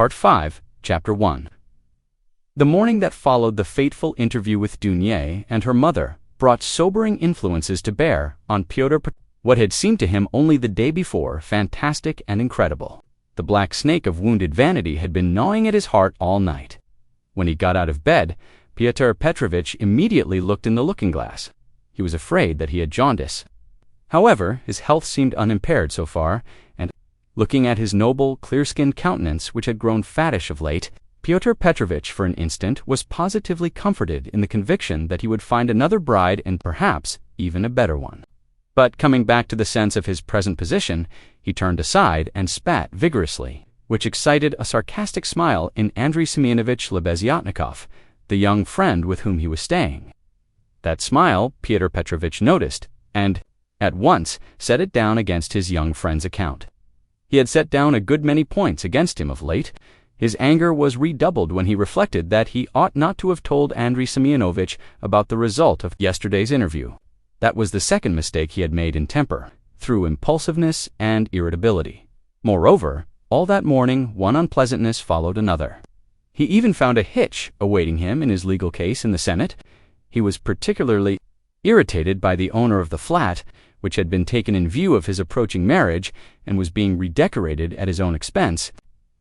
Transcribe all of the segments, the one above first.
Part 5, Chapter 1. The morning that followed the fateful interview with Dunier and her mother brought sobering influences to bear on Fyodor Petrovich. What had seemed to him only the day before fantastic and incredible. The black snake of wounded vanity had been gnawing at his heart all night. When he got out of bed, Fyodor Petrovich immediately looked in the looking-glass. He was afraid that he had jaundice. However, his health seemed unimpaired so far, and, looking at his noble, clear-skinned countenance which had grown fattish of late, Fyodor Petrovich for an instant was positively comforted in the conviction that he would find another bride and perhaps even a better one. But coming back to the sense of his present position, he turned aside and spat vigorously, which excited a sarcastic smile in Andrei Semyonovitch Lebeziatnikov, the young friend with whom he was staying. That smile Fyodor Petrovich noticed, and, at once, set it down against his young friend's account. He had set down a good many points against him of late. His anger was redoubled when he reflected that he ought not to have told Andrei Semyonovitch about the result of yesterday's interview. That was the second mistake he had made in temper, through impulsiveness and irritability. Moreover, all that morning one unpleasantness followed another. He even found a hitch awaiting him in his legal case in the Senate. He was particularly irritated by the owner of the flat, which had been taken in view of his approaching marriage and was being redecorated at his own expense.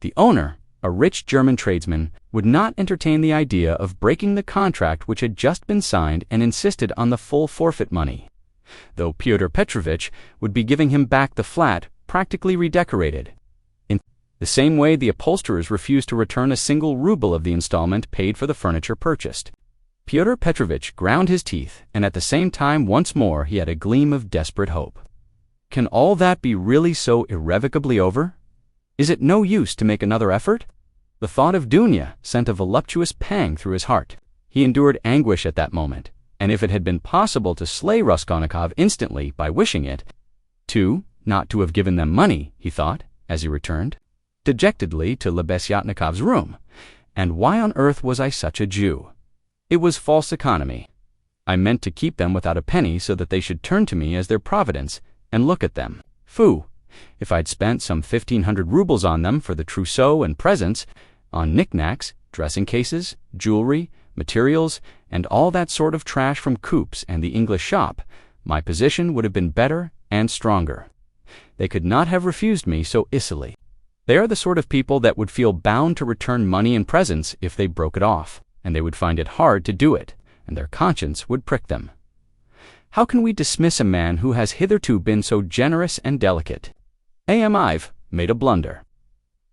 The owner, a rich German tradesman, would not entertain the idea of breaking the contract which had just been signed and insisted on the full forfeit money, though Fyodor Petrovich would be giving him back the flat practically redecorated. In the same way the upholsterers refused to return a single ruble of the installment paid for the furniture purchased. Fyodor Petrovich ground his teeth, and at the same time once more he had a gleam of desperate hope. Can all that be really so irrevocably over? Is it no use to make another effort? The thought of Dunya sent a voluptuous pang through his heart. He endured anguish at that moment, and if it had been possible to slay Raskolnikov instantly by wishing it, not to have given them money, he thought, as he returned dejectedly to Lebeziatnikov's room. And why on earth was I such a Jew? It was false economy. I meant to keep them without a penny so that they should turn to me as their providence, and look at them. Phoo! If I'd spent some 1,500 rubles on them for the trousseau and presents, on knickknacks, dressing cases, jewelry, materials, and all that sort of trash from Coop's and the English shop, my position would have been better and stronger. They could not have refused me so easily. They are the sort of people that would feel bound to return money and presents if they broke it off, and they would find it hard to do it, and their conscience would prick them. How can we dismiss a man who has hitherto been so generous and delicate? I've made a blunder.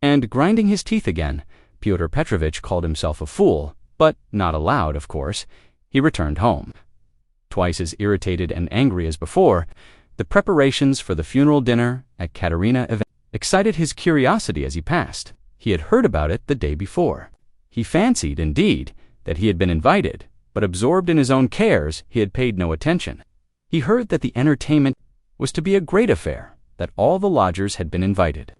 And grinding his teeth again, Fyodor Petrovich called himself a fool, but not aloud, of course. He returned home. Twice as irritated and angry as before, the preparations for the funeral dinner at Katerina excited his curiosity as he passed. He had heard about it the day before. He fancied, indeed, that he had been invited, but absorbed in his own cares, he had paid no attention. He heard that the entertainment was to be a great affair, that all the lodgers had been invited.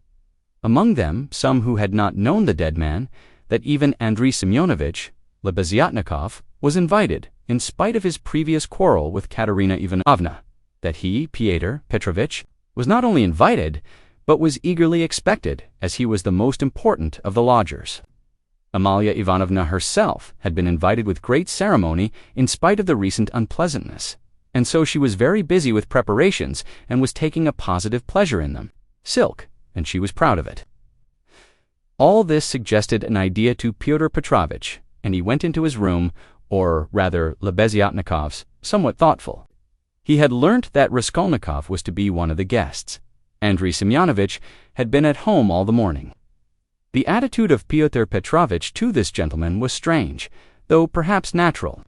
Among them, some who had not known the dead man, that even Andrei Semyonovitch Lebeziatnikov was invited, in spite of his previous quarrel with Katerina Ivanovna, that he, Fyodor Petrovich, was not only invited, but was eagerly expected, as he was the most important of the lodgers. Amalia Ivanovna herself had been invited with great ceremony in spite of the recent unpleasantness, and so she was very busy with preparations and was taking a positive pleasure in them. Silk, and she was proud of it. All this suggested an idea to Fyodor Petrovich, and he went into his room, or rather Lebeziatnikov's, somewhat thoughtful. He had learnt that Raskolnikov was to be one of the guests. Andrei Semyonovitch had been at home all the morning. The attitude of Fyodor Petrovich to this gentleman was strange, though perhaps natural.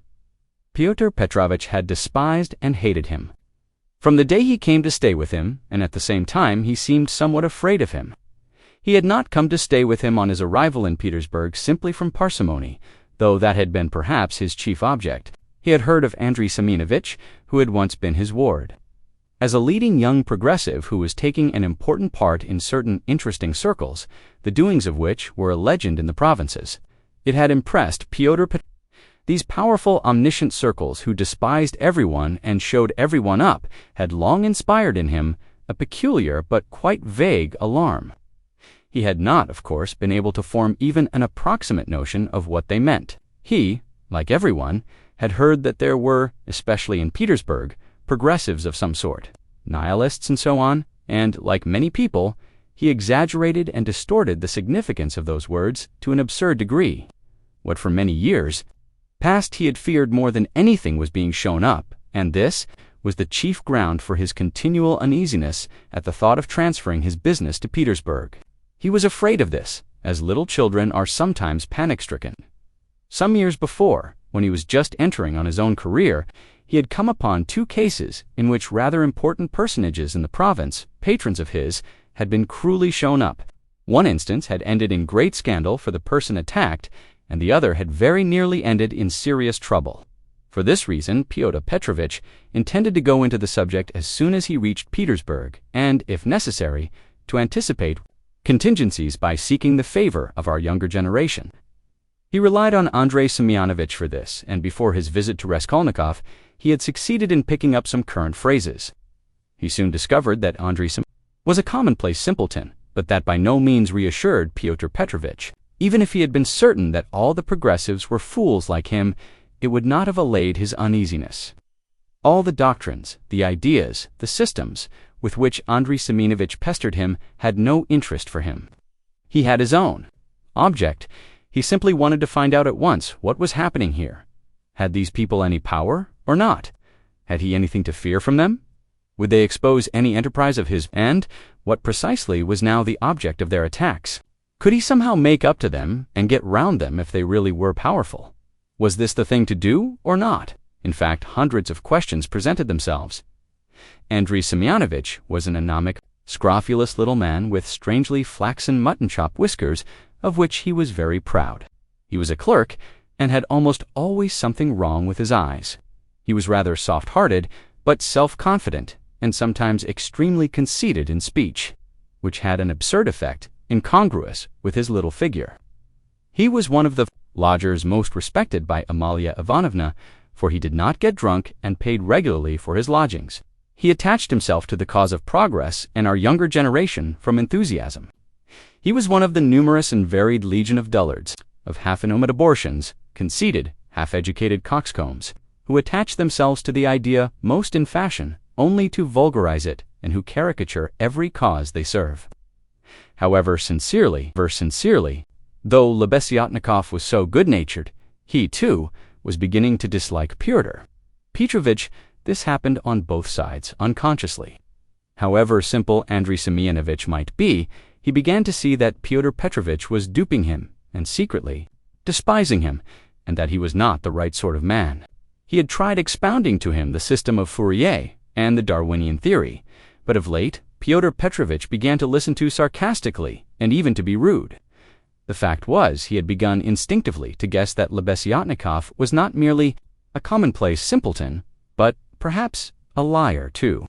Fyodor Petrovich had despised and hated him. From the day he came to stay with him, and at the same time he seemed somewhat afraid of him. He had not come to stay with him on his arrival in Petersburg simply from parsimony, though that had been perhaps his chief object. He had heard of Andrei Semyonovitch, who had once been his ward. As a leading young progressive who was taking an important part in certain interesting circles, the doings of which were a legend in the provinces, it had impressed Fyodor Petrovich. These powerful, omniscient circles who despised everyone and showed everyone up had long inspired in him a peculiar but quite vague alarm. He had not, of course, been able to form even an approximate notion of what they meant. He, like everyone, had heard that there were, especially in Petersburg, progressives of some sort, nihilists and so on, and, like many people, he exaggerated and distorted the significance of those words to an absurd degree. What for many years past he had feared more than anything was being shown up, and this was the chief ground for his continual uneasiness at the thought of transferring his business to Petersburg. He was afraid of this, as little children are sometimes panic-stricken. Some years before, when he was just entering on his own career, he had come upon 2 cases in which rather important personages in the province, patrons of his, had been cruelly shown up. One instance had ended in great scandal for the person attacked, and the other had very nearly ended in serious trouble. For this reason, Fyodor Petrovitch intended to go into the subject as soon as he reached Petersburg, and, if necessary, to anticipate contingencies by seeking the favor of our younger generation. He relied on Andrei Semyonovitch for this, and before his visit to Raskolnikov, he had succeeded in picking up some current phrases. He soon discovered that Andrei Semyonovitch was a commonplace simpleton, but that by no means reassured Fyodor Petrovitch. Even if he had been certain that all the progressives were fools like him, it would not have allayed his uneasiness. All the doctrines, the ideas, the systems with which Andrei Semyonovitch pestered him had no interest for him. He had his own object. He simply wanted to find out at once what was happening here. Had these people any power or not? Had he anything to fear from them? Would they expose any enterprise of his? And what precisely was now the object of their attacks? Could he somehow make up to them and get round them if they really were powerful? Was this the thing to do or not? In fact, hundreds of questions presented themselves. Andrei Semyonovitch was an anomic, scrofulous little man with strangely flaxen mutton-chop whiskers, of which he was very proud. He was a clerk, and had almost always something wrong with his eyes. He was rather soft-hearted, but self-confident, and sometimes extremely conceited in speech, which had an absurd effect, incongruous with his little figure. He was one of the lodgers most respected by Amalia Ivanovna, for he did not get drunk and paid regularly for his lodgings. He attached himself to the cause of progress and our younger generation from enthusiasm. He was one of the numerous and varied legion of dullards, of half-innomed abortions, conceited, half-educated coxcombs, who attach themselves to the idea most in fashion only to vulgarize it, and who caricature every cause they serve. However sincerely, though Lebeziatnikov was so good-natured, he, too, was beginning to dislike Pyotr Petrovitch. This happened on both sides, unconsciously. However simple Andrei Semyonovitch might be, he began to see that Fyodor Petrovitch was duping him, and secretly despising him, and that he was not the right sort of man. He had tried expounding to him the system of Fourier and the Darwinian theory, but of late Fyodor Petrovitch began to listen too sarcastically, and even to be rude. The fact was, he had begun instinctively to guess that Lebeziatnikov was not merely a commonplace simpleton, but perhaps a liar too,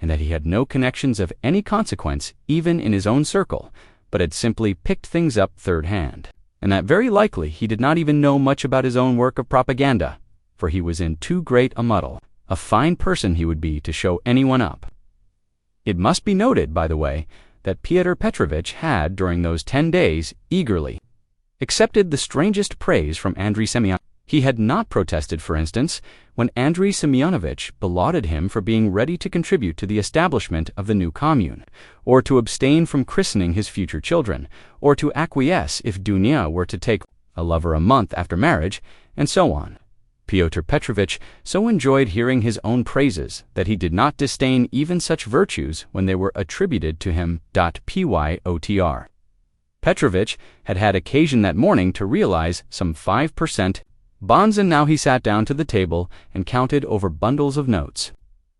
and that he had no connections of any consequence even in his own circle, but had simply picked things up third hand, and that very likely he did not even know much about his own work of propaganda, for he was in too great a muddle. A fine person he would be to show anyone up. It must be noted, by the way, that Fyodor Petrovitch had, during those 10 days, eagerly accepted the strangest praise from Andrei Semyonovitch. He had not protested, for instance, when Andrei Semyonovitch belauded him for being ready to contribute to the establishment of the new commune, or to abstain from christening his future children, or to acquiesce if Dunya were to take a lover a month after marriage, and so on. Fyodor Petrovitch so enjoyed hearing his own praises that he did not disdain even such virtues when they were attributed to him. Pyotr Petrovitch had had occasion that morning to realize some 5% bonds, and now he sat down to the table and counted over bundles of notes.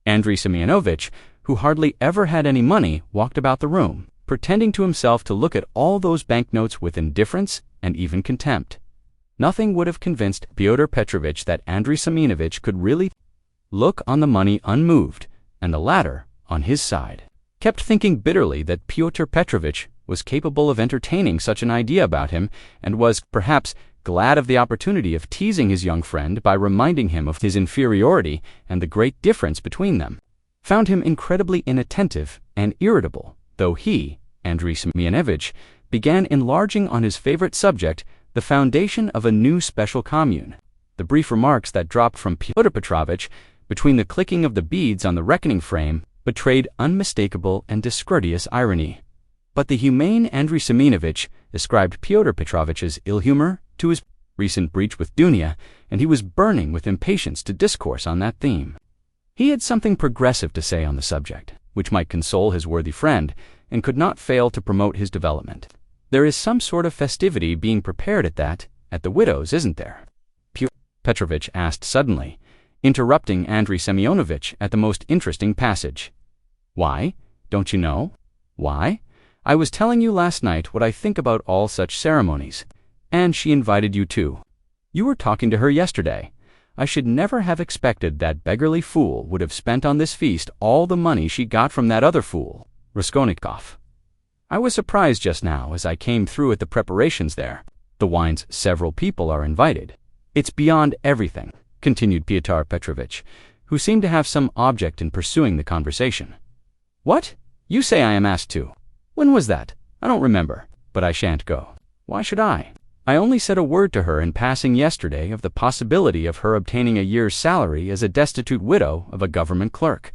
Andrei Semyonovitch, who hardly ever had any money, walked about the room, pretending to himself to look at all those banknotes with indifference and even contempt. Nothing would have convinced Fyodor Petrovitch that Andrei Semyonovitch could really look on the money unmoved, and the latter, on his side, kept thinking bitterly that Fyodor Petrovitch was capable of entertaining such an idea about him, and was, perhaps, glad of the opportunity of teasing his young friend by reminding him of his inferiority and the great difference between them. Found him incredibly inattentive and irritable, though he, Andrei Semyonovich, began enlarging on his favorite subject, the foundation of a new special commune. The brief remarks that dropped from Pyotr Petrovitch between the clicking of the beads on the reckoning frame betrayed unmistakable and discourteous irony. But the humane Andrei Semyonovich ascribed Pyotr Petrovitch's ill humor to his recent breach with Dunya, and he was burning with impatience to discourse on that theme. He had something progressive to say on the subject, which might console his worthy friend, and could not fail to promote his development. There is some sort of festivity being prepared at the widow's, isn't there? Pyotr Petrovitch asked suddenly, interrupting Andrei Semyonovich at the most interesting passage. Why? Don't you know? Why? I was telling you last night what I think about all such ceremonies. And she invited you too. You were talking to her yesterday. I should never have expected that beggarly fool would have spent on this feast all the money she got from that other fool, Raskolnikov. I was surprised just now as I came through at the preparations there. The wines, several people are invited. It's beyond everything, continued Pyotr Petrovitch, who seemed to have some object in pursuing the conversation. What? You say I am asked to? When was that? I don't remember, but I shan't go. Why should I? I only said a word to her in passing yesterday of the possibility of her obtaining a year's salary as a destitute widow of a government clerk.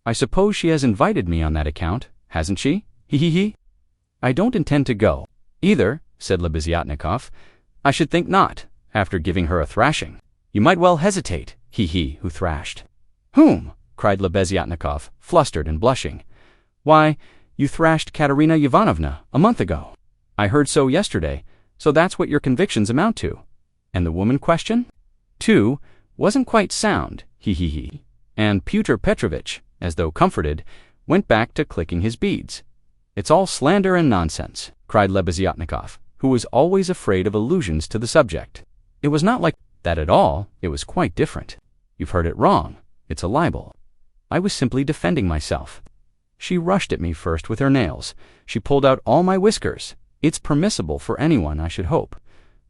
I suppose she has invited me on that account, hasn't she? He. I don't intend to go, either, said Lebeziatnikov. I should think not, after giving her a thrashing. You might well hesitate, he who thrashed. Whom? Cried Lebeziatnikov, flustered and blushing. Why, you thrashed Katerina Ivanovna a month ago. I heard so yesterday, so that's what your convictions amount to. And the woman question? Too, wasn't quite sound, he. And Pyotr Petrovitch, as though comforted, went back to clicking his beads. It's all slander and nonsense, cried Lebeziatnikov, who was always afraid of allusions to the subject. It was not like that at all, it was quite different. You've heard it wrong, it's a libel. I was simply defending myself. She rushed at me first with her nails. She pulled out all my whiskers. It's permissible for anyone, I should hope,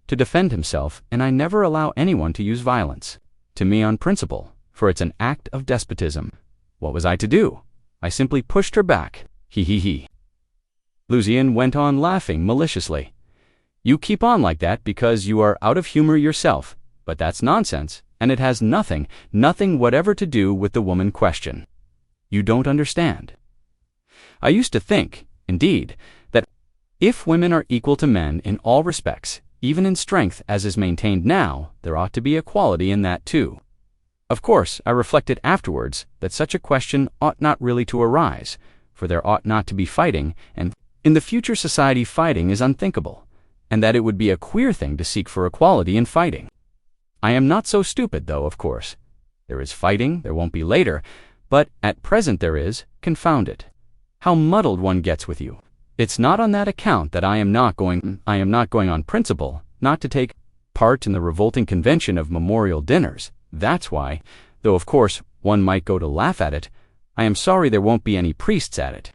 to defend himself, and I never allow anyone to use violence. To me on principle, for it's an act of despotism. What was I to do? I simply pushed her back. He. Lucian went on laughing maliciously. You keep on like that because you are out of humor yourself, but that's nonsense, and it has nothing whatever to do with the woman question. You don't understand. I used to think, indeed, that if women are equal to men in all respects, even in strength as is maintained now, there ought to be equality in that too. Of course, I reflected afterwards that such a question ought not really to arise, for there ought not to be fighting, and in the future society fighting is unthinkable, and that it would be a queer thing to seek for equality in fighting. I am not so stupid, though, of course. There is fighting, there won't be later, but at present there is, confound it. How muddled one gets with you. It's not on that account that I am not going on principle, not to take part in the revolting convention of memorial dinners. That's why, though of course one might go to laugh at it, I am sorry there won't be any priests at it.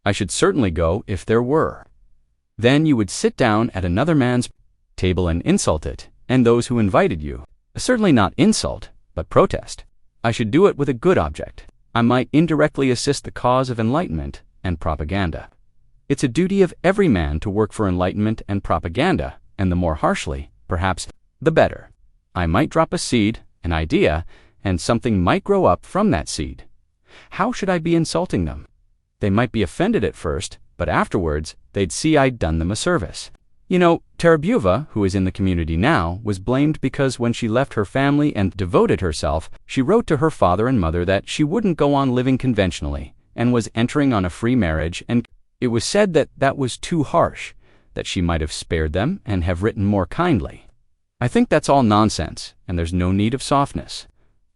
I should certainly go if there were. Then you would sit down at another man's table and insult it, and those who invited you. Certainly not insult, but protest. I should do it with a good object. I might indirectly assist the cause of enlightenment and propaganda. It's a duty of every man to work for enlightenment and propaganda, and the more harshly, perhaps, the better. I might drop a seed, an idea, and something might grow up from that seed. How should I be insulting them? They might be offended at first, but afterwards they'd see I'd done them a service. You know, Terabyeva, who is in the community now, was blamed because when she left her family and devoted herself, she wrote to her father and mother that she wouldn't go on living conventionally, and was entering on a free marriage, and it was said that that was too harsh, that she might have spared them and have written more kindly. I think that's all nonsense, and there's no need of softness.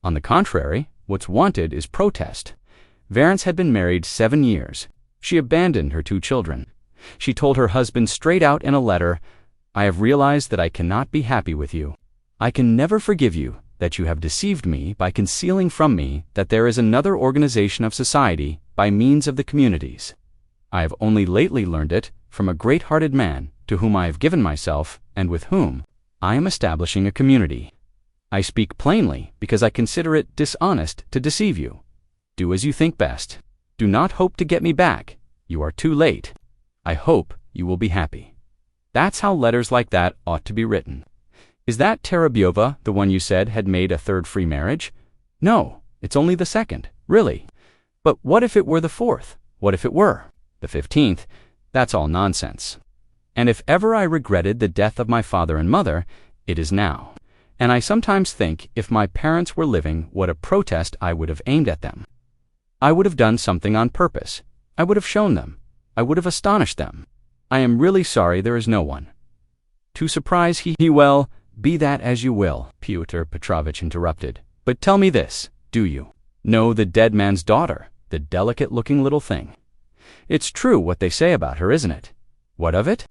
On the contrary, what's wanted is protest. Varens had been married 7 years. She abandoned her 2 children. She told her husband straight out in a letter, I have realized that I cannot be happy with you. I can never forgive you that you have deceived me by concealing from me that there is another organization of society by means of the communities. I have only lately learned it from a great-hearted man to whom I have given myself and with whom I am establishing a community. I speak plainly because I consider it dishonest to deceive you. Do as you think best. Do not hope to get me back. You are too late. I hope you will be happy. That's how letters like that ought to be written. Is that Terabyova, the one you said had made a third free marriage? No, it's only the second, really. But what if it were the fourth? What if it were the 15th? That's all nonsense. And if ever I regretted the death of my father and mother, it is now. And I sometimes think if my parents were living, what a protest I would have aimed at them. I would have done something on purpose. I would have shown them. I would have astonished them. I am really sorry there is no one to surprise. Well, be that as you will, Pyotr Petrovitch interrupted. But tell me this, do you know the dead man's daughter, the delicate-looking little thing? It's true what they say about her, isn't it? What of it?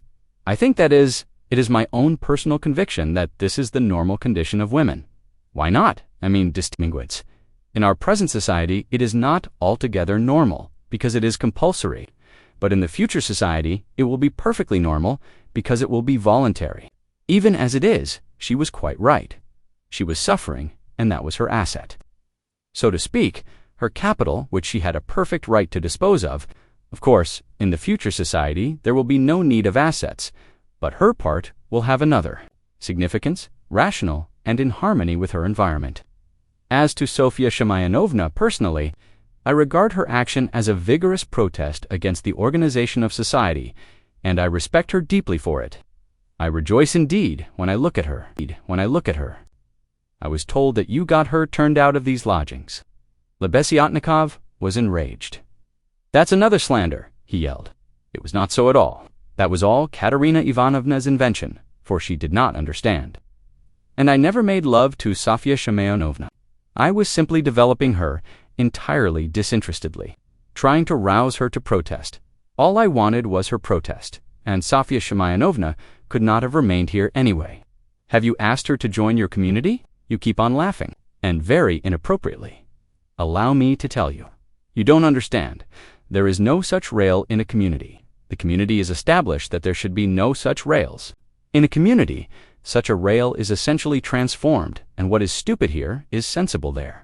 I think it is my own personal conviction that this is the normal condition of women. Why not? Distinguids. In our present society, it is not altogether normal, because it is compulsory. But in the future society, it will be perfectly normal, because it will be voluntary. Even as it is, she was quite right. She was suffering, and that was her asset. So to speak, her capital, which she had a perfect right to dispose of. Of course, in the future society, there will be no need of assets, but her part will have another significance, rational, and in harmony with her environment. As to Sofya Semyonovna personally, I regard her action as a vigorous protest against the organization of society, and I respect her deeply for it. I rejoice indeed when I look at her. I was told that you got her turned out of these lodgings. Lebeziatnikov was enraged. That's another slander, he yelled. It was not so at all. That was all Katerina Ivanovna's invention, for she did not understand. And I never made love to Sofya Semyonovna. I was simply developing her entirely disinterestedly, trying to rouse her to protest. All I wanted was her protest, and Sofya Semyonovna could not have remained here anyway. Have you asked her to join your community? You keep on laughing, and very inappropriately. Allow me to tell you. You don't understand. There is no such rail in a community. The community is established that there should be no such rails. In a community, such a rail is essentially transformed, and what is stupid here is sensible there.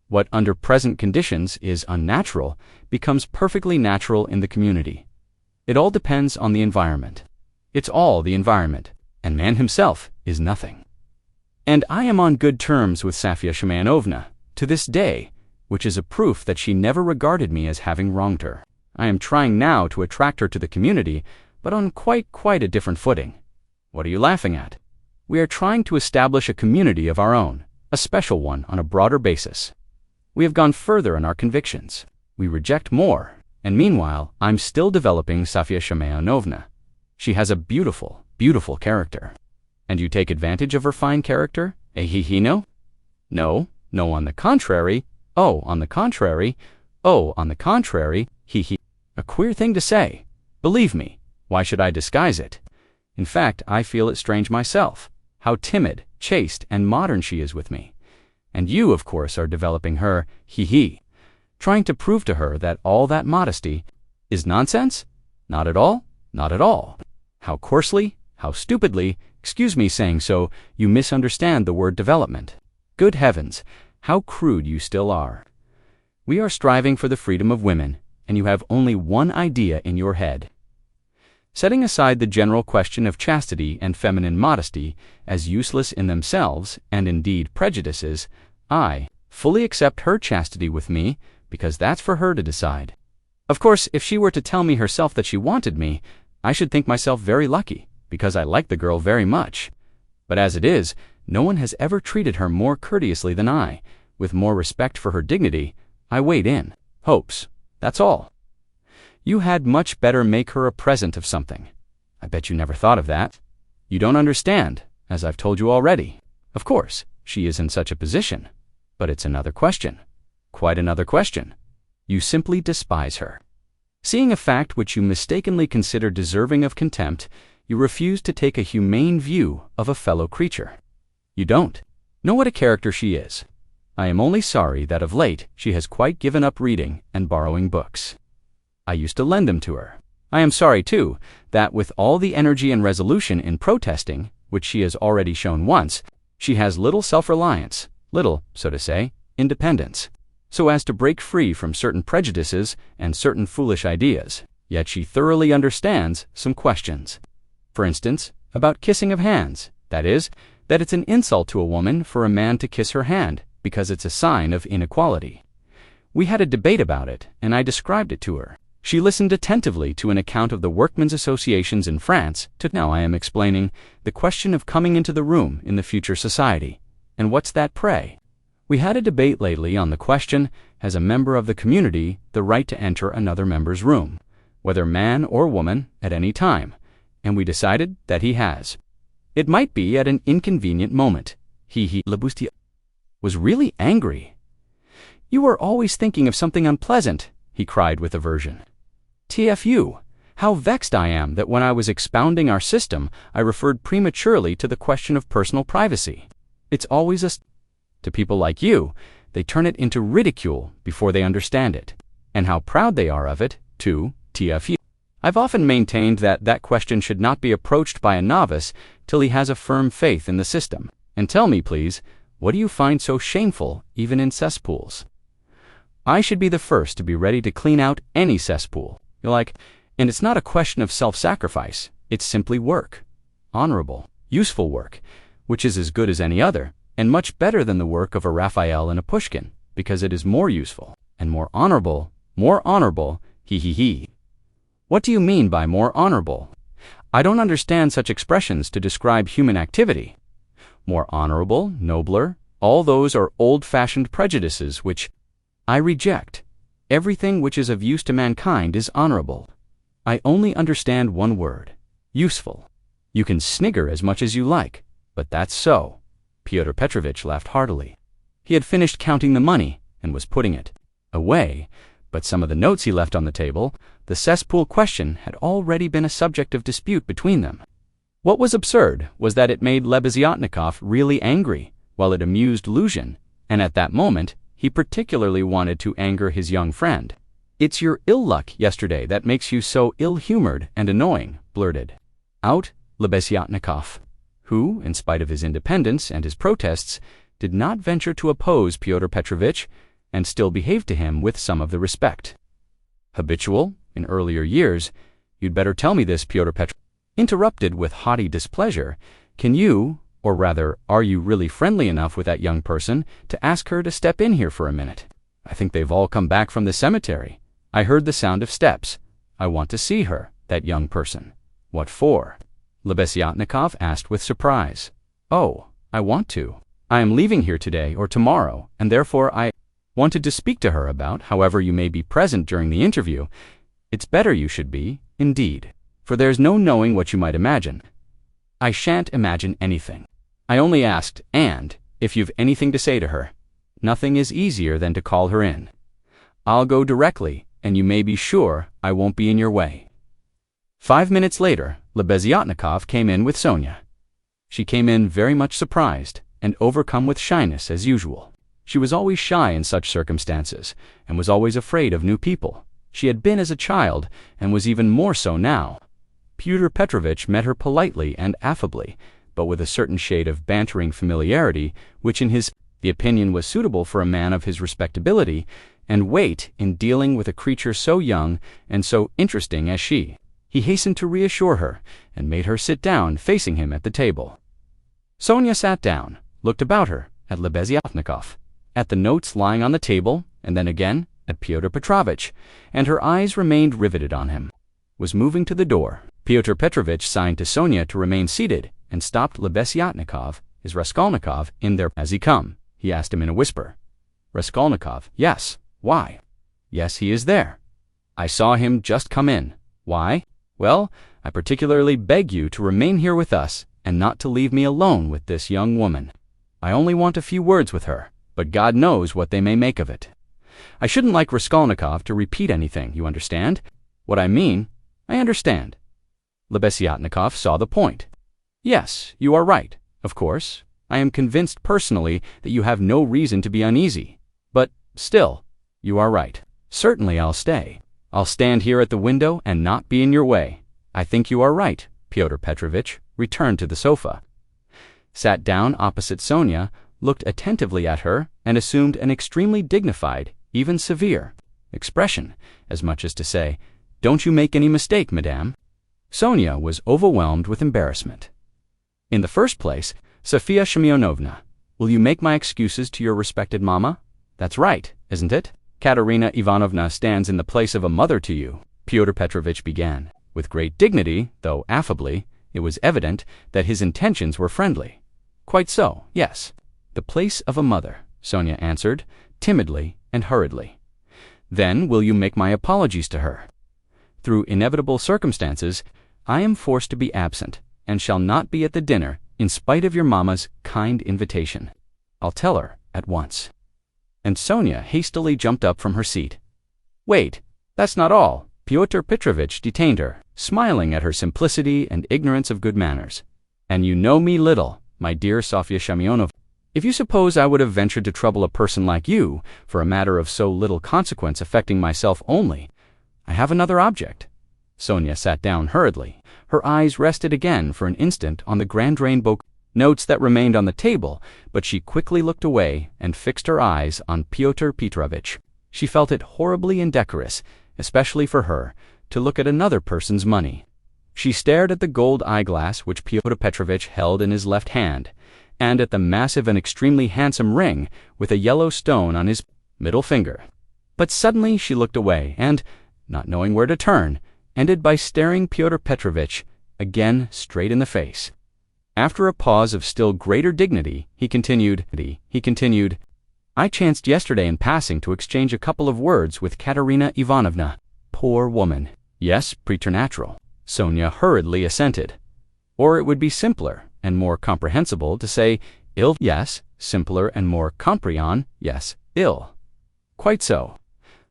What under present conditions is unnatural becomes perfectly natural in the community. It all depends on the environment. It's all the environment, and man himself is nothing. And I am on good terms with Sofya Semyonovna, to this day, which is a proof that she never regarded me as having wronged her. I am trying now to attract her to the community, but on quite a different footing. What are you laughing at? We are trying to establish a community of our own, a special one on a broader basis. We have gone further in our convictions. We reject more, and meanwhile, I'm still developing Sofya Semyonovna. She has a beautiful, beautiful character. And you take advantage of her fine character? No? No, on the contrary. Oh, on the contrary. A queer thing to say. Believe me, why should I disguise it? In fact, I feel it strange myself, how timid, chaste, and modern she is with me. And you, of course, are developing her, trying to prove to her that all that modesty is nonsense? Not at all, not at all. How coarsely, how stupidly, excuse me saying so, you misunderstand the word development. Good heavens, how crude you still are. We are striving for the freedom of women, and you have only one idea in your head. Setting aside the general question of chastity and feminine modesty as useless in themselves, and indeed prejudices, I fully accept her chastity with me, because that's for her to decide. Of course, if she were to tell me herself that she wanted me, I should think myself very lucky, because I like the girl very much. But as it is, no one has ever treated her more courteously than I. With more respect for her dignity, I wait in hopes. That's all. You had much better make her a present of something. I bet you never thought of that. You don't understand, as I've told you already. Of course, she is in such a position. But it's another question. Quite another question. You simply despise her. Seeing a fact which you mistakenly consider deserving of contempt, you refuse to take a humane view of a fellow creature. You don't know what a character she is. I am only sorry that of late she has quite given up reading and borrowing books. I used to lend them to her. I am sorry, too, that with all the energy and resolution in protesting, which she has already shown once, she has little self-reliance, little, so to say, independence, so as to break free from certain prejudices and certain foolish ideas. yet she thoroughly understands some questions. For instance, about kissing of hands, that is, that it's an insult to a woman for a man to kiss her hand because it's a sign of inequality. We had a debate about it, and I described it to her. She listened attentively to an account of the workmen's associations in France. Now I am explaining the question of coming into the room in the future society. And what's that, pray? We had a debate lately on the question, has a member of the community the right to enter another member's room, whether man or woman, at any time, and we decided that he has. It might be at an inconvenient moment. He was really angry. "You are always thinking of something unpleasant," he cried with aversion. "TFU, how vexed I am that when I was expounding our system, I referred prematurely to the question of personal privacy. It's always to people like you, they turn it into ridicule before they understand it. And how proud they are of it, too, TFU. I've often maintained that question should not be approached by a novice till he has a firm faith in the system. And tell me, please, what do you find so shameful even in cesspools? I should be the first to be ready to clean out any cesspool. And it's not a question of self-sacrifice. It's simply work. Honorable, useful work, which is as good as any other, and much better than the work of a Raphael and a Pushkin, because it is more useful, and more honorable, he. What do you mean by more honorable? I don't understand such expressions to describe human activity. More honorable, nobler, all those are old-fashioned prejudices which I reject. Everything which is of use to mankind is honorable. I only understand one word, useful. You can snigger as much as you like, but that's so. Fyodor Petrovitch laughed heartily. He had finished counting the money and was putting it away, but some of the notes he left on the table, the cesspool question had already been a subject of dispute between them. What was absurd was that it made Lebeziatnikov really angry, while it amused Luzhin, and at that moment he particularly wanted to anger his young friend. "It's your ill luck yesterday that makes you so ill-humored and annoying," blurted out Lebeziatnikov, who, in spite of his independence and his protests, did not venture to oppose Pyotr Petrovitch and still behaved to him with some of the respect. Habitual in earlier years, "You'd better tell me this, Pyotr Petrovitch," interrupted with haughty displeasure. "Can you, or rather, are you really friendly enough with that young person to ask her to step in here for a minute? I think they've all come back from the cemetery. I heard the sound of steps. I want to see her, that young person." "What for?" Lebeziatnikov asked with surprise. "Oh, I want to. I am leaving here today or tomorrow, and therefore I wanted to speak to her about. However, you may be present during the interview. It's better you should be, indeed, for there's no knowing what you might imagine." "I shan't imagine anything. I only asked, and, if you've anything to say to her, nothing is easier than to call her in. I'll go directly, and you may be sure I won't be in your way." 5 minutes later, Lebeziatnikov came in with Sonia. She came in very much surprised and overcome with shyness as usual. She was always shy in such circumstances, and was always afraid of new people. She had been as a child, and was even more so now. Pyotr Petrovitch met her politely and affably, but with a certain shade of bantering familiarity, which in the opinion was suitable for a man of his respectability and weight in dealing with a creature so young and so interesting as she. He hastened to reassure her, and made her sit down facing him at the table. Sonia sat down, looked about her, at Lebeziatnikov, at the notes lying on the table, and then again at Pyotr Petrovitch, and her eyes remained riveted on him. Was moving to the door. Pyotr Petrovitch signed to Sonia to remain seated, and stopped Lebeziatnikov. "Is Raskolnikov in there? Has he come?" he asked him in a whisper. Raskolnikov: "Yes. Why?" "Yes, he is there. I saw him just come in." "Why?" "Well, I particularly beg you to remain here with us, and not to leave me alone with this young woman. I only want a few words with her, but God knows what they may make of it. I shouldn't like Raskolnikov to repeat anything, you understand? What I mean, I understand." Lebeziatnikov saw the point. "Yes, you are right, of course. I am convinced personally that you have no reason to be uneasy. But, still, you are right. Certainly I'll stay. I'll stand here at the window and not be in your way. I think you are right." Pyotr Petrovitch returned to the sofa, sat down opposite Sonia, looked attentively at her, and assumed an extremely dignified, even severe, expression, as much as to say, Don't you make any mistake, madame." Sonia was overwhelmed with embarrassment. "In the first place, Sofia Semyonovna, will you make my excuses to your respected mamma? That's right, isn't it? Katerina Ivanovna stands in the place of a mother to you," Fyodor Petrovitch began. With great dignity, though affably, it was evident that his intentions were friendly. "Quite so, yes. The place of a mother," Sonia answered, timidly and hurriedly. "Then will you make my apologies to her? Through inevitable circumstances, I am forced to be absent, and shall not be at the dinner, in spite of your mamma's kind invitation. I'll tell her at once." And Sonia hastily jumped up from her seat. "Wait, that's not all." Pyotr Petrovitch detained her, smiling at her simplicity and ignorance of good manners. "And you know me little, my dear Sofya Semyonovna. If you suppose I would have ventured to trouble a person like you for a matter of so little consequence affecting myself only, I have another object." Sonia sat down hurriedly. Her eyes rested again for an instant on the Grand Rainbow notes that remained on the table, but she quickly looked away and fixed her eyes on Pyotr Petrovitch. She felt it horribly indecorous, especially for her, to look at another person's money. She stared at the gold eyeglass which Pyotr Petrovitch held in his left hand, and at the massive and extremely handsome ring with a yellow stone on his middle finger. But suddenly she looked away and, not knowing where to turn, ended by staring Pyotr Petrovitch again straight in the face. After a pause of still greater dignity, he continued, "I chanced yesterday in passing to exchange a couple of words with Katerina Ivanovna. Poor woman." "Yes, preternatural," Sonia hurriedly assented. "Or it would be simpler and more comprehensible to say ill." "Yes, simpler and more yes, ill." "Quite so.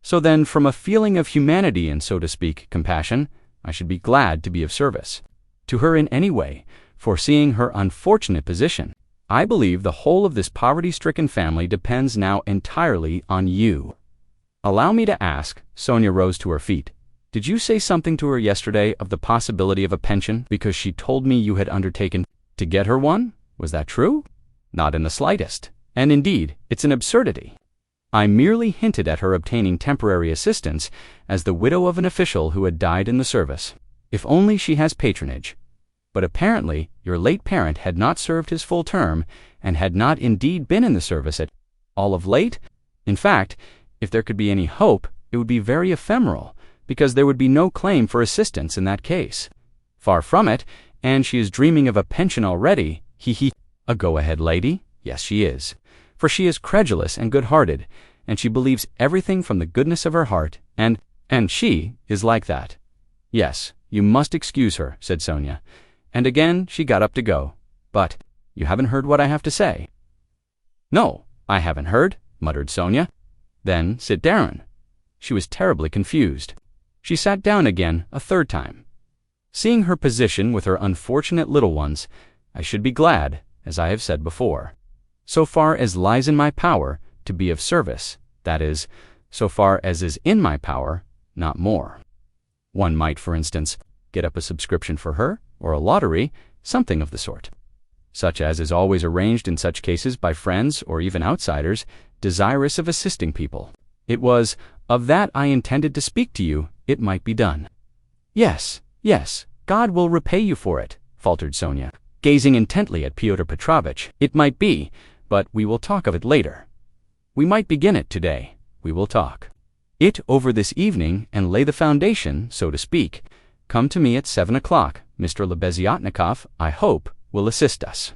So then, from a feeling of humanity and, so to speak, compassion, I should be glad to be of service to her in any way, foreseeing her unfortunate position. I believe the whole of this poverty-stricken family depends now entirely on you. Allow me to ask," Sonia rose to her feet, "did you say something to her yesterday of the possibility of a pension because she told me you had undertaken to get her one? Was that true?" "Not in the slightest, and indeed, it's an absurdity. I merely hinted at her obtaining temporary assistance as the widow of an official who had died in the service. If only she has patronage. But apparently your late parent had not served his full term, and had not indeed been in the service at all of late. In fact, if there could be any hope, it would be very ephemeral, because there would be no claim for assistance in that case. Far from it, and she is dreaming of a pension already. A go-ahead lady? Yes, she is. For she is credulous and good-hearted, and she believes everything from the goodness of her heart, and she is like that." "Yes, you must excuse her," said Sonia, and again she got up to go. "But you haven't heard what I have to say." "No, I haven't heard," muttered Sonia. "Then sit down." She was terribly confused. She sat down again a third time. Seeing her position with her unfortunate little ones, I should be glad, as I have said before, so far as lies in my power, to be of service, that is, so far as is in my power, not more. One might, for instance, get up a subscription for her, or a lottery, something of the sort, such as is always arranged in such cases by friends or even outsiders desirous of assisting people. It was of that I intended to speak to you. It might be done. Yes, God will repay you for it," faltered Sonia, gazing intently at Pyotr Petrovitch. "It might be, but we will talk of it later. We might begin it today. We will talk it over this evening and lay the foundation, so to speak. Come to me at 7 o'clock. Mr. Lebeziatnikov, I hope, will assist us.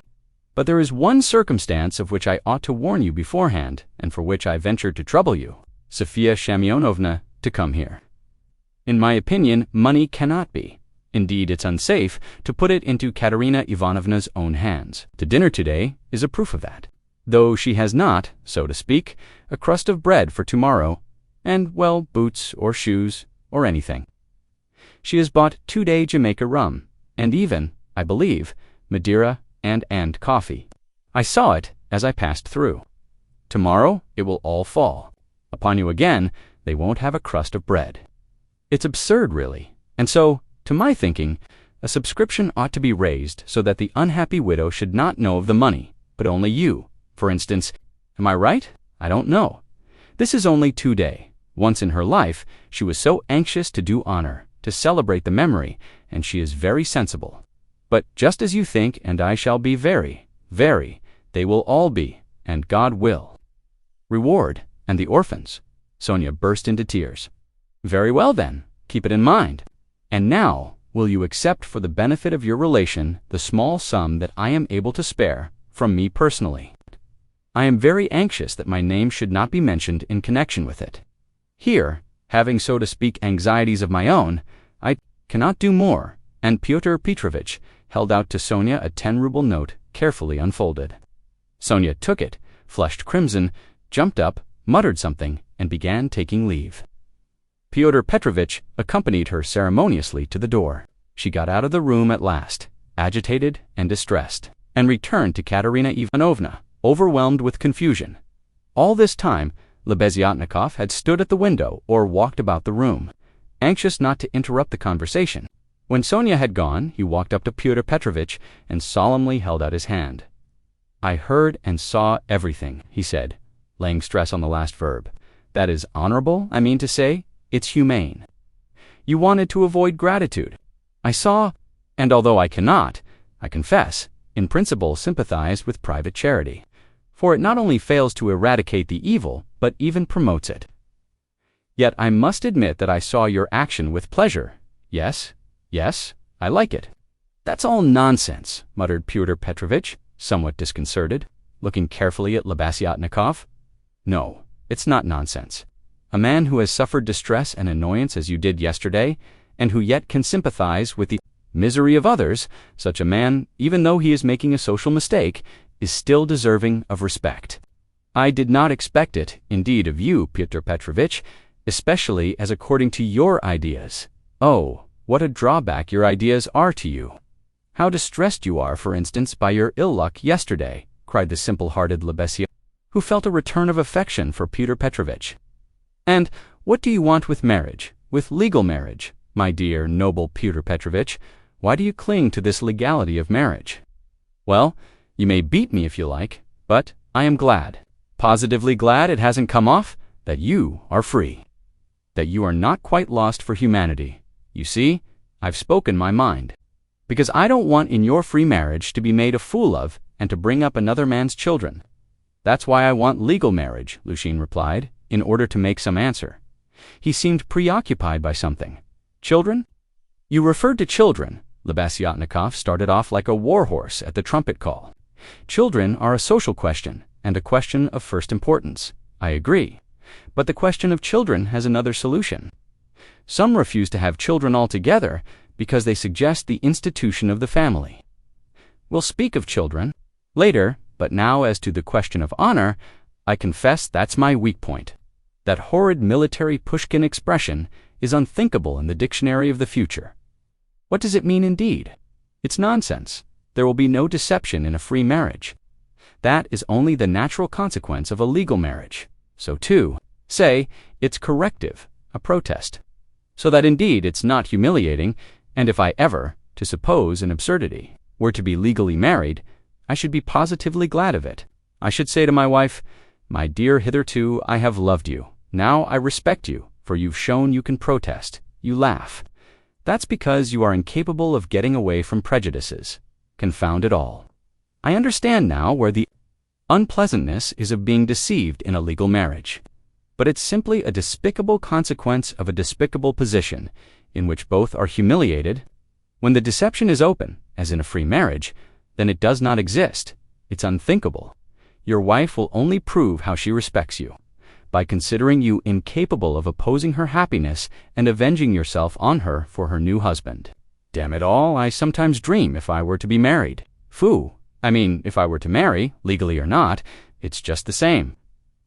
But there is one circumstance of which I ought to warn you beforehand, and for which I ventured to trouble you, Sofya Semyonovna, to come here. In my opinion, money cannot be. Indeed, it's unsafe to put it into Katerina Ivanovna's own hands. The dinner today is a proof of that. Though she has not, so to speak, a crust of bread for tomorrow, and, well, boots or shoes or anything. She has bought 2-day Jamaica rum, and even, I believe, Madeira and coffee. I saw it as I passed through. Tomorrow it will all fall. Upon you again, they won't have a crust of bread. It's absurd, really, and so, to my thinking, a subscription ought to be raised so that the unhappy widow should not know of the money, but only you, for instance. Am I right? I don't know. This is only 2-day. Once in her life, she was so anxious to do honor, to celebrate the memory, and she is very sensible. But just as you think, and I shall be very, they will all be, and God will reward, and the orphans. Sonia burst into tears. Very well then, keep it in mind. And now, will you accept for the benefit of your relation the small sum that I am able to spare from me personally? I am very anxious that my name should not be mentioned in connection with it. Here, having so to speak anxieties of my own, I cannot do more, and Pyotr Petrovitch held out to Sonia a 10-ruble note carefully unfolded. Sonia took it, flushed crimson, jumped up, muttered something, and began taking leave. Pyotr Petrovitch accompanied her ceremoniously to the door. She got out of the room at last, agitated and distressed, and returned to Katerina Ivanovna, overwhelmed with confusion. All this time, Lebeziatnikov had stood at the window or walked about the room, anxious not to interrupt the conversation. When Sonia had gone, he walked up to Pyotr Petrovitch and solemnly held out his hand. I heard and saw everything, he said, laying stress on the last verb. That is honorable, I mean to say. It's humane. You wanted to avoid gratitude. I saw, and although I cannot, I confess, in principle sympathize with private charity, for it not only fails to eradicate the evil, but even promotes it. Yet I must admit that I saw your action with pleasure. Yes, I like it. That's all nonsense, muttered Pyotr Petrovitch, somewhat disconcerted, looking carefully at Lebeziatnikov. No, it's not nonsense. A man who has suffered distress and annoyance as you did yesterday, and who yet can sympathize with the misery of others, such a man, even though he is making a social mistake, is still deserving of respect. I did not expect it, indeed, of you, Pyotr Petrovitch, especially as according to your ideas. Oh, what a drawback your ideas are to you! How distressed you are, for instance, by your ill luck yesterday, cried the simple-hearted Lebeziatnikov, who felt a return of affection for Pyotr Petrovitch. And what do you want with marriage, with legal marriage, my dear, noble Pyotr Petrovitch? Why do you cling to this legality of marriage? Well, you may beat me if you like, but I am glad, positively glad it hasn't come off, that you are free, that you are not quite lost for humanity. You see, I've spoken my mind, because I don't want in your free marriage to be made a fool of and to bring up another man's children. That's why I want legal marriage, Lushin replied, in order to make some answer. He seemed preoccupied by something. Children? You referred to children. Lebeziatnikov started off like a war horse at the trumpet call. Children are a social question, and a question of first importance. I agree. But the question of children has another solution. Some refuse to have children altogether because they suggest the institution of the family. We'll speak of children later, but now as to the question of honor, I confess that's my weak point. That horrid military Pushkin expression is unthinkable in the dictionary of the future. What does it mean indeed? It's nonsense. There will be no deception in a free marriage. That is only the natural consequence of a legal marriage. So too, say, it's corrective, a protest. So that indeed it's not humiliating, and if I ever, to suppose an absurdity, were to be legally married, I should be positively glad of it. I should say to my wife, my dear, hitherto I have loved you. Now I respect you, for you've shown you can protest. You laugh. That's because you are incapable of getting away from prejudices. Confound it all. I understand now where the unpleasantness is of being deceived in a legal marriage. But it's simply a despicable consequence of a despicable position, in which both are humiliated. When the deception is open, as in a free marriage, then it does not exist. It's unthinkable. Your wife will only prove how she respects you, by considering you incapable of opposing her happiness and avenging yourself on her for her new husband. Damn it all, I sometimes dream if I were to be married. Foo! I mean, if I were to marry, legally or not, it's just the same.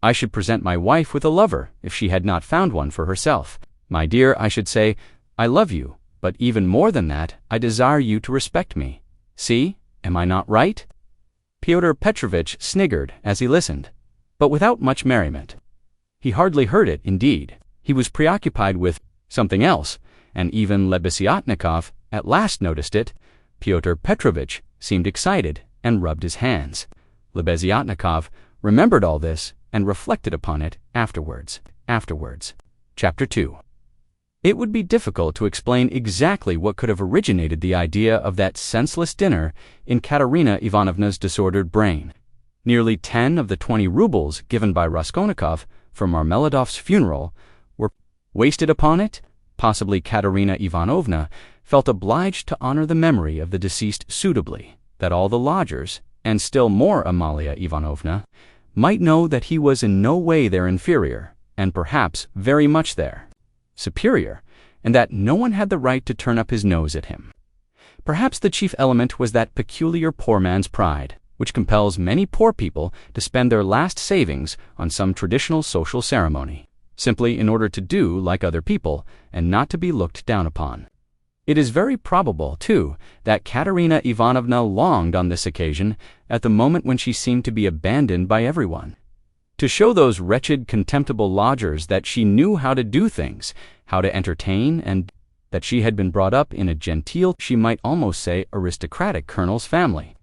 I should present my wife with a lover if she had not found one for herself. My dear, I should say, I love you, but even more than that, I desire you to respect me. See, am I not right? Pyotr Petrovitch sniggered as he listened, but without much merriment. He hardly heard it, indeed. He was preoccupied with something else, and even Lebeziatnikov at last noticed it. Pyotr Petrovitch seemed excited and rubbed his hands. Lebeziatnikov remembered all this and reflected upon it afterwards. Chapter 2. It would be difficult to explain exactly what could have originated the idea of that senseless dinner in Katerina Ivanovna's disordered brain. Nearly 10 of the 20 rubles given by Raskolnikov for Marmeladov's funeral were wasted upon it. Possibly Katerina Ivanovna felt obliged to honor the memory of the deceased suitably, that all the lodgers, and still more Amalia Ivanovna, might know that he was in no way their inferior, and perhaps very much their superior, and that no one had the right to turn up his nose at him. Perhaps the chief element was that peculiar poor man's pride, which compels many poor people to spend their last savings on some traditional social ceremony, simply in order to do like other people and not to be looked down upon. It is very probable, too, that Katerina Ivanovna longed on this occasion at the moment when she seemed to be abandoned by everyone, to show those wretched, contemptible lodgers that she knew how to do things, how to entertain, and that she had been brought up in a genteel, she might almost say aristocratic colonel's family,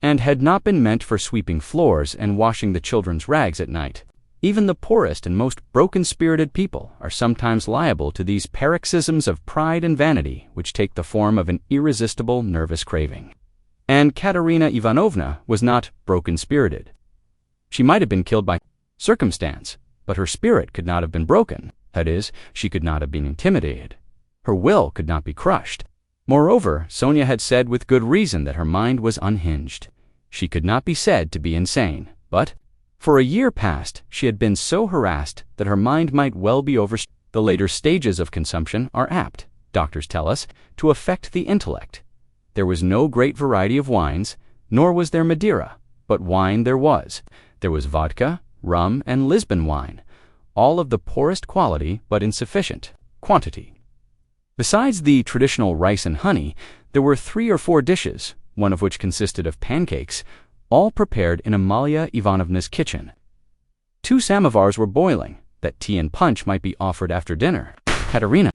and had not been meant for sweeping floors and washing the children's rags at night. Even the poorest and most broken-spirited people are sometimes liable to these paroxysms of pride and vanity which take the form of an irresistible nervous craving. And Katerina Ivanovna was not broken-spirited. She might have been killed by circumstance, but her spirit could not have been broken. That is, she could not have been intimidated. Her will could not be crushed. Moreover, Sonia had said with good reason that her mind was unhinged. She could not be said to be insane, but for a year past she had been so harassed that her mind might well be overstrained. The later stages of consumption are apt, doctors tell us, to affect the intellect. There was no great variety of wines, nor was there Madeira, but wine there was. There was vodka, rum, and Lisbon wine, all of the poorest quality but insufficient quantity. Besides the traditional rice and honey, there were 3 or 4 dishes, one of which consisted of pancakes, all prepared in Amalia Ivanovna's kitchen. 2 samovars were boiling, that tea and punch might be offered after dinner. Katerina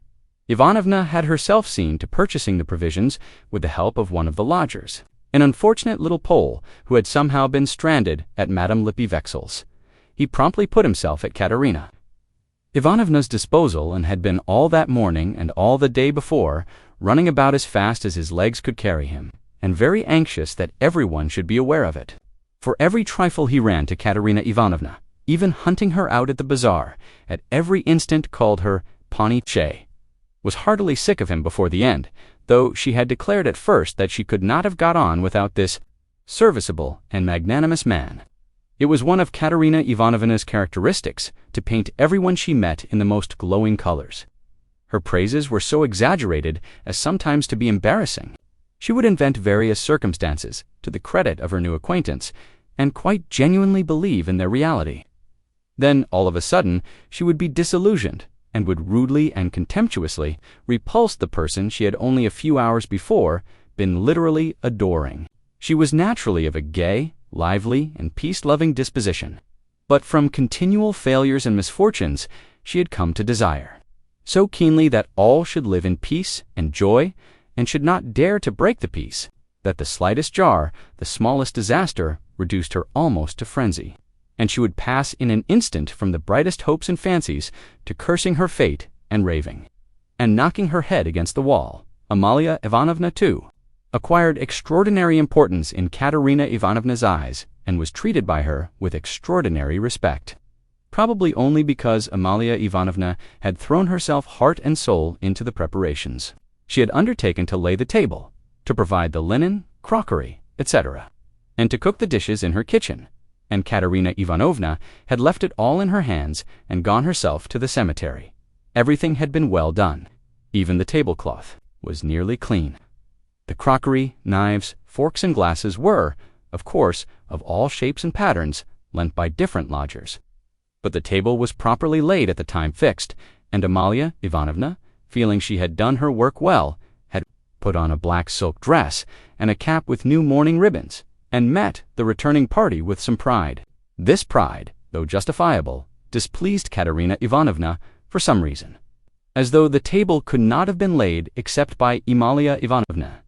Ivanovna had herself seen to purchasing the provisions with the help of one of the lodgers, an unfortunate little Pole who had somehow been stranded at Madame Lippy-Vexel's. He promptly put himself at Katerina Ivanovna's disposal and had been all that morning and all the day before running about as fast as his legs could carry him, and very anxious that everyone should be aware of it. For every trifle he ran to Katerina Ivanovna, even hunting her out at the bazaar, at every instant called her Pani Che, was heartily sick of him before the end, though she had declared at first that she could not have got on without this serviceable and magnanimous man. It was one of Katerina Ivanovna's characteristics to paint everyone she met in the most glowing colors. Her praises were so exaggerated as sometimes to be embarrassing. She would invent various circumstances to the credit of her new acquaintance, and quite genuinely believe in their reality. Then, all of a sudden, she would be disillusioned, and would rudely and contemptuously repulse the person she had only a few hours before been literally adoring. She was naturally of a gay, lively, and peace-loving disposition, but from continual failures and misfortunes she had come to desire, so keenly that all should live in peace and joy, and should not dare to break the peace, that the slightest jar, the smallest disaster, reduced her almost to frenzy, and she would pass in an instant from the brightest hopes and fancies to cursing her fate and raving, and knocking her head against the wall. Amalia Ivanovna, too, acquired extraordinary importance in Katerina Ivanovna's eyes, and was treated by her with extraordinary respect, probably only because Amalia Ivanovna had thrown herself heart and soul into the preparations. She had undertaken to lay the table, to provide the linen, crockery, etc., and to cook the dishes in her kitchen, and Katerina Ivanovna had left it all in her hands and gone herself to the cemetery. Everything had been well done. Even the tablecloth was nearly clean. The crockery, knives, forks, and glasses were, of course, of all shapes and patterns, lent by different lodgers. But the table was properly laid at the time fixed, and Amalia Ivanovna, feeling she had done her work well, had put on a black silk dress and a cap with new mourning ribbons, and met the returning party with some pride. This pride, though justifiable, displeased Katerina Ivanovna for some reason, as though the table could not have been laid except by Amalia Ivanovna.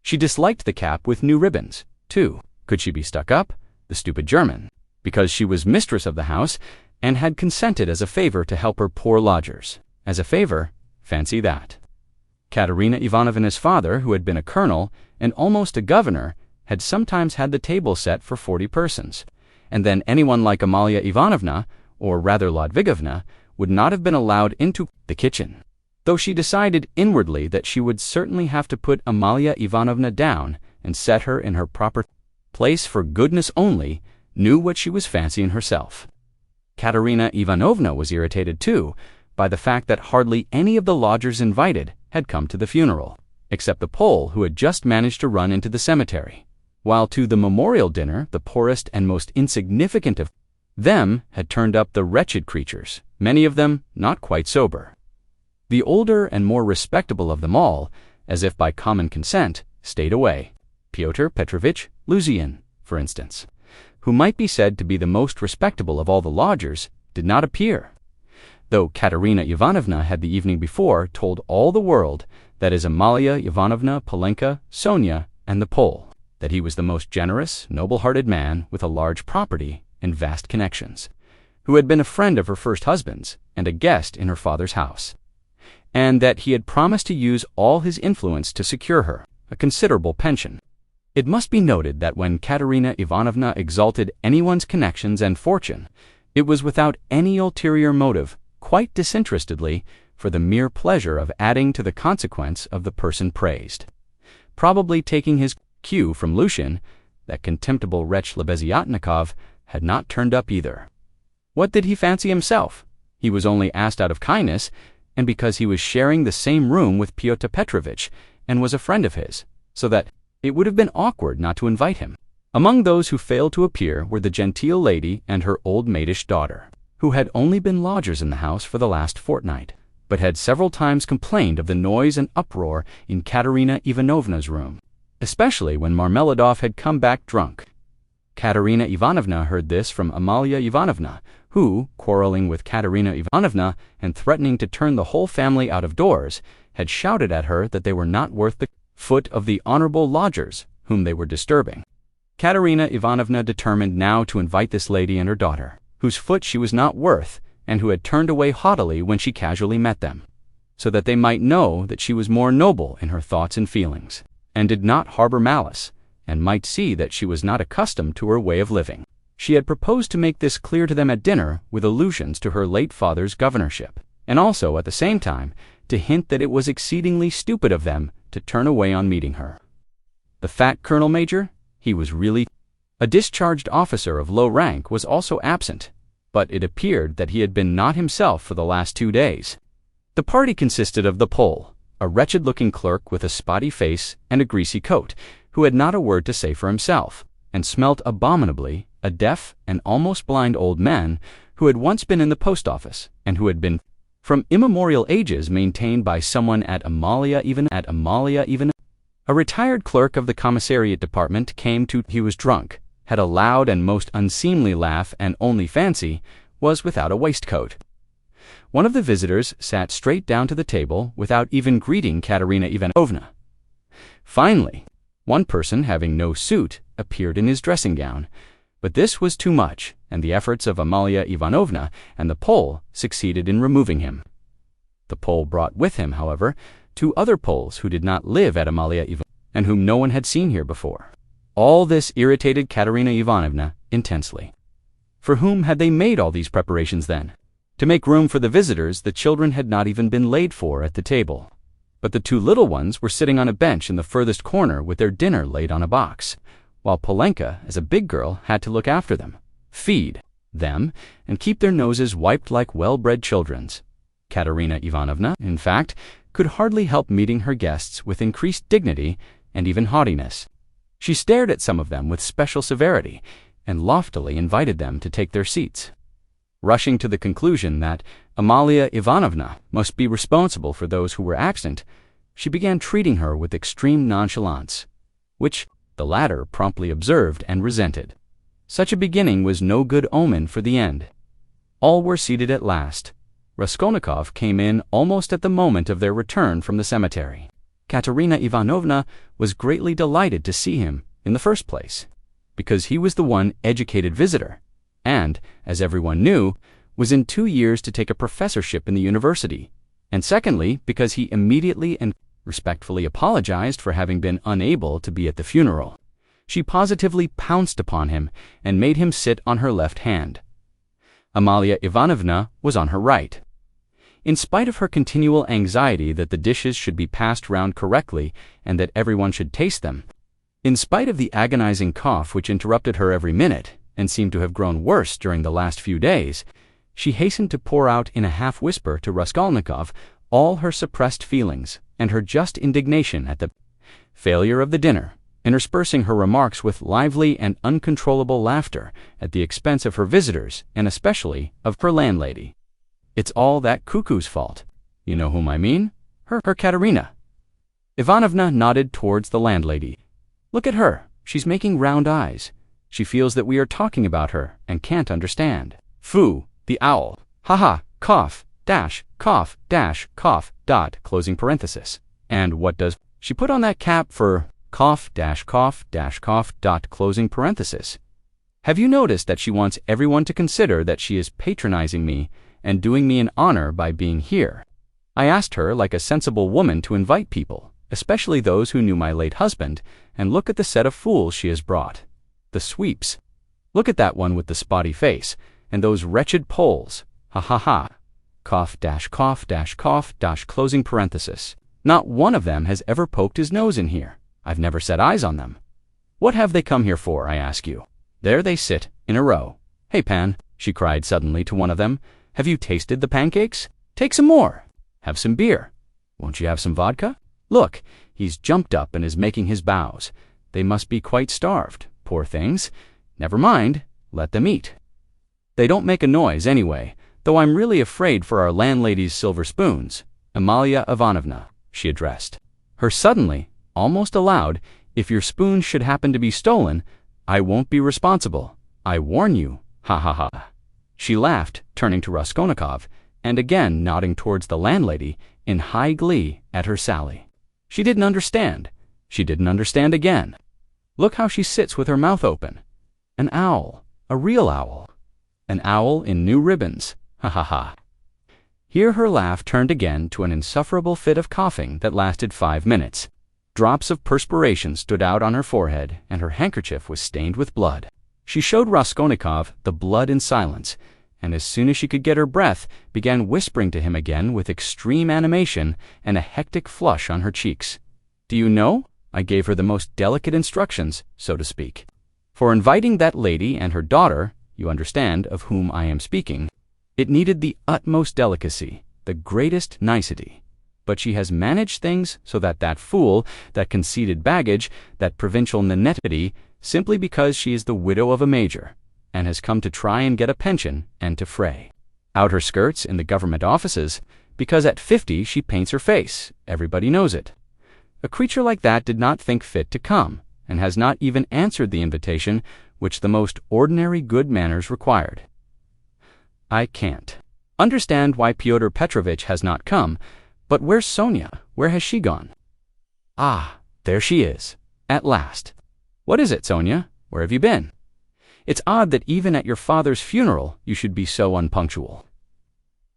She disliked the cap with new ribbons, too. Could she be stuck up, the stupid German, because she was mistress of the house, and had consented as a favor to help her poor lodgers. As a favor, fancy that. Katerina Ivanovna's father, who had been a colonel and almost a governor, had sometimes had the table set for 40 persons, and then anyone like Amalia Ivanovna, or rather Ludvigovna, would not have been allowed into the kitchen. Though she decided inwardly that she would certainly have to put Amalia Ivanovna down and set her in her proper place, for goodness only knew what she was fancying herself. Katerina Ivanovna was irritated too by the fact that hardly any of the lodgers invited had come to the funeral, except the Pole who had just managed to run into the cemetery, while to the memorial dinner the poorest and most insignificant of them had turned up the wretched creatures, many of them not quite sober. The older and more respectable of them all, as if by common consent, stayed away. Pyotr Petrovitch Luzhin, for instance, who might be said to be the most respectable of all the lodgers, did not appear, though Katerina Ivanovna had the evening before told all the world, that is Amalia Ivanovna, Polenka, Sonia, and the Pole, that he was the most generous, noble-hearted man with a large property and vast connections, who had been a friend of her first husband's and a guest in her father's house, and that he had promised to use all his influence to secure her a considerable pension. It must be noted that when Katerina Ivanovna exalted anyone's connections and fortune, it was without any ulterior motive, quite disinterestedly, for the mere pleasure of adding to the consequence of the person praised. Probably taking his cue from Lushin, that contemptible wretch Lebeziatnikov had not turned up either. What did he fancy himself? He was only asked out of kindness, and because he was sharing the same room with Pyotr Petrovitch and was a friend of his, so that it would have been awkward not to invite him. Among those who failed to appear were the genteel lady and her old maidish daughter, who had only been lodgers in the house for the last fortnight, but had several times complained of the noise and uproar in Katerina Ivanovna's room, especially when Marmeladov had come back drunk. Katerina Ivanovna heard this from Amalia Ivanovna, who, quarreling with Katerina Ivanovna and threatening to turn the whole family out of doors, had shouted at her that they were not worth the foot of the honorable lodgers whom they were disturbing. Katerina Ivanovna determined now to invite this lady and her daughter, whose foot she was not worth, and who had turned away haughtily when she casually met them, so that they might know that she was more noble in her thoughts and feelings, and did not harbor malice, and might see that she was not accustomed to her way of living. She had proposed to make this clear to them at dinner with allusions to her late father's governorship, and also, at the same time, to hint that it was exceedingly stupid of them to turn away on meeting her. The fat colonel major, he was really a discharged officer of low rank, was also absent, but it appeared that he had been not himself for the last 2 days. The party consisted of the Pole, a wretched-looking clerk with a spotty face and a greasy coat, who had not a word to say for himself, and smelt abominably, a deaf and almost blind old man who had once been in the post office, and who had been from immemorial ages maintained by someone at Amalia even. A retired clerk of the commissariat department came to. He was drunk, had a loud and most unseemly laugh, and only fancy was without a waistcoat. One of the visitors sat straight down to the table without even greeting Katerina Ivanovna. Finally, one person having no suit appeared in his dressing gown, but this was too much, and the efforts of Amalia Ivanovna and the Pole succeeded in removing him. The Pole brought with him, however, 2 other Poles who did not live at Amalia Ivanovna, and whom no one had seen here before. All this irritated Katerina Ivanovna intensely. For whom had they made all these preparations then? To make room for the visitors, the children had not even been laid for at the table, but the 2 little ones were sitting on a bench in the furthest corner with their dinner laid on a box, while Polenka, as a big girl, had to look after them, feed them, and keep their noses wiped like well-bred children's. Katerina Ivanovna, in fact, could hardly help meeting her guests with increased dignity and even haughtiness. She stared at some of them with special severity, and loftily invited them to take their seats. Rushing to the conclusion that Amalia Ivanovna must be responsible for those who were absent, she began treating her with extreme nonchalance, which the latter promptly observed and resented. Such a beginning was no good omen for the end. All were seated at last. Raskolnikov came in almost at the moment of their return from the cemetery. Katerina Ivanovna was greatly delighted to see him, in the first place, because he was the one educated visitor, and, as everyone knew, was in 2 years to take a professorship in the university, and secondly, because he immediately and respectfully apologized for having been unable to be at the funeral. She positively pounced upon him and made him sit on her left hand. Amalia Ivanovna was on her right. In spite of her continual anxiety that the dishes should be passed round correctly and that everyone should taste them, in spite of the agonizing cough which interrupted her every minute and seemed to have grown worse during the last few days, she hastened to pour out in a half-whisper to Raskolnikov all her suppressed feelings and her just indignation at the failure of the dinner, interspersing her remarks with lively and uncontrollable laughter at the expense of her visitors and especially of her landlady. "It's all that cuckoo's fault. You know whom I mean? Her Katerina." Ivanovna nodded towards the landlady. "Look at her. She's making round eyes. She feels that we are talking about her and can't understand. Foo, the owl. Ha, cough, dash, cough, dot, closing parenthesis. And what does she put on that cap for cough, cough, dot, closing parenthesis? Have you noticed that she wants everyone to consider that she is patronizing me and doing me an honor by being here? I asked her, like a sensible woman, to invite people, especially those who knew my late husband, and look at the set of fools she has brought. The sweeps. Look at that one with the spotty face, and those wretched Poles. Ha. Cough, closing parenthesis. Not one of them has ever poked his nose in here. I've never set eyes on them. What have they come here for, I ask you? There they sit, in a row. Hey, Pan, she cried suddenly to one of them, have you tasted the pancakes? Take some more. Have some beer. Won't you have some vodka? Look, he's jumped up and is making his bows. They must be quite starved, poor things. Never mind, let them eat. They don't make a noise anyway, though I'm really afraid for our landlady's silver spoons. Amalia Ivanovna, she addressed her suddenly, almost aloud, if your spoons should happen to be stolen, I won't be responsible. I warn you. Ha. She laughed, turning to Raskolnikov, and again nodding towards the landlady in high glee at her sally. She didn't understand. She didn't understand again. Look how she sits with her mouth open. An owl. A real owl. An owl in new ribbons. Ha. Here her laugh turned again to an insufferable fit of coughing that lasted 5 minutes. Drops of perspiration stood out on her forehead, and her handkerchief was stained with blood. She showed Raskolnikov the blood in silence, and as soon as she could get her breath, began whispering to him again with extreme animation and a hectic flush on her cheeks. Do you know, I gave her the most delicate instructions, so to speak. For inviting that lady and her daughter, you understand of whom I am speaking, it needed the utmost delicacy, the greatest nicety. But she has managed things so that that fool, that conceited baggage, that provincial nanette, simply because she is the widow of a major, and has come to try and get a pension and to fray out her skirts in the government offices, because at 50 she paints her face, everybody knows it. A creature like that did not think fit to come, and has not even answered the invitation which the most ordinary good manners required. I can't understand why Fyodor Petrovitch has not come, but where's Sonia? Where has she gone? Ah, there she is, at last. What is it, Sonia? Where have you been? It's odd that even at your father's funeral you should be so unpunctual.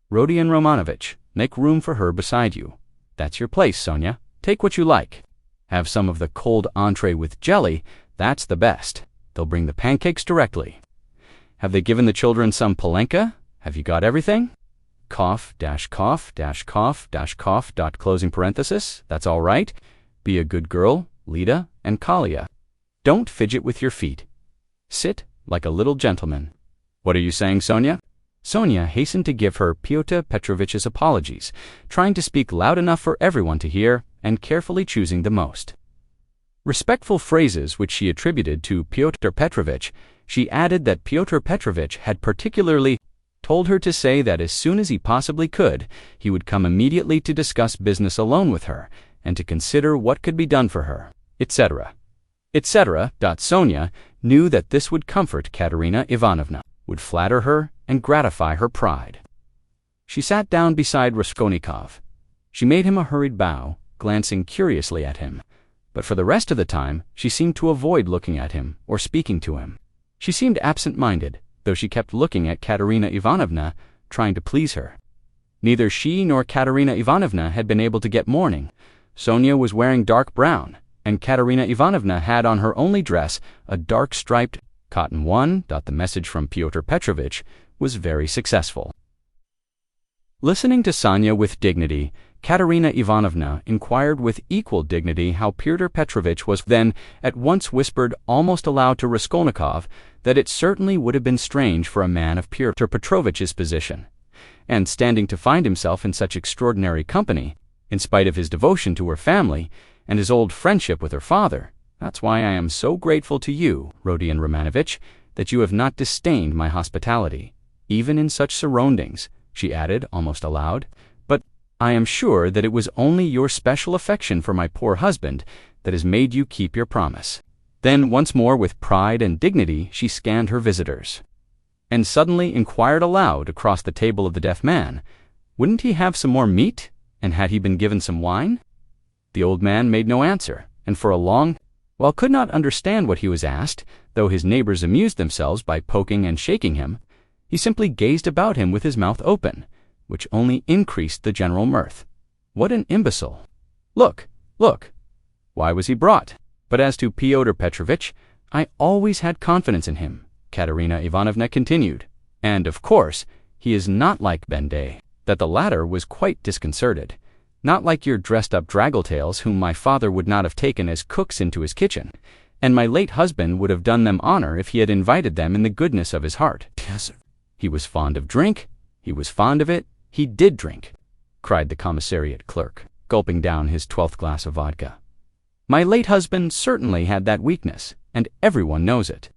Rodion Romanovitch, make room for her beside you. That's your place, Sonia. Take what you like. Have some of the cold entree with jelly, that's the best. They'll bring the pancakes directly. Have they given the children some palenka? Have you got everything? Cough, dot, closing parenthesis, that's all right. Be a good girl, Lida and Kalia. Don't fidget with your feet. Sit like a little gentleman. What are you saying, Sonia? Sonia hastened to give her Pyotr Petrovitch's apologies, trying to speak loud enough for everyone to hear and carefully choosing the most respectful phrases which she attributed to Pyotr Petrovitch. She added that Pyotr Petrovitch had particularly told her to say that as soon as he possibly could, he would come immediately to discuss business alone with her and to consider what could be done for her, etc. Sonia knew that this would comfort Katerina Ivanovna, would flatter her and gratify her pride. She sat down beside Raskolnikov. She made him a hurried bow, glancing curiously at him, but for the rest of the time she seemed to avoid looking at him or speaking to him. She seemed absent-minded, though she kept looking at Katerina Ivanovna, trying to please her. Neither she nor Katerina Ivanovna had been able to get mourning. Sonia was wearing dark brown, and Katerina Ivanovna had on her only dress a dark striped cotton one. The message from Pyotr Petrovitch was very successful. Listening to Sonia with dignity, Katerina Ivanovna inquired with equal dignity how Pyotr Petrovitch was, then at once whispered almost aloud to Raskolnikov that it certainly would have been strange for a man of Pyotr Petrovitch's position, and standing to find himself in such extraordinary company, in spite of his devotion to her family and his old friendship with her father. That's why I am so grateful to you, Rodion Romanovitch, that you have not disdained my hospitality, even in such surroundings, she added almost aloud. But I am sure that it was only your special affection for my poor husband that has made you keep your promise. Then once more with pride and dignity she scanned her visitors, and suddenly inquired aloud across the table of the deaf man, wouldn't he have some more meat, and had he been given some wine? The old man made no answer, and for a long while could not understand what he was asked, though his neighbors amused themselves by poking and shaking him. He simply gazed about him with his mouth open, which only increased the general mirth. What an imbecile! Look, look! Why was he brought? But as to Pyotr Petrovitch, I always had confidence in him, Katerina Ivanovna continued. And, of course, he is not like Bende. That the latter was quite disconcerted. Not like your dressed-up draggletails whom my father would not have taken as cooks into his kitchen, and my late husband would have done them honor if he had invited them in the goodness of his heart. Yes, he was fond of drink, he was fond of it, he did drink, cried the commissariat clerk, gulping down his 12th glass of vodka. My late husband certainly had that weakness, and everyone knows it.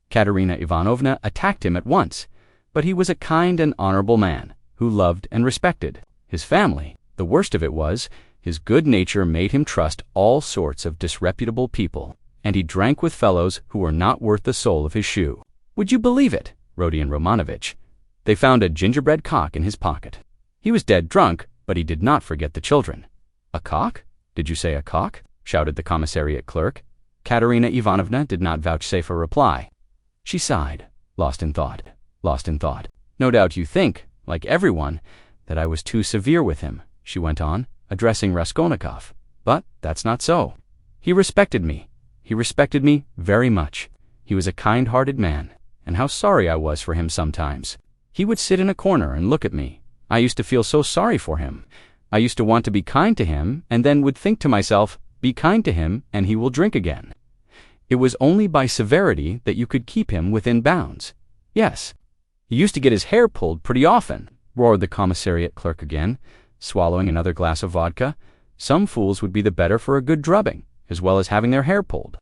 Katerina Ivanovna attacked him at once, but he was a kind and honorable man, who loved and respected his family. The worst of it was, his good nature made him trust all sorts of disreputable people, and he drank with fellows who were not worth the sole of his shoe. Would you believe it, Rodion Romanovitch? They found a gingerbread cock in his pocket. He was dead drunk, but he did not forget the children. A cock? Did you say a cock? Shouted the commissariat clerk. Katerina Ivanovna did not vouchsafe a reply. She sighed, lost in thought, lost in thought. No doubt you think, like everyone, that I was too severe with him, she went on, addressing Raskolnikov. But that's not so. He respected me very much. He was a kind-hearted man, and how sorry I was for him sometimes. He would sit in a corner and look at me. I used to feel so sorry for him. I used to want to be kind to him, and then would think to myself, be kind to him, and he will drink again. It was only by severity that you could keep him within bounds. Yes, he used to get his hair pulled pretty often, roared the commissariat clerk again, swallowing another glass of vodka. Some fools would be the better for a good drubbing, as well as having their hair pulled.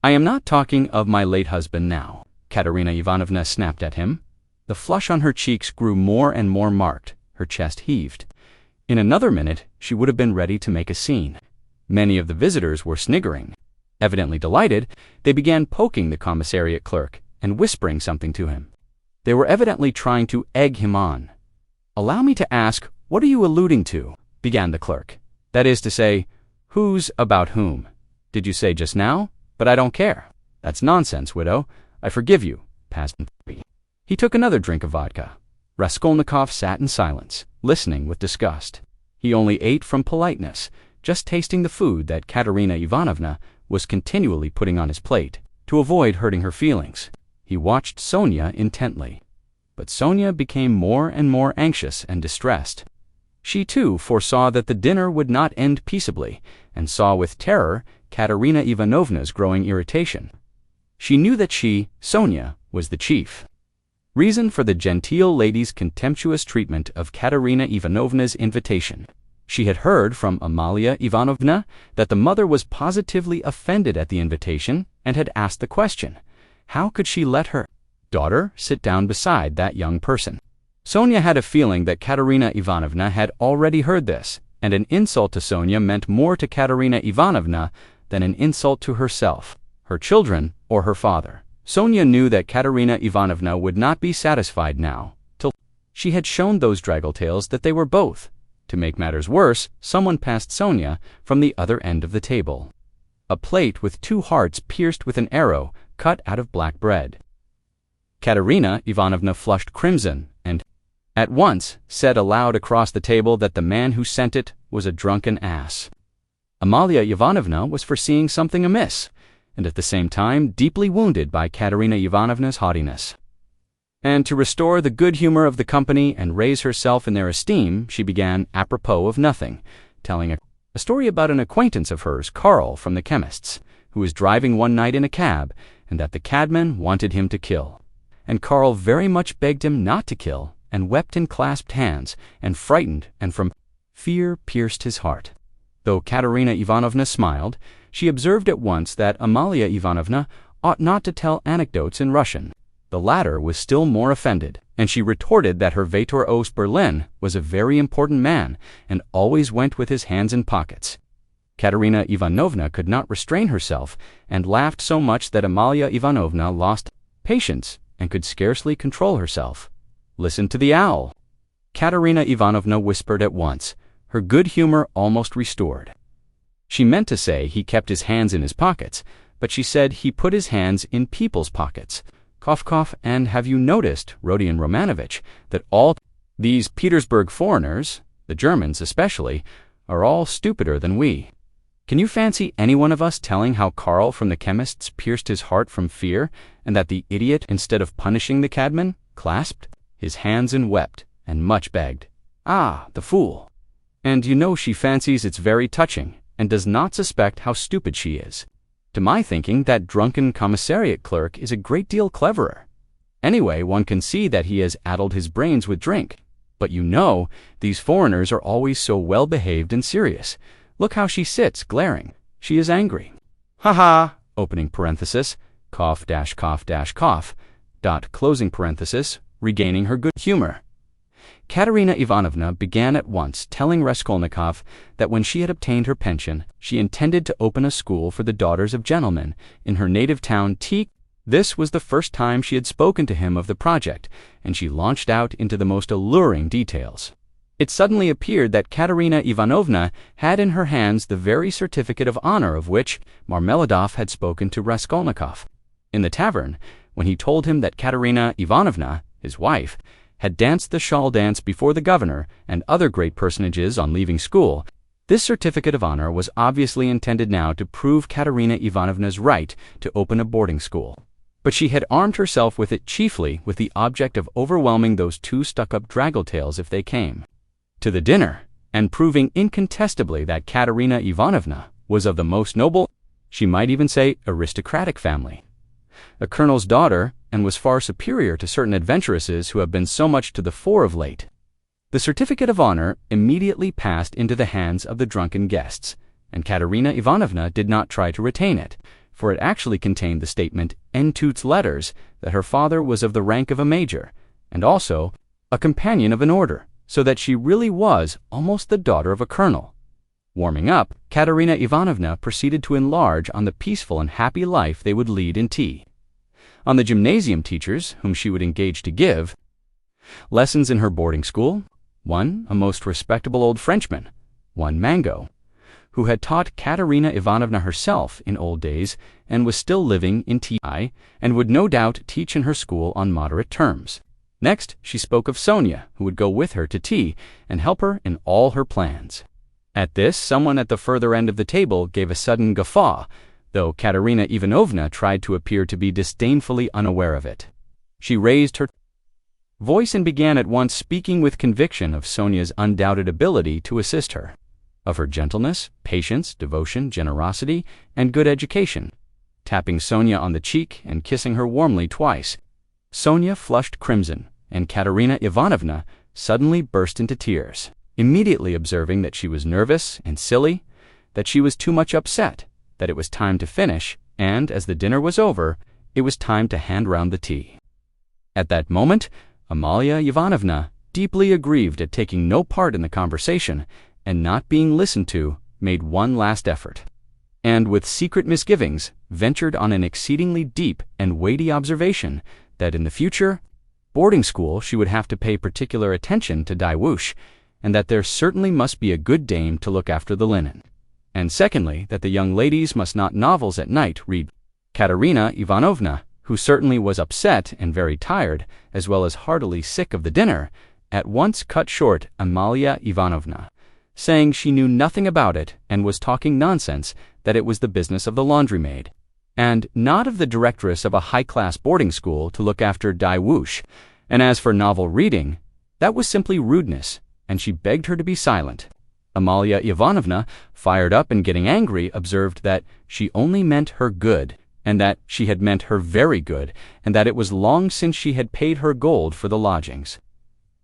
I am not talking of my late husband now, Katerina Ivanovna snapped at him. The flush on her cheeks grew more and more marked, her chest heaved. In another minute, she would have been ready to make a scene. Many of the visitors were sniggering. Evidently delighted, they began poking the commissariat clerk and whispering something to him. They were evidently trying to egg him on. Allow me to ask, what are you alluding to? Began the clerk. That is to say, who's about whom? Did you say just now? But I don't care. That's nonsense, widow. I forgive you. Passed. He took another drink of vodka. Raskolnikov sat in silence, listening with disgust. He only ate from politeness, just tasting the food that Katerina Ivanovna was continually putting on his plate, to avoid hurting her feelings. He watched Sonia intently. But Sonia became more and more anxious and distressed. She too foresaw that the dinner would not end peaceably, and saw with terror Katerina Ivanovna's growing irritation. She knew that she, Sonia, was the chief reason for the genteel lady's contemptuous treatment of Katerina Ivanovna's invitation. She had heard from Amalia Ivanovna that the mother was positively offended at the invitation and had asked the question, how could she let her daughter sit down beside that young person? Sonia had a feeling that Katerina Ivanovna had already heard this, and an insult to Sonia meant more to Katerina Ivanovna than an insult to herself, her children, or her father. Sonia knew that Katerina Ivanovna would not be satisfied now, till she had shown those draggletails that they were both. To make matters worse, someone passed Sonia from the other end of the table a plate with 2 hearts pierced with an arrow cut out of black bread. Katerina Ivanovna flushed crimson, and at once said aloud across the table that the man who sent it was a drunken ass. Amalia Ivanovna was foreseeing something amiss, and at the same time deeply wounded by Katerina Ivanovna's haughtiness. And to restore the good humor of the company and raise herself in their esteem, she began, apropos of nothing, telling a story about an acquaintance of hers, Karl from the chemist's, who was driving one night in a cab, and that the cabman wanted him to kill. And Karl very much begged him not to kill, and wept in clasped hands, and frightened, and from fear pierced his heart. Though Katerina Ivanovna smiled, she observed at once that Amalia Ivanovna ought not to tell anecdotes in Russian. The latter was still more offended, and she retorted that her Vator Ost Berlin was a very important man, and always went with his hands in pockets. Katerina Ivanovna could not restrain herself, and laughed so much that Amalia Ivanovna lost patience, and could scarcely control herself. "Listen to the owl!" Katerina Ivanovna whispered at once, her good humor almost restored. She meant to say he kept his hands in his pockets, but she said he put his hands in people's pockets. Cough, and have you noticed, Rodion Romanovich, that all these Petersburg foreigners, the Germans especially, are all stupider than we? Can you fancy any one of us telling how Karl from the chemist's pierced his heart from fear, and that the idiot, instead of punishing the cabman, clasped his hands and wept, and much begged? Ah, the fool! And you know she fancies it's very touching, and does not suspect how stupid she is. To my thinking, that drunken commissariat clerk is a great deal cleverer. Anyway, one can see that he has addled his brains with drink. But you know, these foreigners are always so well-behaved and serious. Look how she sits, glaring. She is angry. Ha, opening parenthesis, cough, closing parenthesis, regaining her good humor. Katerina Ivanovna began at once telling Raskolnikov that when she had obtained her pension, she intended to open a school for the daughters of gentlemen in her native town T. This was the first time she had spoken to him of the project, and she launched out into the most alluring details. It suddenly appeared that Katerina Ivanovna had in her hands the very certificate of honor of which Marmeladov had spoken to Raskolnikov. In the tavern, when he told him that Katerina Ivanovna, his wife, had danced the shawl dance before the governor and other great personages on leaving school, this certificate of honor was obviously intended now to prove Katerina Ivanovna's right to open a boarding school. But she had armed herself with it chiefly with the object of overwhelming those two stuck-up draggletails if they came to the dinner, and proving incontestably that Katerina Ivanovna was of the most noble, she might even say aristocratic family, a colonel's daughter, and was far superior to certain adventuresses who have been so much to the fore of late. The certificate of honor immediately passed into the hands of the drunken guests, and Katerina Ivanovna did not try to retain it, for it actually contained the statement en toutes letters that her father was of the rank of a major, and also a companion of an order, so that she really was almost the daughter of a colonel. Warming up, Katerina Ivanovna proceeded to enlarge on the peaceful and happy life they would lead in T. On the gymnasium teachers whom she would engage to give lessons in her boarding school, one a most respectable old Frenchman, one Mango, who had taught Katerina Ivanovna herself in old days and was still living in T, and would no doubt teach in her school on moderate terms. Next, she spoke of Sonia, who would go with her to T and help her in all her plans. At this, someone at the further end of the table gave a sudden guffaw, though Katerina Ivanovna tried to appear to be disdainfully unaware of it. She raised her voice and began at once speaking with conviction of Sonia's undoubted ability to assist her, of her gentleness, patience, devotion, generosity, and good education, tapping Sonia on the cheek and kissing her warmly twice. Sonia flushed crimson, and Katerina Ivanovna suddenly burst into tears, immediately observing that she was nervous and silly, that she was too much upset, that it was time to finish, and as the dinner was over, it was time to hand round the tea. At that moment, Amalia Ivanovna, deeply aggrieved at taking no part in the conversation and not being listened to, made one last effort, and with secret misgivings, ventured on an exceedingly deep and weighty observation that in the future boarding school she would have to pay particular attention to Daiwush, and that there certainly must be a good dame to look after the linen. And secondly, that the young ladies must not novels at night read. Katerina Ivanovna, who certainly was upset and very tired, as well as heartily sick of the dinner, at once cut short Amalia Ivanovna, saying she knew nothing about it and was talking nonsense, that it was the business of the laundrymaid, and not of the directress of a high-class boarding school to look after Daiwush, and as for novel reading, that was simply rudeness, and she begged her to be silent. Amalia Ivanovna, fired up and getting angry, observed that she only meant her good, and that she had meant her very good, and that it was long since she had paid her gold for the lodgings.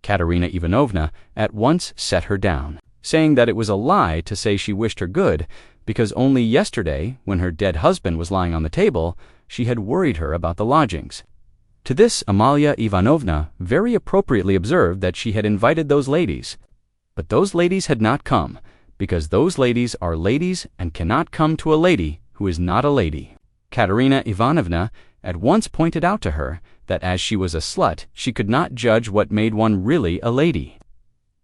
Katerina Ivanovna at once set her down, saying that it was a lie to say she wished her good, because only yesterday, when her dead husband was lying on the table, she had worried her about the lodgings. To this Amalia Ivanovna very appropriately observed that she had invited those ladies, but those ladies had not come, because those ladies are ladies and cannot come to a lady who is not a lady. Katerina Ivanovna at once pointed out to her that as she was a slut, she could not judge what made one really a lady.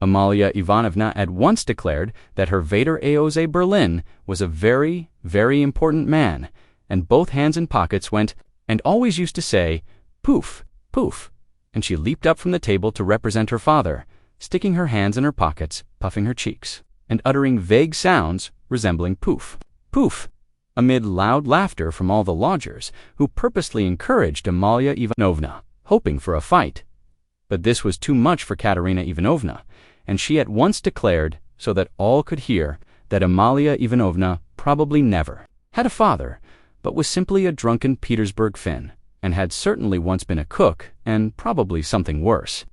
Amalia Ivanovna at once declared that her Vater Eose Berlin was a very, very important man, and both hands and pockets went, and always used to say, "Poof, poof," and she leaped up from the table to represent her father, sticking her hands in her pockets, puffing her cheeks, and uttering vague sounds resembling poof, poof, amid loud laughter from all the lodgers, who purposely encouraged Amalia Ivanovna, hoping for a fight. But this was too much for Katerina Ivanovna, and she at once declared, so that all could hear, that Amalia Ivanovna probably never had a father, but was simply a drunken Petersburg Finn, and had certainly once been a cook, and probably something worse.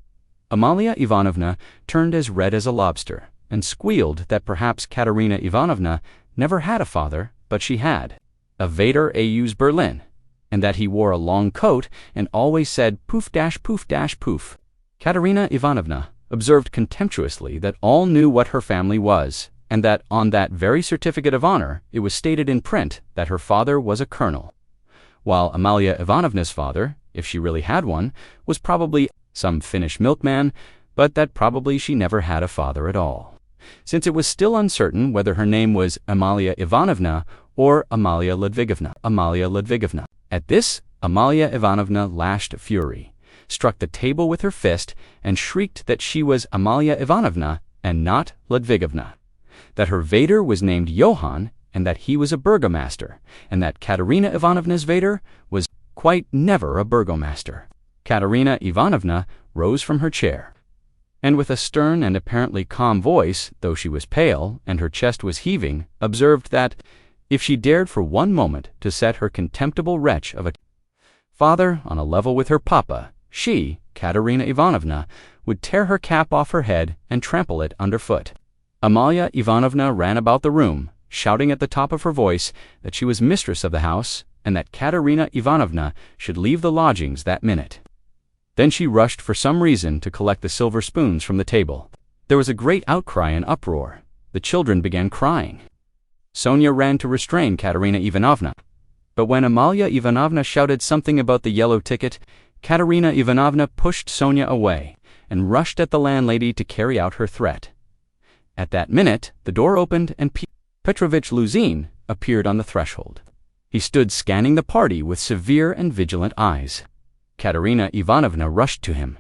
Amalia Ivanovna turned as red as a lobster, and squealed that perhaps Katerina Ivanovna never had a father, but she had a Vater Eose Berlin, and that he wore a long coat and always said poof dash poof dash poof. Katerina Ivanovna observed contemptuously that all knew what her family was, and that on that very certificate of honor it was stated in print that her father was a colonel, while Amalia Ivanovna's father, if she really had one, was probably some Finnish milkman, but that probably she never had a father at all, since it was still uncertain whether her name was Amalia Ivanovna or Amalia Ludvigovna. Amalia Ludvigovna. At this, Amalia Ivanovna lashed fury, struck the table with her fist, and shrieked that she was Amalia Ivanovna and not Ludvigovna, that her Vater was named Johann, and that he was a burgomaster, and that Katerina Ivanovna's Vater was quite never a burgomaster. Katerina Ivanovna rose from her chair, and with a stern and apparently calm voice, though she was pale and her chest was heaving, observed that, if she dared for one moment to set her contemptible wretch of a father on a level with her papa, she, Katerina Ivanovna, would tear her cap off her head and trample it underfoot. Amalia Ivanovna ran about the room, shouting at the top of her voice that she was mistress of the house, and that Katerina Ivanovna should leave the lodgings that minute. Then she rushed for some reason to collect the silver spoons from the table. There was a great outcry and uproar. The children began crying. Sonia ran to restrain Katerina Ivanovna, but when Amalia Ivanovna shouted something about the yellow ticket, Katerina Ivanovna pushed Sonia away and rushed at the landlady to carry out her threat. At that minute, the door opened and Petrovich Luzin appeared on the threshold. He stood scanning the party with severe and vigilant eyes. Katerina Ivanovna rushed to him.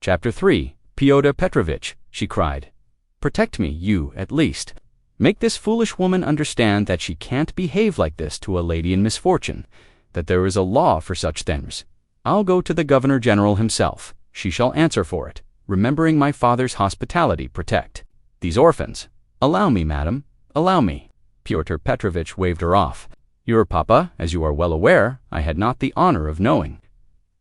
Chapter 3. Fyodor Petrovich, she cried. Protect me, you, at least. Make this foolish woman understand that she can't behave like this to a lady in misfortune, that there is a law for such things. I'll go to the Governor-General himself. She shall answer for it, remembering my father's hospitality. Protect these orphans. Allow me, madam, allow me. Pyotr Petrovich waved her off. Your papa, as you are well aware, I had not the honor of knowing.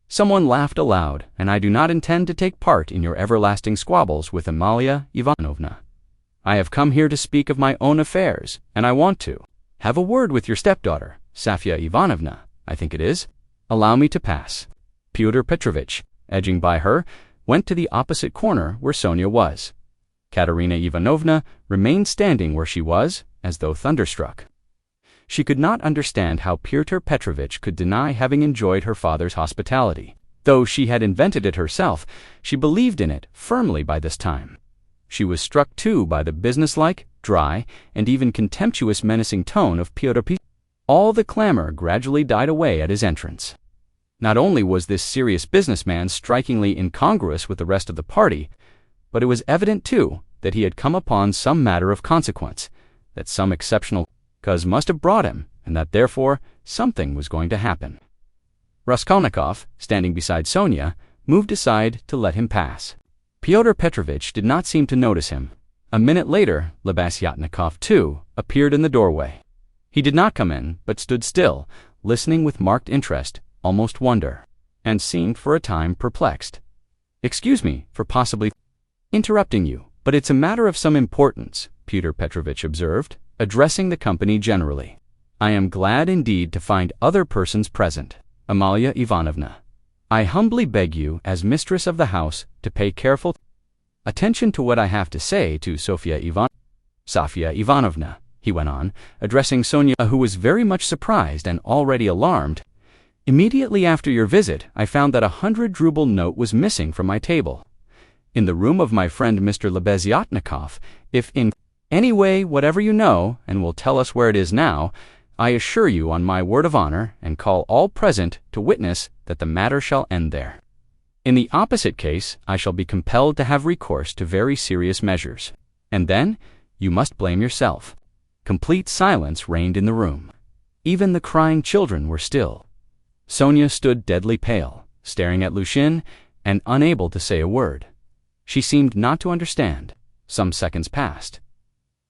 Someone laughed aloud, and I do not intend to take part in your everlasting squabbles with Amalia Ivanovna. I have come here to speak of my own affairs, and I want to have a word with your stepdaughter, Safya Ivanovna, I think it is. Allow me to pass. Pyotr Petrovich, edging by her, went to the opposite corner where Sonia was. Katerina Ivanovna remained standing where she was, as though thunderstruck. She could not understand how Pyotr Petrovich could deny having enjoyed her father's hospitality. Though she had invented it herself, she believed in it firmly by this time. She was struck too by the businesslike, dry, and even contemptuous menacing tone of Pyotr Petrovich. All the clamor gradually died away at his entrance. Not only was this serious businessman strikingly incongruous with the rest of the party, but it was evident, too, that he had come upon some matter of consequence, that some exceptional cause must have brought him, and that therefore something was going to happen. Raskolnikov, standing beside Sonia, moved aside to let him pass. Pyotr Petrovitch did not seem to notice him. A minute later, Lebeziatnikov, too, appeared in the doorway. He did not come in, but stood still, listening with marked interest, almost wonder, and seemed for a time perplexed. "Excuse me for possibly interrupting you, but it's a matter of some importance," Pyotr Petrovitch observed, addressing the company generally. "I am glad indeed to find other persons present. Amalia Ivanovna, I humbly beg you, as mistress of the house, to pay careful attention to what I have to say to Sofya Ivanovna," he went on, addressing Sonia, who was very much surprised and already alarmed. "Immediately after your visit, I found that a 100-ruble note was missing from my table. In the room of my friend Mr. Lebeziatnikov. If in any way whatever you know, and will tell us where it is now, I assure you on my word of honor, and call all present to witness, that the matter shall end there. In the opposite case, I shall be compelled to have recourse to very serious measures. And then, you must blame yourself." Complete silence reigned in the room. Even the crying children were still. Sonia stood deadly pale, staring at Lushin, and unable to say a word. She seemed not to understand. Some seconds passed.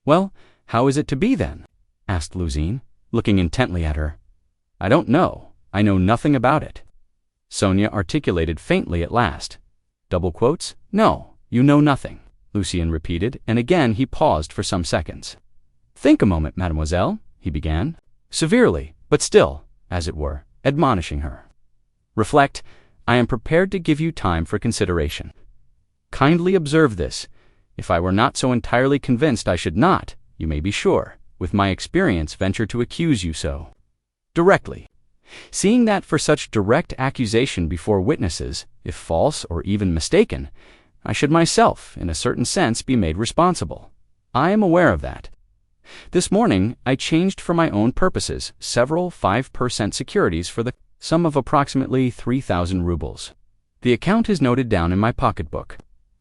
"Well, how is it to be, then?" asked Luzhin, looking intently at her. "I don't know. I know nothing about it." Sonia articulated faintly at last. Double quotes, "No, you know nothing," Lucien repeated, and again he paused for some seconds. "Think a moment, mademoiselle," he began, severely, but still, as it were, admonishing her. "Reflect. I am prepared to give you time for consideration. Kindly observe this. If I were not so entirely convinced, I should not, you may be sure, with my experience, venture to accuse you so directly. Seeing that for such direct accusation before witnesses, if false or even mistaken, I should myself, in a certain sense, be made responsible. I am aware of that. This morning, I changed for my own purposes several 5% securities for the sum of approximately 3,000 rubles. The account is noted down in my pocketbook.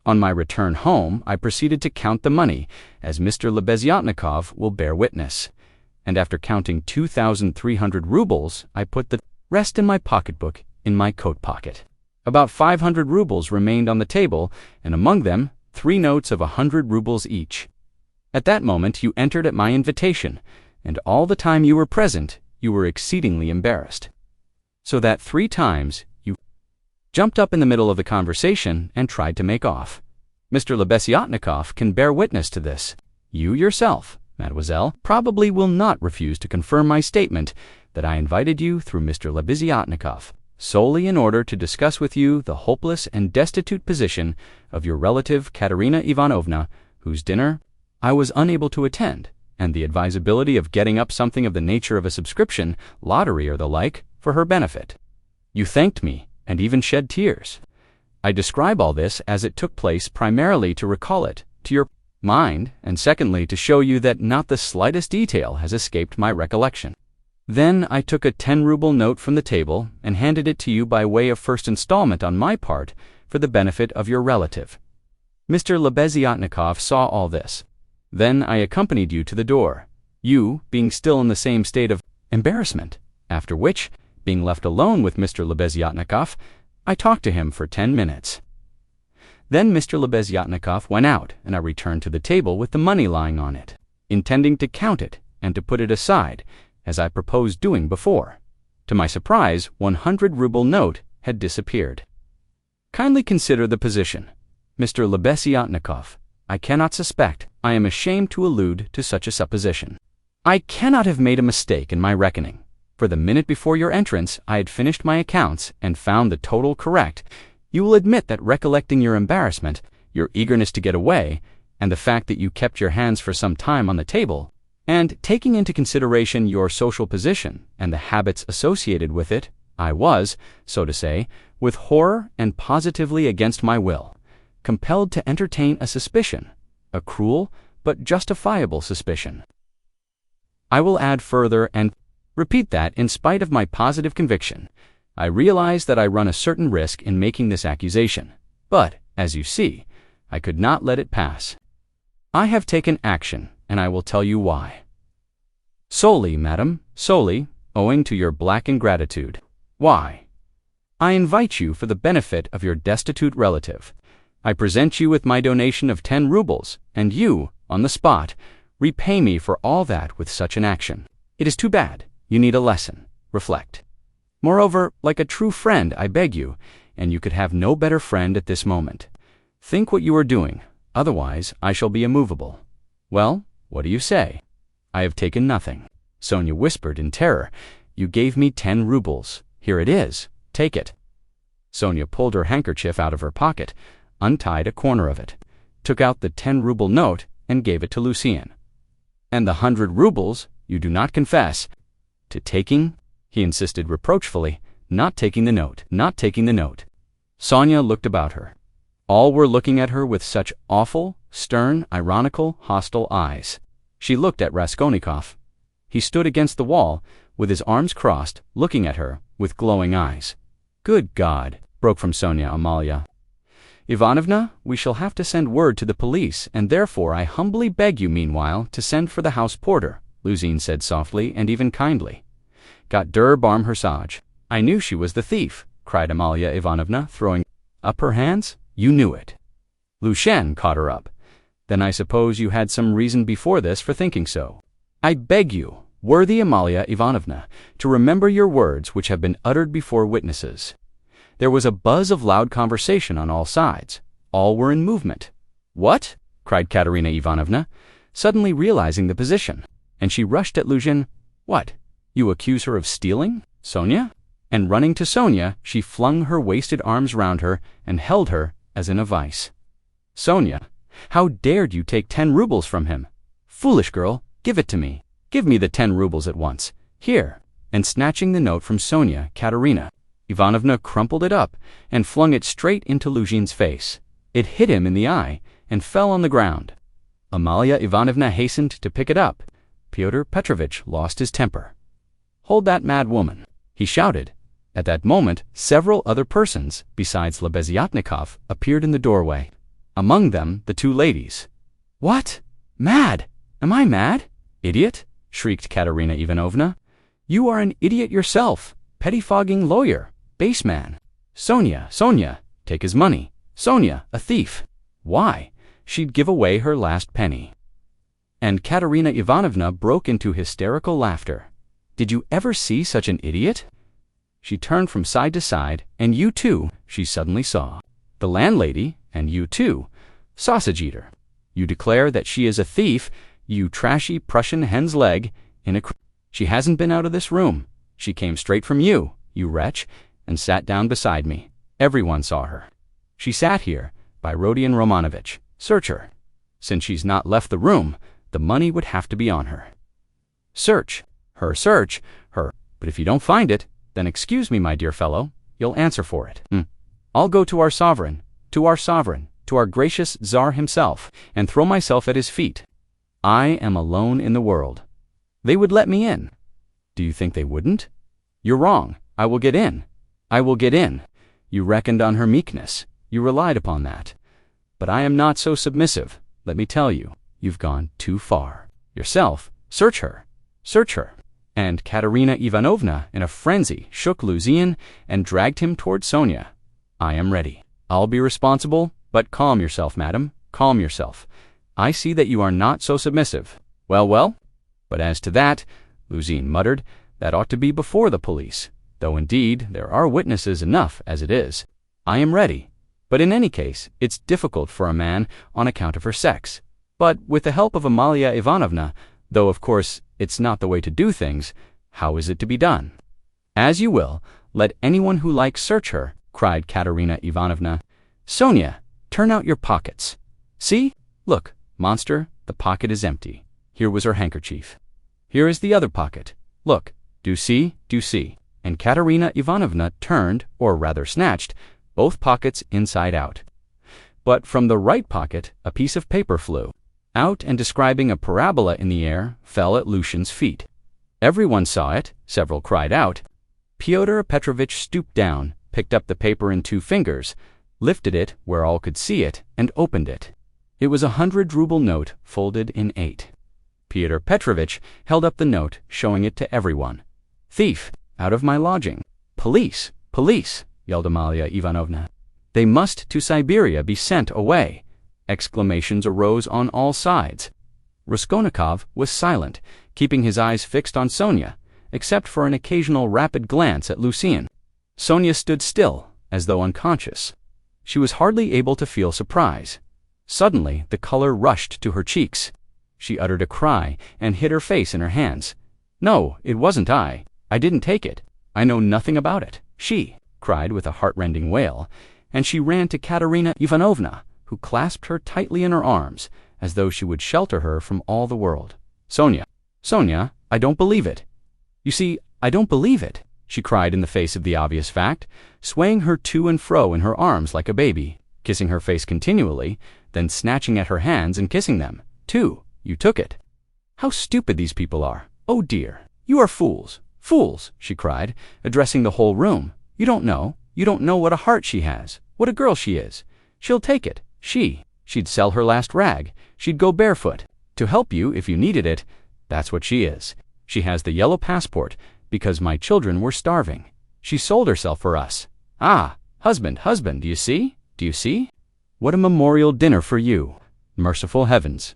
On my return home, I proceeded to count the money, as Mr. Lebeziatnikov will bear witness, and after counting 2,300 rubles, I put the rest in my pocketbook in my coat pocket. About 500 rubles remained on the table, and among them 3 notes of 100 rubles each. At that moment you entered at my invitation, and all the time you were present, you were exceedingly embarrassed. So that 3 times you jumped up in the middle of the conversation and tried to make off. Mr. Lebeziatnikov can bear witness to this. You yourself, mademoiselle, probably will not refuse to confirm my statement that I invited you through Mr. Lebeziatnikov, solely in order to discuss with you the hopeless and destitute position of your relative Katerina Ivanovna, whose dinner I was unable to attend, and the advisability of getting up something of the nature of a subscription, lottery or the like, for her benefit. You thanked me, and even shed tears. I describe all this as it took place primarily to recall it to your mind, and secondly to show you that not the slightest detail has escaped my recollection. Then I took a 10-ruble note from the table and handed it to you by way of first installment on my part for the benefit of your relative. Mr. Lebeziatnikov saw all this. Then I accompanied you to the door, you being still in the same state of embarrassment, after which, being left alone with Mr. Lebeziatnikov, I talked to him for 10 minutes. Then Mr. Lebeziatnikov went out, and I returned to the table with the money lying on it, intending to count it and to put it aside, as I proposed doing before. To my surprise, 100-ruble note had disappeared. Kindly consider the position. Mr. Lebeziatnikov, I cannot suspect, I am ashamed to allude to such a supposition. I cannot have made a mistake in my reckoning, for the minute before your entrance I had finished my accounts and found the total correct. You will admit that recollecting your embarrassment, your eagerness to get away, and the fact that you kept your hands for some time on the table, and taking into consideration your social position and the habits associated with it, I was, so to say, with horror and positively against my will, compelled to entertain a suspicion, a cruel but justifiable suspicion. I will add further and repeat that, in spite of my positive conviction, I realize that I run a certain risk in making this accusation, but, as you see, I could not let it pass. I have taken action, and I will tell you why. Solely, madam, solely, owing to your black ingratitude. Why? I invite you for the benefit of your destitute relative. I present you with my donation of 10 rubles, and you, on the spot, repay me for all that with such an action. It is too bad. You need a lesson. Reflect. Moreover, like a true friend, I beg you, and you could have no better friend at this moment. Think what you are doing, otherwise I shall be immovable. Well, what do you say? I have taken nothing. Sonia whispered in terror. You gave me 10 rubles. Here it is. Take it. Sonia pulled her handkerchief out of her pocket, untied a corner of it, took out the 10-ruble note, and gave it to Lucien. And the 100 rubles, you do not confess to taking? He insisted reproachfully, not taking the note, not taking the note. Sonia looked about her. All were looking at her with such awful, stern, ironical, hostile eyes. She looked at Raskolnikov. He stood against the wall, with his arms crossed, looking at her with glowing eyes. Good God, broke from Sonia Amalia. Ivanovna, we shall have to send word to the police, and therefore I humbly beg you meanwhile to send for the house porter, Luzine said softly and even kindly. Got der Barm Hersage. I knew she was the thief, cried Amalia Ivanovna, throwing up her hands. You knew it. Lucien caught her up. Then I suppose you had some reason before this for thinking so. I beg you, worthy Amalia Ivanovna, to remember your words which have been uttered before witnesses. There was a buzz of loud conversation on all sides. All were in movement. What? Cried Katerina Ivanovna, suddenly realizing the position, and she rushed at Luzhin. What? You accuse her of stealing, Sonia? And running to Sonia, she flung her wasted arms round her and held her as in a vice. Sonia, how dared you take 10 rubles from him? Foolish girl, give it to me. Give me the 10 rubles at once. Here. And snatching the note from Sonia, Katerina Ivanovna crumpled it up and flung it straight into Luzhin's face. It hit him in the eye and fell on the ground. Amalia Ivanovna hastened to pick it up. Pyotr Petrovitch lost his temper. Hold that mad woman, he shouted. At that moment, several other persons, besides Lebeziatnikov, appeared in the doorway. Among them, the 2 ladies. What? Mad? Am I mad? Idiot? Shrieked Katerina Ivanovna. You are an idiot yourself, pettifogging lawyer, base man. Sonia, Sonia, take his money. Sonia, a thief. Why? She'd give away her last penny. And Katerina Ivanovna broke into hysterical laughter. Did you ever see such an idiot? She turned from side to side, and you too, she suddenly saw. The landlady, and you too, sausage-eater. You declare that she is a thief, you trashy Prussian hen's leg, She hasn't been out of this room. She came straight from you, you wretch, and sat down beside me. Everyone saw her. She sat here, by Rodion Romanovitch. Search her. Since she's not left the room, the money would have to be on her. Search her. But if you don't find it, then excuse me, my dear fellow, you'll answer for it. I'll go to our sovereign, to our gracious Tsar himself, and throw myself at his feet. I am alone in the world. They would let me in. Do you think they wouldn't? You're wrong. I will get in. You reckoned on her meekness. You relied upon that. But I am not so submissive. Let me tell you, you've gone too far. Yourself, search her. And Katerina Ivanovna, in a frenzy, shook Luzhin and dragged him toward Sonia. I am ready. I'll be responsible, but calm yourself, madam. Calm yourself. I see that you are not so submissive. Well. But as to that, Luzhin muttered, that ought to be before the police, though indeed there are witnesses enough as it is. I am ready. But in any case, it's difficult for a man on account of her sex. But with the help of Amalia Ivanovna, though of course it's not the way to do things, how is it to be done? As you will, let anyone who likes search her, cried Katerina Ivanovna. Sonia, turn out your pockets. See? Look, monster, the pocket is empty. Here was her handkerchief. Here is the other pocket. Look, do see? And Katerina Ivanovna turned, or rather snatched, both pockets inside out. But from the right pocket a piece of paper flew out and, describing a parabola in the air, fell at Lucian's feet. Everyone saw it. Several cried out, Pyotr Petrovitch stooped down, picked up the paper in 2 fingers, lifted it where all could see it, and opened it. It was a 100-ruble note folded in 8. Pyotr Petrovitch held up the note, showing it to everyone. "Thief! Out of my lodging! Police! Police!" yelled Amalia Ivanovna. "They must to Siberia be sent away!" Exclamations arose on all sides. Raskolnikov was silent, keeping his eyes fixed on Sonia, except for an occasional rapid glance at Lucien. Sonia stood still, as though unconscious. She was hardly able to feel surprise. Suddenly, the color rushed to her cheeks. She uttered a cry and hid her face in her hands. "No, it wasn't I. I didn't take it. I know nothing about it," she cried with a heart-rending wail, and she ran to Katerina Ivanovna, who clasped her tightly in her arms, as though she would shelter her from all the world. "Sonia, Sonia, I don't believe it. You see, I don't believe it," she cried in the face of the obvious fact, swaying her to and fro in her arms like a baby, kissing her face continually, then snatching at her hands and kissing them, too. "You took it. How stupid these people are. Oh dear, you are fools, fools," she cried, addressing the whole room. You don't know what a heart she has, what a girl she is. She'll take it. She'd sell her last rag. She'd go barefoot. To help you if you needed it. That's what she is. She has the yellow passport, because my children were starving. She sold herself for us. Ah, husband, do you see? Do you see? What a memorial dinner for you. Merciful heavens.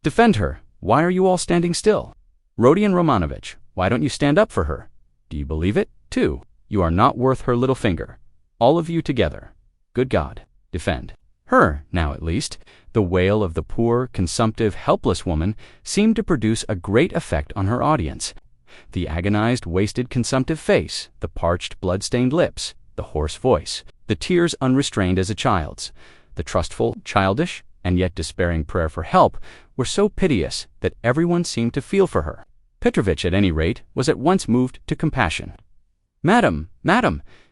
Defend her. Why are you all standing still? Rodion Romanovitch, why don't you stand up for her? Do you believe it, too? You are not worth her little finger. All of you together. Good God, defend her, now at least. The wail of the poor, consumptive, helpless woman seemed to produce a great effect on her audience. The agonized, wasted, consumptive face, the parched, blood-stained lips, the hoarse voice, the tears unrestrained as a child's, the trustful, childish, and yet despairing prayer for help were so piteous that everyone seemed to feel for her. Petrovitch, at any rate, was at once moved to compassion. Madam,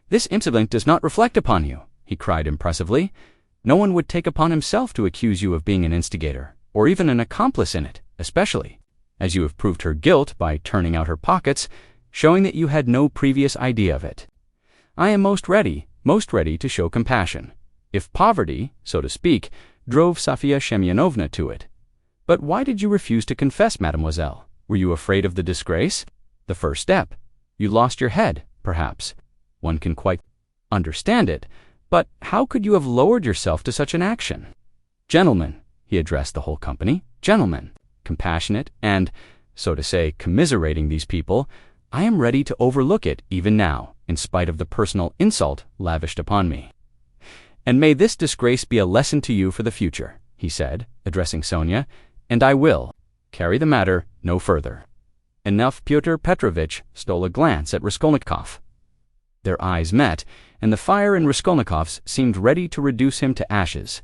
this incident does not reflect upon you," he cried impressively. "No one would take upon himself to accuse you of being an instigator, or even an accomplice in it, especially as you have proved her guilt by turning out her pockets, showing that you had no previous idea of it. I am most ready to show compassion, if poverty, so to speak, drove Sofya Semyonovna to it. But why did you refuse to confess, mademoiselle? Were you afraid of the disgrace? The first step. You lost your head, perhaps. One can quite understand it, but how could you have lowered yourself to such an action? Gentlemen," he addressed the whole company, "gentlemen, compassionate and, so to say, commiserating these people, I am ready to overlook it even now, in spite of the personal insult lavished upon me. And may this disgrace be a lesson to you for the future," he said, addressing Sonia, "and I will carry the matter no further." Enough. Pyotr Petrovitch stole a glance at Raskolnikov. Their eyes met, and the fire in Raskolnikov's seemed ready to reduce him to ashes.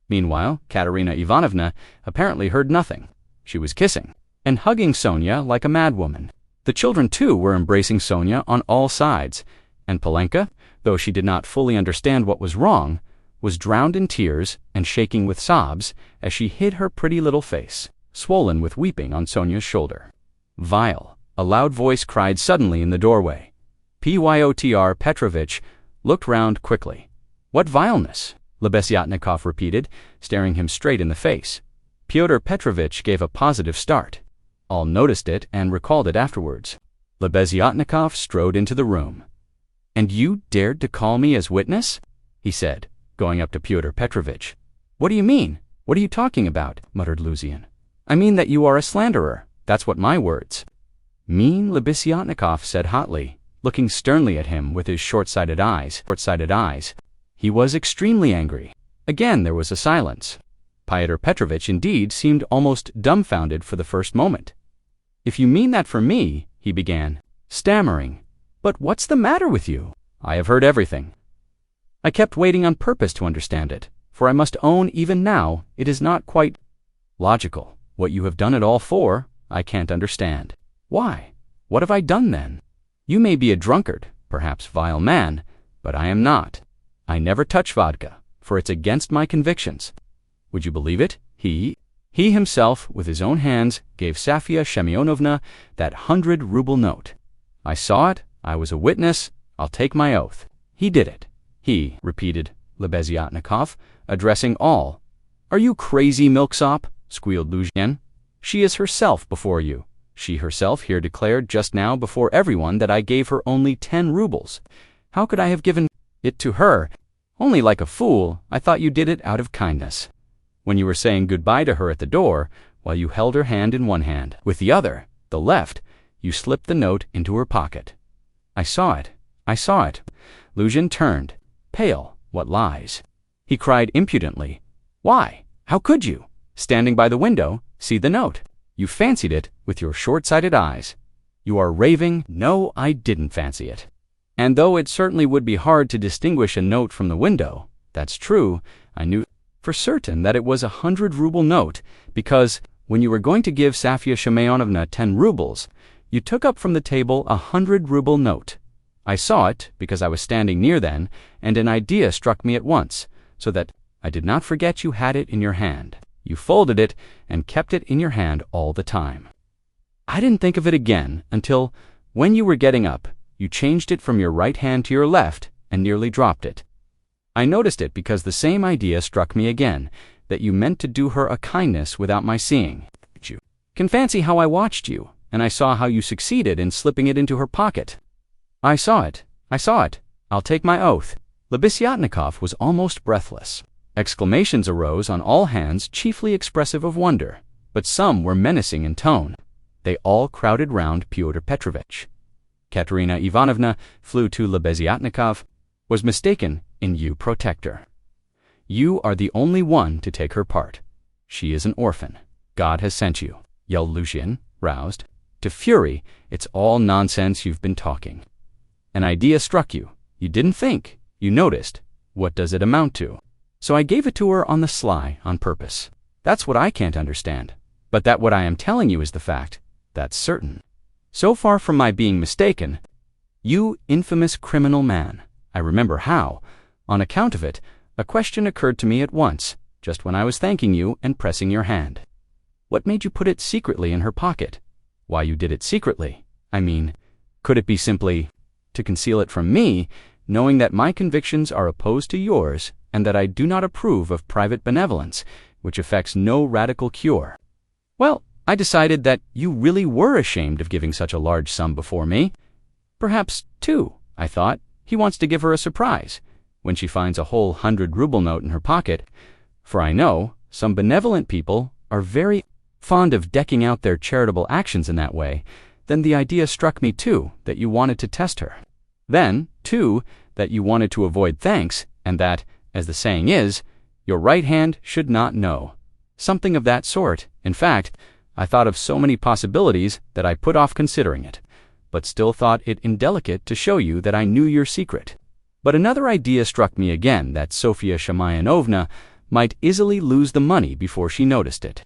Meanwhile, Katerina Ivanovna apparently heard nothing. She was kissing and hugging Sonia like a madwoman. The children, too, were embracing Sonia on all sides, and Polenka, though she did not fully understand what was wrong, was drowned in tears and shaking with sobs as she hid her pretty little face, swollen with weeping, on Sonia's shoulder. "Vile," a loud voice cried suddenly in the doorway. Pyotr Petrovitch looked round quickly. "What vileness?" Lebeziatnikov repeated, staring him straight in the face. Pyotr Petrovitch gave a positive start. All noticed it and recalled it afterwards. Lebeziatnikov strode into the room. "And you dared to call me as witness?" he said, going up to Pyotr Petrovitch. "What do you mean? What are you talking about?" muttered Lucien. "I mean that you are a slanderer. That's what my words." "Mean?" Lebeziatnikov said hotly, looking sternly at him with his short-sighted eyes. He was extremely angry. Again there was a silence. Pyotr Petrovitch indeed seemed almost dumbfounded for the first moment. "If you mean that for me," he began, stammering. "But what's the matter with you? I have heard everything. I kept waiting on purpose to understand it, for I must own even now it is not quite logical. What you have done it all for, I can't understand. Why? What have I done then? You may be a drunkard, perhaps vile man, but I am not. I never touch vodka, for it's against my convictions. Would you believe it? He himself, with his own hands, gave Sofya Semyonovna that 100-ruble note. I saw it, I was a witness. I'll take my oath. He did it. He, repeated Lebeziatnikov, addressing all. Are you crazy, milksop? Squealed Luzhin. She is herself before you. She herself here declared just now before everyone that I gave her only 10 rubles. How could I have given it to her? Only like a fool. I thought you did it out of kindness. When you were saying goodbye to her at the door, while you held her hand in one hand, with the other, the left, you slipped the note into her pocket. I saw it. I saw it. Luzhin turned, pale. What lies? He cried impudently. Why? How could you, standing by the window, see the note? You fancied it with your short-sighted eyes. You are raving. No, I didn't fancy it. And though it certainly would be hard to distinguish a note from the window, that's true, I knew for certain that it was 100-ruble note, because when you were going to give Safia Shamayonovna 10 rubles, you took up from the table a 100-ruble note. I saw it because I was standing near then, and an idea struck me at once, so that I did not forget you had it in your hand. You folded it and kept it in your hand all the time. I didn't think of it again until, when you were getting up, you changed it from your right hand to your left and nearly dropped it. I noticed it because the same idea struck me again, that you meant to do her a kindness without my seeing. You can fancy how I watched you, and I saw how you succeeded in slipping it into her pocket. I saw it. I saw it. I'll take my oath. Lebeziatnikov was almost breathless. Exclamations arose on all hands, chiefly expressive of wonder, but some were menacing in tone. They all crowded round Fyodor Petrovitch. Katerina Ivanovna flew to Lebeziatnikov, was mistaken in you, protector. You are the only one to take her part. She is an orphan. God has sent you, yelled Luzhin, roused. To fury, it's all nonsense you've been talking. An idea struck you. You didn't think. You noticed. What does it amount to? So I gave it to her on the sly, on purpose. That's what I can't understand. But that what I am telling you is the fact. That's certain. So far from my being mistaken, you infamous criminal man, I remember how, on account of it, a question occurred to me at once, just when I was thanking you and pressing your hand. What made you put it secretly in her pocket? Why you did it secretly? I mean, could it be simply to conceal it from me, knowing that my convictions are opposed to yours, and that I do not approve of private benevolence, which effects no radical cure? Well, I decided that you really were ashamed of giving such a large sum before me. Perhaps, too, I thought, he wants to give her a surprise, when she finds a whole 100-ruble note in her pocket, for I know some benevolent people are very fond of decking out their charitable actions in that way. Then the idea struck me, too, that you wanted to test her. Then, too, that you wanted to avoid thanks, and that, as the saying is, your right hand should not know. Something of that sort. In fact, I thought of so many possibilities that I put off considering it, but still thought it indelicate to show you that I knew your secret. But another idea struck me again, that Sofia Shamayanovna might easily lose the money before she noticed it.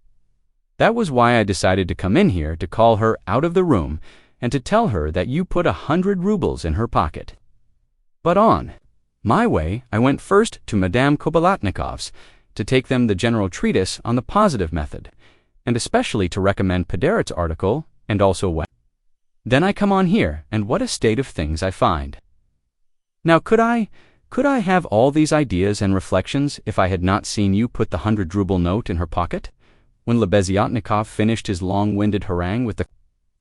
That was why I decided to come in here to call her out of the room and to tell her that you put 100 rubles in her pocket. But on my way, I went first to Madame Kobilatnikov's to take them the general treatise on the positive method, and especially to recommend Padaret's article, and also when. Then I come on here, and what a state of things I find. Now could I have all these ideas and reflections if I had not seen you put the 100-ruble note in her pocket? When Lebeziatnikov finished his long-winded harangue with the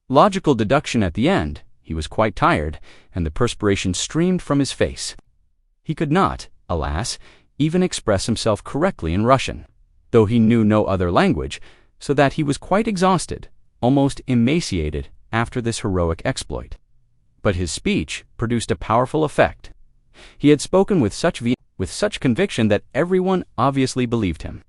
logical deduction at the end, he was quite tired, and the perspiration streamed from his face. He could not, alas, even express himself correctly in Russian, though he knew no other language, so that he was quite exhausted, almost emaciated after this heroic exploit. But his speech produced a powerful effect. He had spoken with such conviction that everyone obviously believed him.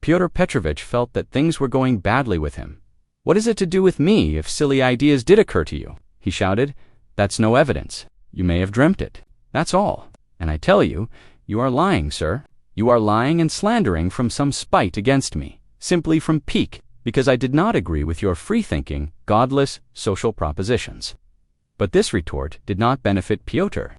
Fyodor Petrovitch felt that things were going badly with him. What is it to do with me if silly ideas did occur to you? He shouted. That's no evidence. You may have dreamt it. That's all. And I tell you, you are lying, sir. You are lying and slandering from some spite against me, simply from pique, because I did not agree with your free-thinking, godless, social propositions. But this retort did not benefit Pyotr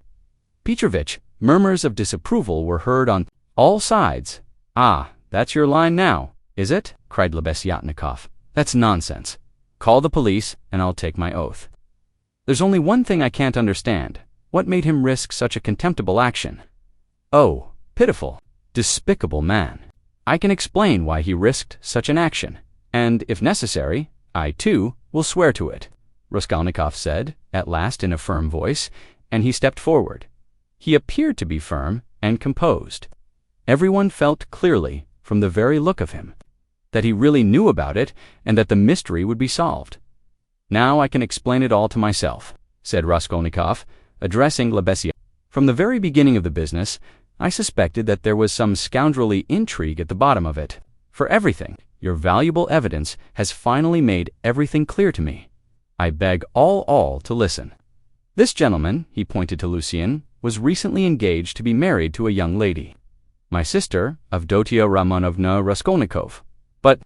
Petrovitch. Murmurs of disapproval were heard on all sides. Ah, that's your line now, is it? Cried Lebeziatnikov. That's nonsense. Call the police, and I'll take my oath. There's only one thing I can't understand. What made him risk such a contemptible action? Oh, pitiful, despicable man. I can explain why he risked such an action, and, if necessary, I, too, will swear to it, Raskolnikov said, at last in a firm voice, and he stepped forward. He appeared to be firm and composed. Everyone felt clearly, from the very look of him, that he really knew about it and that the mystery would be solved. Now I can explain it all to myself, said Raskolnikov, addressing Lebesgue. From the very beginning of the business, I suspected that there was some scoundrelly intrigue at the bottom of it. For everything, your valuable evidence has finally made everything clear to me. I beg all to listen. This gentleman, he pointed to Lucien, was recently engaged to be married to a young lady, my sister, Avdotia Romanovna Raskolnikov. But,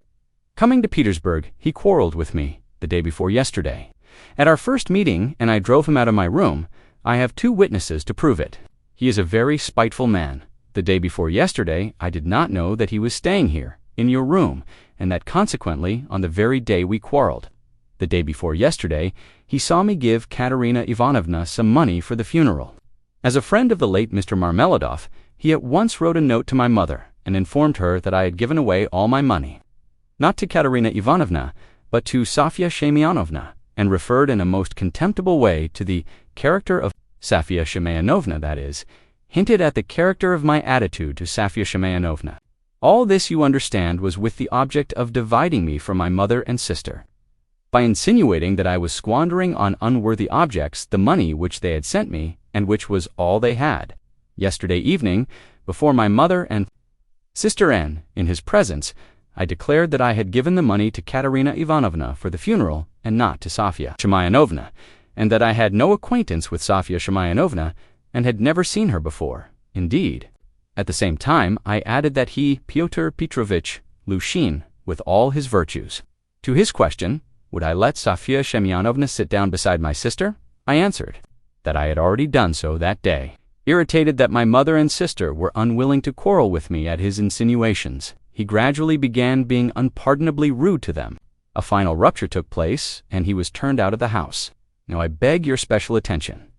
coming to Petersburg, he quarreled with me the day before yesterday. At our first meeting, and I drove him out of my room. I have 2 witnesses to prove it. He is a very spiteful man. The day before yesterday, I did not know that he was staying here, in your room, and that consequently, on the very day we quarreled. The day before yesterday, he saw me give Katerina Ivanovna some money for the funeral. As a friend of the late Mr. Marmeladov, he at once wrote a note to my mother and informed her that I had given away all my money, not to Katerina Ivanovna, but to Sofya Semyonovna, and referred in a most contemptible way to the character of Sofya Semyonovna, that is, hinted at the character of my attitude to Sofya Semyonovna. All this, you understand, was with the object of dividing me from my mother and sister, by insinuating that I was squandering on unworthy objects the money which they had sent me, and which was all they had. Yesterday evening, before my mother and sister and in his presence, I declared that I had given the money to Katerina Ivanovna for the funeral and not to Sofya Semyonovna, and that I had no acquaintance with Sofya Semyonovna and had never seen her before. Indeed, at the same time, I added that he, Pyotr Petrovitch Lushin, with all his virtues. To his question, would I let Sofya Semyonovna sit down beside my sister, I answered that I had already done so that day. Irritated that my mother and sister were unwilling to quarrel with me at his insinuations, he gradually began being unpardonably rude to them. A final rupture took place, and he was turned out of the house. Now I beg your special attention.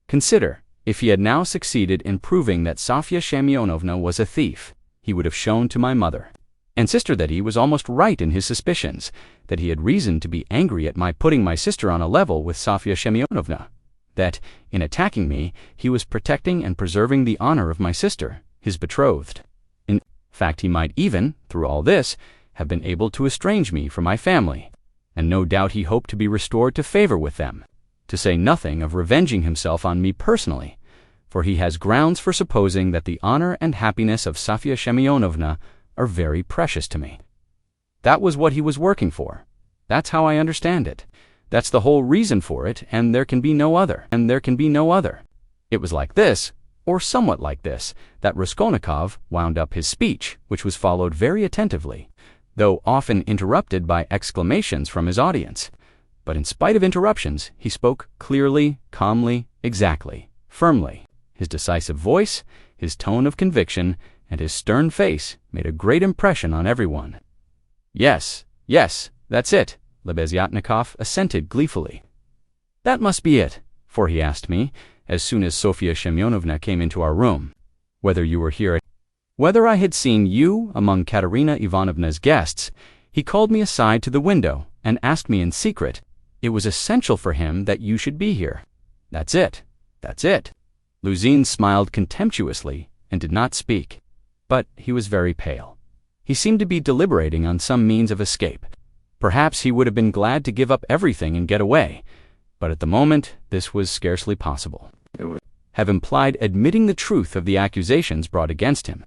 Consider, if he had now succeeded in proving that Sofya Semyonovna was a thief, he would have shown to my mother and sister that he was almost right in his suspicions, that he had reason to be angry at my putting my sister on a level with Sofya Semyonovna, that, in attacking me, he was protecting and preserving the honor of my sister, his betrothed. In fact, he might even, through all this, have been able to estrange me from my family, and no doubt he hoped to be restored to favor with them, to say nothing of revenging himself on me personally, for he has grounds for supposing that the honor and happiness of Sofya Semyonovna are very precious to me. That was what he was working for. That's how I understand it. That's the whole reason for it, and there can be no other. It was like this, or somewhat like this, that Raskolnikov wound up his speech, which was followed very attentively, though often interrupted by exclamations from his audience. But in spite of interruptions, he spoke clearly, calmly, exactly, firmly. His decisive voice, his tone of conviction, and his stern face made a great impression on everyone. Yes, that's it, Lebeziatnikov assented gleefully. That must be it, for he asked me, as soon as Sofya Semyonovna came into our room, whether you were here, whether I had seen you among Katerina Ivanovna's guests. He called me aside to the window and asked me in secret. It was essential for him that you should be here. That's it. Luzhin smiled contemptuously and did not speak, but he was very pale. He seemed to be deliberating on some means of escape. Perhaps he would have been glad to give up everything and get away, but at the moment this was scarcely possible. It would have implied admitting the truth of the accusations brought against him.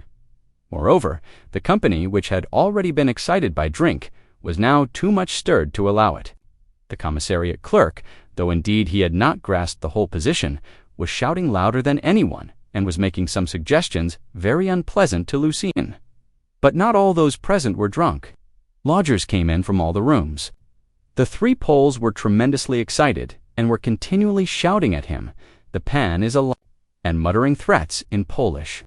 Moreover, the company, which had already been excited by drink, was now too much stirred to allow it. The commissariat clerk, though indeed he had not grasped the whole position, was shouting louder than anyone, and was making some suggestions very unpleasant to Lucien. But not all those present were drunk. Lodgers came in from all the rooms. The 3 Poles were tremendously excited, and were continually shouting at him, "The pan is alive," and muttering threats in Polish.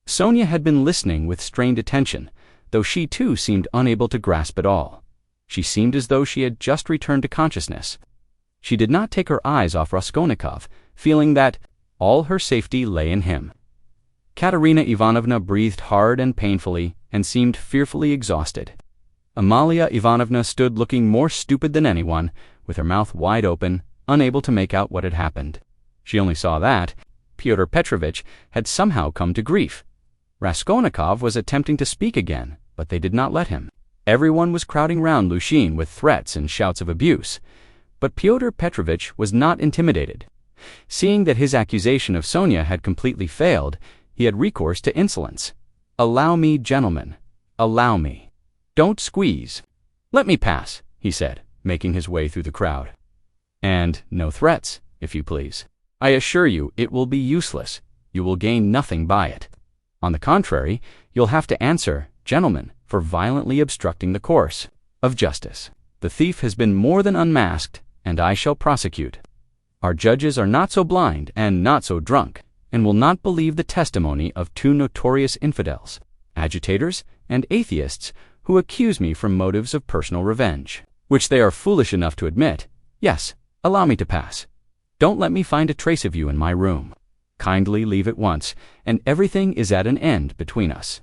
Sonia had been listening with strained attention, though she too seemed unable to grasp it all. She seemed as though she had just returned to consciousness. She did not take her eyes off Raskolnikov, feeling that all her safety lay in him. Katerina Ivanovna breathed hard and painfully and seemed fearfully exhausted. Amalia Ivanovna stood looking more stupid than anyone, with her mouth wide open, unable to make out what had happened. She only saw that Fyodor Petrovitch had somehow come to grief. Raskolnikov was attempting to speak again, but they did not let him. Everyone was crowding round Lushin with threats and shouts of abuse. But Fyodor Petrovitch was not intimidated. Seeing that his accusation of Sonia had completely failed, he had recourse to insolence. "Allow me, gentlemen. Allow me. Don't squeeze. Let me pass," he said, making his way through the crowd. "And no threats, if you please. I assure you it will be useless. You will gain nothing by it. On the contrary, you'll have to answer, gentlemen, for violently obstructing the course of justice. The thief has been more than unmasked, and I shall prosecute. Our judges are not so blind and not so drunk, and will not believe the testimony of two notorious infidels, agitators, and atheists who accuse me from motives of personal revenge, which they are foolish enough to admit. Yes, allow me to pass. Don't let me find a trace of you in my room. Kindly leave at once, and everything is at an end between us.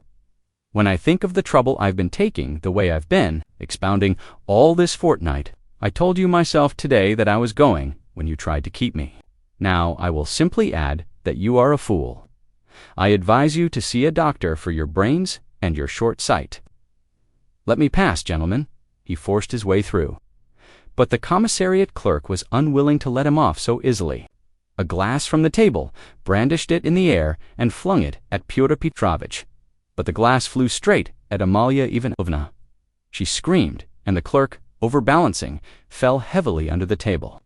When I think of the trouble I've been taking, the way I've been, expounding all this fortnight, I told you myself today that I was going when you tried to keep me. Now I will simply add that you are a fool. I advise you to see a doctor for your brains and your short sight. Let me pass, gentlemen." He forced his way through. But the commissariat clerk was unwilling to let him off so easily. A glass from the table, brandished it in the air, and flung it at Pyotr Petrovitch. But the glass flew straight at Amalia Ivanovna. She screamed, and the clerk, overbalancing, fell heavily under the table.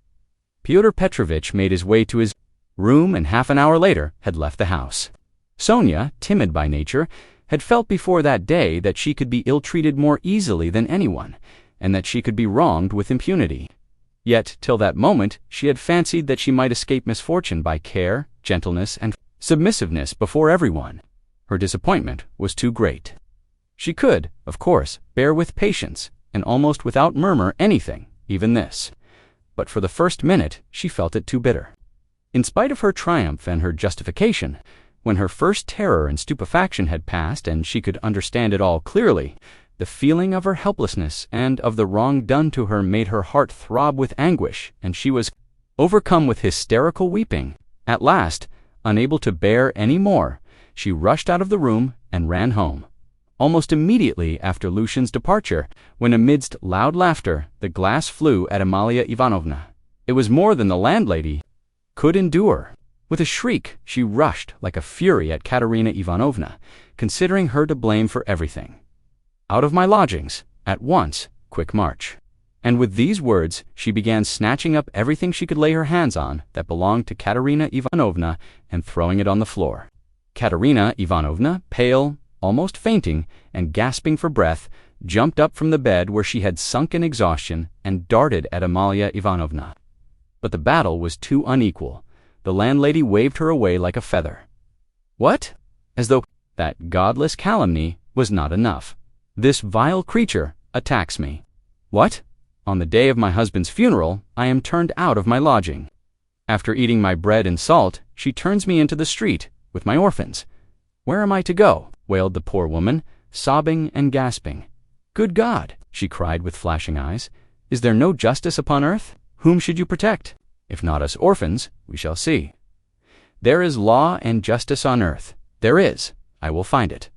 Pyotr Petrovitch made his way to his room and half an hour later had left the house. Sonia, timid by nature, had felt before that day that she could be ill-treated more easily than anyone, and that she could be wronged with impunity. Yet, till that moment, she had fancied that she might escape misfortune by care, gentleness, and submissiveness before everyone. Her disappointment was too great. She could, of course, bear with patience, and almost without murmur anything, even this. But for the first minute, she felt it too bitter. In spite of her triumph and her justification, when her first terror and stupefaction had passed and she could understand it all clearly, the feeling of her helplessness and of the wrong done to her made her heart throb with anguish, and she was overcome with hysterical weeping. At last, unable to bear any more, she rushed out of the room and ran home. Almost immediately after Lushin's departure, when amidst loud laughter the glass flew at Amalia Ivanovna, it was more than the landlady could endure. With a shriek, she rushed like a fury at Katerina Ivanovna, considering her to blame for everything. "Out of my lodgings, at once, quick march." And with these words, she began snatching up everything she could lay her hands on that belonged to Katerina Ivanovna and throwing it on the floor. Katerina Ivanovna, pale, almost fainting, and gasping for breath, jumped up from the bed where she had sunk in exhaustion and darted at Amalia Ivanovna. But the battle was too unequal. The landlady waved her away like a feather. "What? As though that godless calumny was not enough. This vile creature attacks me. What? On the day of my husband's funeral, I am turned out of my lodging. After eating my bread and salt, she turns me into the street with my orphans. Where am I to go?" wailed the poor woman, sobbing and gasping. "Good God!" she cried with flashing eyes. "Is there no justice upon earth? Whom should you protect? If not us orphans, we shall see. There is law and justice on earth. There is. I will find it.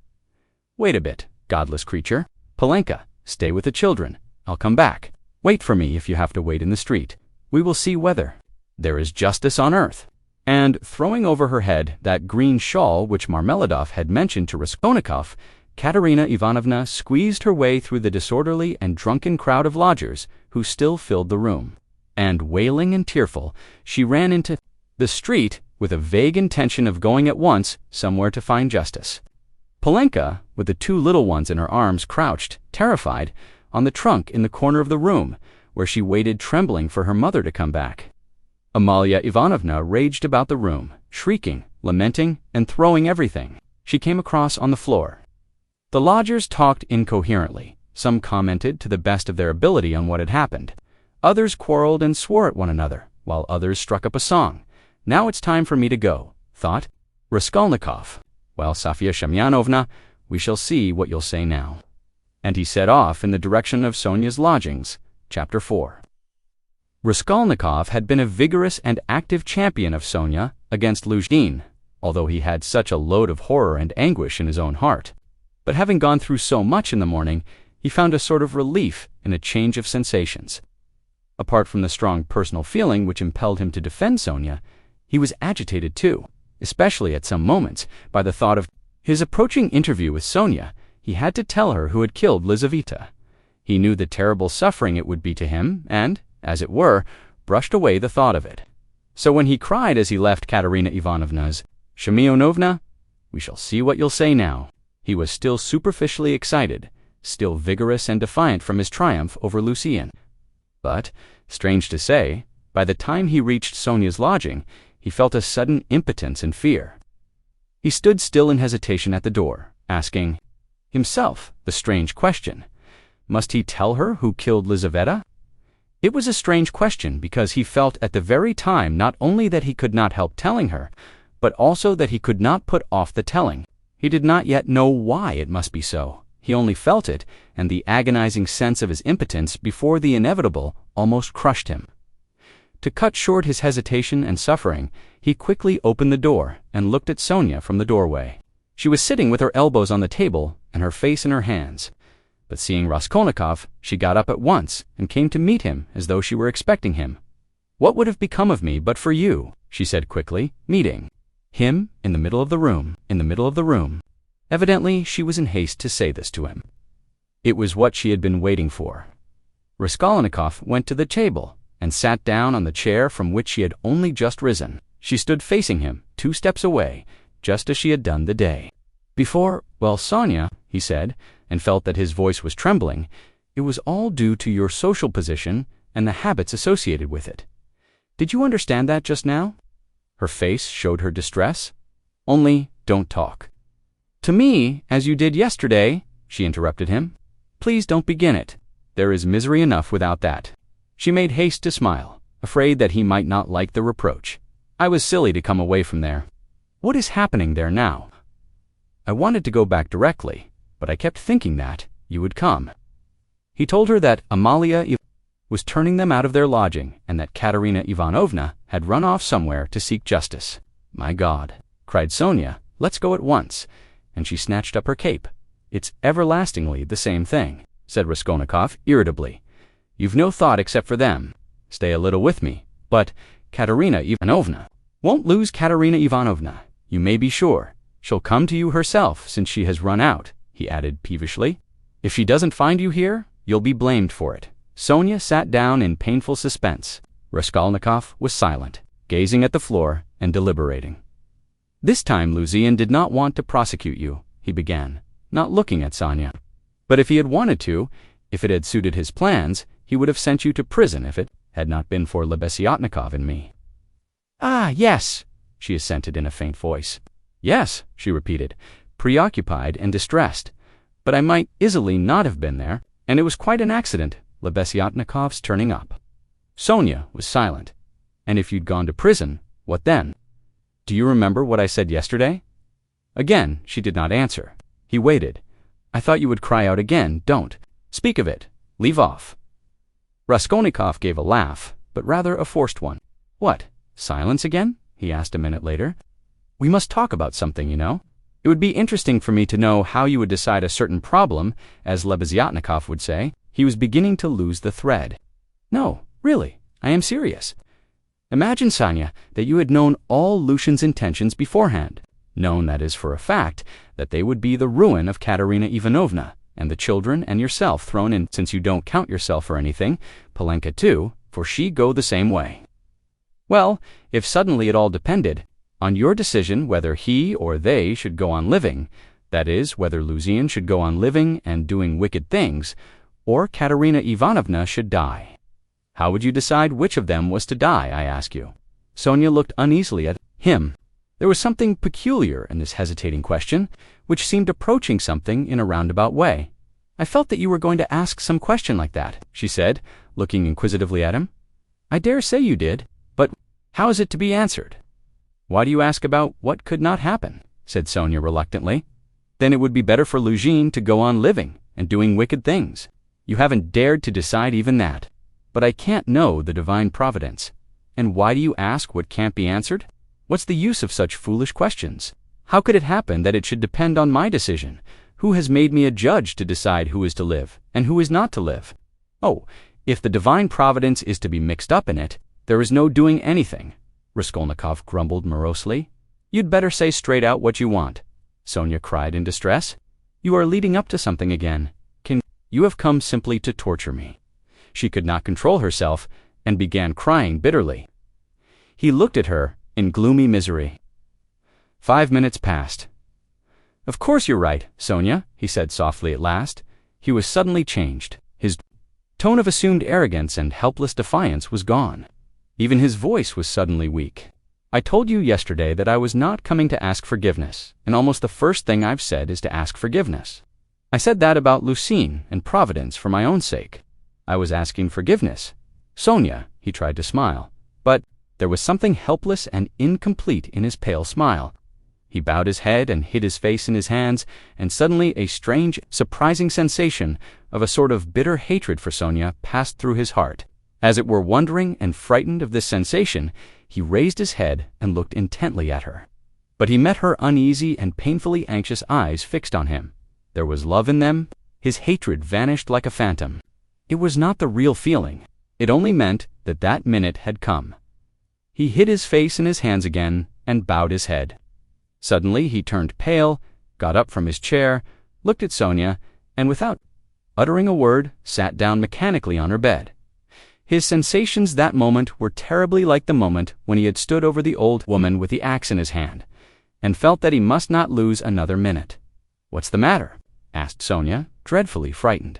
Wait a bit, godless creature. Polenka, stay with the children. I'll come back. Wait for me if you have to wait in the street. We will see whether there is justice on earth." And, throwing over her head that green shawl which Marmeladov had mentioned to Raskolnikov, Katerina Ivanovna squeezed her way through the disorderly and drunken crowd of lodgers who still filled the room. And, wailing and tearful, she ran into the street with a vague intention of going at once somewhere to find justice. Polenka, with the two little ones in her arms, crouched, terrified, on the trunk in the corner of the room, where she waited trembling for her mother to come back. Amalia Ivanovna raged about the room, shrieking, lamenting, and throwing everything she came across on the floor. The lodgers talked incoherently. Some commented to the best of their ability on what had happened. Others quarreled and swore at one another, while others struck up a song. Now it's time for me to go, thought Raskolnikov. Well, Sofya Semyonovna, we shall see what you'll say now. And he set off in the direction of Sonia's lodgings. Chapter 4. Raskolnikov had been a vigorous and active champion of Sonia against Luzhin, although he had such a load of horror and anguish in his own heart. But having gone through so much in the morning, he found a sort of relief in a change of sensations. Apart from the strong personal feeling which impelled him to defend Sonia, he was agitated too, especially at some moments, by the thought of his approaching interview with Sonia. He had to tell her who had killed Lizaveta. He knew the terrible suffering it would be to him, and, as it were, brushed away the thought of it. So when he cried as he left Katerina Ivanovna's, "Semyonovna, we shall see what you'll say now," he was still superficially excited, still vigorous and defiant from his triumph over Lucien. But, strange to say, by the time he reached Sonia's lodging, he felt a sudden impotence and fear. He stood still in hesitation at the door, asking himself the strange question: must he tell her who killed Lizaveta? It was a strange question because he felt at the very time not only that he could not help telling her, but also that he could not put off the telling. He did not yet know why it must be so. He only felt it, and the agonizing sense of his impotence before the inevitable almost crushed him. To cut short his hesitation and suffering, he quickly opened the door and looked at Sonia from the doorway. She was sitting with her elbows on the table and her face in her hands. But seeing Raskolnikov, she got up at once and came to meet him as though she were expecting him. "What would have become of me but for you?" she said quickly, meeting him in the middle of the room. Evidently, she was in haste to say this to him. It was what she had been waiting for. Raskolnikov went to the table and sat down on the chair from which she had only just risen. She stood facing him, 2 steps away, just as she had done the day before. "Well, Sonia," he said, and felt that his voice was trembling, "it was all due to your social position and the habits associated with it. Did you understand that just now?" Her face showed her distress. "Only, don't talk to me as you did yesterday," she interrupted him. "Please don't begin it. There is misery enough without that." She made haste to smile, afraid that he might not like the reproach. "I was silly to come away from there. What is happening there now?" "I wanted to go back directly, but I kept thinking that you would come." He told her that Amalia was turning them out of their lodging and that Katerina Ivanovna had run off somewhere to seek justice. "My God," cried Sonia, "let's go at once," and she snatched up her cape. "It's everlastingly the same thing," said Raskolnikov irritably. "You've no thought except for them. Stay a little with me." "But Katerina Ivanovna—" "Won't lose Katerina Ivanovna, you may be sure. She'll come to you herself since she has run out," he added peevishly. "If she doesn't find you here, you'll be blamed for it." Sonia sat down in painful suspense. Raskolnikov was silent, gazing at the floor and deliberating. "This time Luzhin did not want to prosecute you," he began, not looking at Sonia. "But if he had wanted to, if it had suited his plans, he would have sent you to prison if it had not been for Lebeziatnikov and me." "Ah, yes," she assented in a faint voice. "Yes," she repeated, preoccupied and distressed. "But I might easily not have been there, and it was quite an accident, Lebeziatnikov's turning up." Sonia was silent. "And if you'd gone to prison, what then? Do you remember what I said yesterday?" Again, she did not answer. He waited. "I thought you would cry out again. Don't speak of it. Leave off." Raskolnikov gave a laugh, but rather a forced one. "What, silence again?" he asked a minute later. "We must talk about something, you know. It would be interesting for me to know how you would decide a certain problem, as Lebeziatnikov would say." He was beginning to lose the thread. "No, really, I am serious. Imagine, Sonia, that you had known all Lucian's intentions beforehand, known, that is, for a fact, that they would be the ruin of Katerina Ivanovna, and the children and yourself thrown in, since you don't count yourself for anything, Polenka too, for she go the same way. Well, if suddenly it all depended on your decision whether he or they should go on living, that is, whether Luzhin should go on living and doing wicked things, or Katerina Ivanovna should die. How would you decide which of them was to die, I ask you?" Sonia looked uneasily at him. There was something peculiar in this hesitating question, which seemed approaching something in a roundabout way. "I felt that you were going to ask some question like that," she said, looking inquisitively at him. "I dare say you did, but how is it to be answered?" "Why do you ask about what could not happen?" said Sonia reluctantly. "Then it would be better for Luzhin to go on living and doing wicked things. You haven't dared to decide even that. But I can't know the divine providence. And why do you ask what can't be answered? What's the use of such foolish questions? How could it happen that it should depend on my decision? Who has made me a judge to decide who is to live and who is not to live? Oh, if the divine providence is to be mixed up in it, there is no doing anything," Raskolnikov grumbled morosely. "You'd better say straight out what you want," Sonia cried in distress. "You are leading up to something again. You have come simply to torture me." She could not control herself and began crying bitterly. He looked at her in gloomy misery. 5 minutes passed. "Of course you're right, Sonia," he said softly at last. He was suddenly changed. His tone of assumed arrogance and helpless defiance was gone. Even his voice was suddenly weak. "I told you yesterday that I was not coming to ask forgiveness, and almost the first thing I've said is to ask forgiveness. I said that about Luzhin and Providence for my own sake. I was asking forgiveness. Sonia," he tried to smile, but there was something helpless and incomplete in his pale smile. He bowed his head and hid his face in his hands, and suddenly a strange, surprising sensation of a sort of bitter hatred for Sonia passed through his heart. As it were wondering and frightened of this sensation, he raised his head and looked intently at her. But he met her uneasy and painfully anxious eyes fixed on him. There was love in them. His hatred vanished like a phantom. It was not the real feeling. It only meant that that minute had come. He hid his face in his hands again and bowed his head. Suddenly he turned pale, got up from his chair, looked at Sonia, and without uttering a word, sat down mechanically on her bed. His sensations that moment were terribly like the moment when he had stood over the old woman with the axe in his hand, and felt that he must not lose another minute. "What's the matter?" asked Sonia, dreadfully frightened.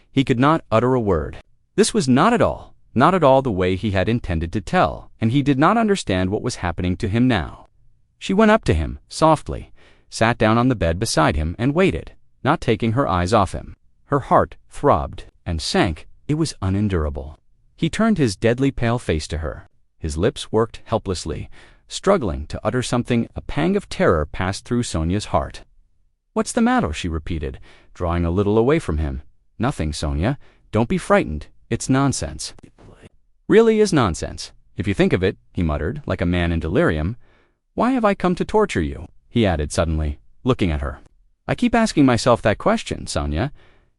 He could not utter a word. This was not at all the way he had intended to tell, and he did not understand what was happening to him now. She went up to him, softly, sat down on the bed beside him, and waited, not taking her eyes off him. Her heart throbbed and sank. It was unendurable. He turned his deadly pale face to her. His lips worked helplessly, struggling to utter something. A pang of terror passed through Sonia's heart. "What's the matter?" she repeated, drawing a little away from him. "Nothing, Sonia. Don't be frightened. It's nonsense." "Really is nonsense, if you think of it," he muttered, like a man in delirium. "Why have I come to torture you?" he added suddenly, looking at her. "I keep asking myself that question, Sonia."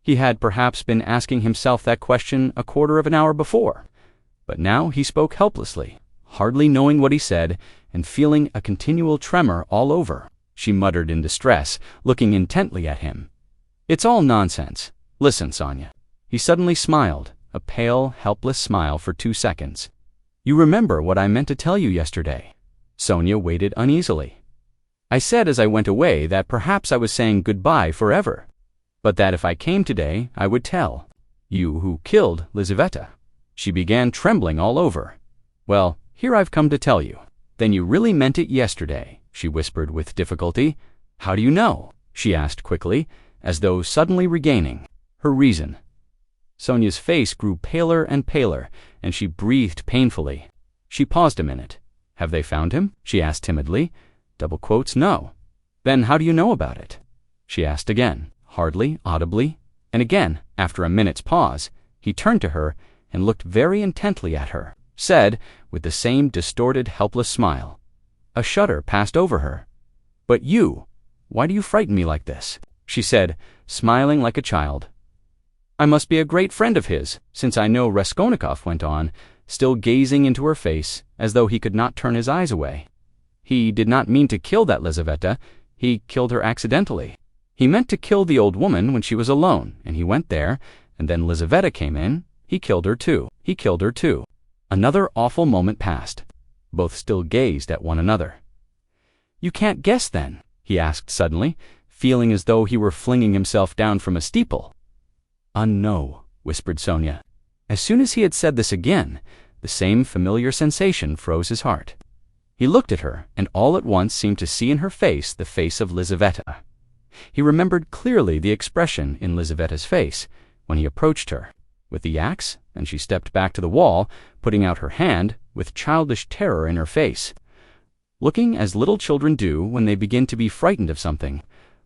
He had perhaps been asking himself that question a quarter of an hour before. But now he spoke helplessly, hardly knowing what he said, and feeling a continual tremor all over. She muttered in distress, looking intently at him. "It's all nonsense. Listen, Sonia." He suddenly smiled, a pale, helpless smile for 2 seconds. "You remember what I meant to tell you yesterday?" Sonia waited uneasily. "I said as I went away that perhaps I was saying goodbye forever, but that if I came today I would tell. You who killed Lizaveta." She began trembling all over. "Well, here I've come to tell you." "Then you really meant it yesterday," she whispered with difficulty. "How do you know?" she asked quickly, as though suddenly regaining her reason. Sonia's face grew paler and paler, and she breathed painfully. She paused a minute. "Have they found him?" she asked timidly. "No." "Then how do you know about it?" she asked again, hardly audibly. And again, after a minute's pause, he turned to her and looked very intently at her, said, with the same distorted, helpless smile. A shudder passed over her. "But why do you frighten me like this?" she said, smiling like a child. "I must be a great friend of his, since I know," Raskolnikov went on, still gazing into her face, as though he could not turn his eyes away. "He did not mean to kill that Lizaveta. He killed her accidentally. He meant to kill the old woman when she was alone, and he went there, and then Lizaveta came in. He killed her too. Another awful moment passed. Both still gazed at one another. "You can't guess, then?" he asked suddenly, feeling as though he were flinging himself down from a steeple. "No," whispered Sonia. As soon as he had said this again, the same familiar sensation froze his heart. He looked at her, and all at once seemed to see in her face the face of Lizaveta. He remembered clearly the expression in Lizaveta's face when he approached her, with the axe and she stepped back to the wall, putting out her hand with childish terror in her face. Looking as little children do when they begin to be frightened of something,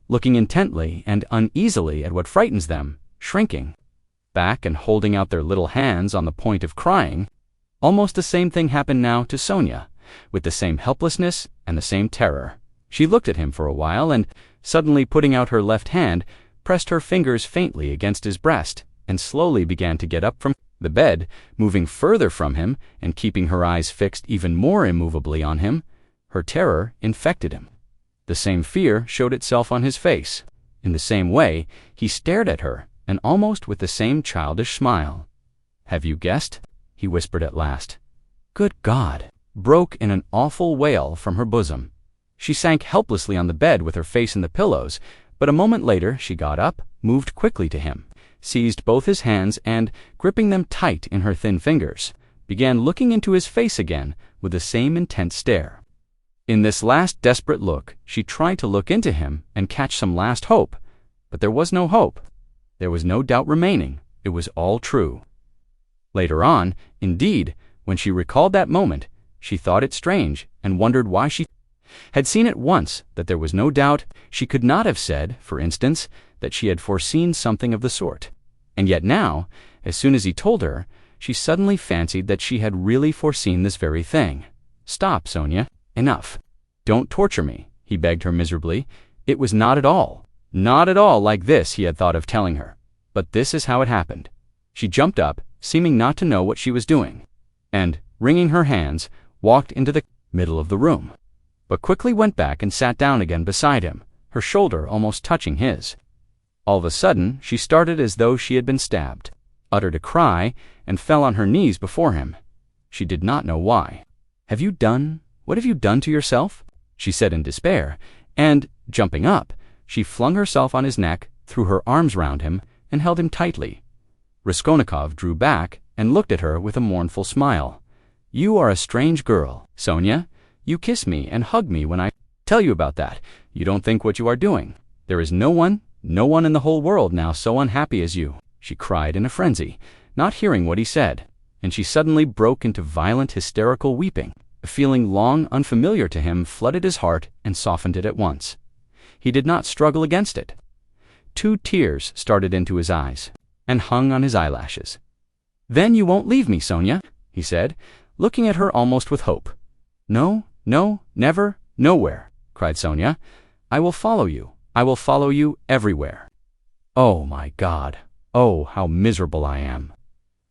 looking intently and uneasily at what frightens them, shrinking back and holding out their little hands on the point of crying. Almost the same thing happened now to Sonia, with the same helplessness and the same terror. She looked at him for a while and, suddenly putting out her left hand, pressed her fingers faintly against his breast and slowly began to get up from the bed, moving further from him and keeping her eyes fixed even more immovably on him. Her terror infected him. The same fear showed itself on his face. In the same way, he stared at her, and almost with the same childish smile. "Have you guessed?" he whispered at last. "Good God!" broke in an awful wail from her bosom. She sank helplessly on the bed with her face in the pillows, but a moment later she got up, moved quickly to him, seized both his hands and, gripping them tight in her thin fingers, began looking into his face again with the same intense stare. In this last desperate look, she tried to look into him and catch some last hope, but there was no hope. There was no doubt remaining. It was all true. Later on, indeed, when she recalled that moment, she thought it strange and wondered why she had seen at once that there was no doubt. She could not have said, for instance, that she had foreseen something of the sort. And yet now, as soon as he told her, she suddenly fancied that she had really foreseen this very thing. "Stop, Sonia. Enough. Don't torture me," he begged her miserably. It was not at all like this he had thought of telling her. But this is how it happened. She jumped up, seeming not to know what she was doing, and, wringing her hands, walked into the middle of the room, but quickly went back and sat down again beside him, her shoulder almost touching his. All of a sudden, she started as though she had been stabbed, uttered a cry, and fell on her knees before him. She did not know why. What have you done to yourself?" she said in despair, and, jumping up, she flung herself on his neck, threw her arms round him, and held him tightly. Raskolnikov drew back and looked at her with a mournful smile. "You are a strange girl, Sonia. You kiss me and hug me when I tell you about that. You don't think what you are doing. There is no one in the whole world now so unhappy as you," she cried in a frenzy, not hearing what he said, and she suddenly broke into violent hysterical weeping. A feeling long unfamiliar to him flooded his heart and softened it at once. He did not struggle against it. 2 tears started into his eyes and hung on his eyelashes. "Then you won't leave me, Sonia," he said, looking at her almost with hope. "No, never, nowhere," cried Sonia. "I will follow you. I will follow you everywhere." "Oh, my God. Oh, how miserable I am.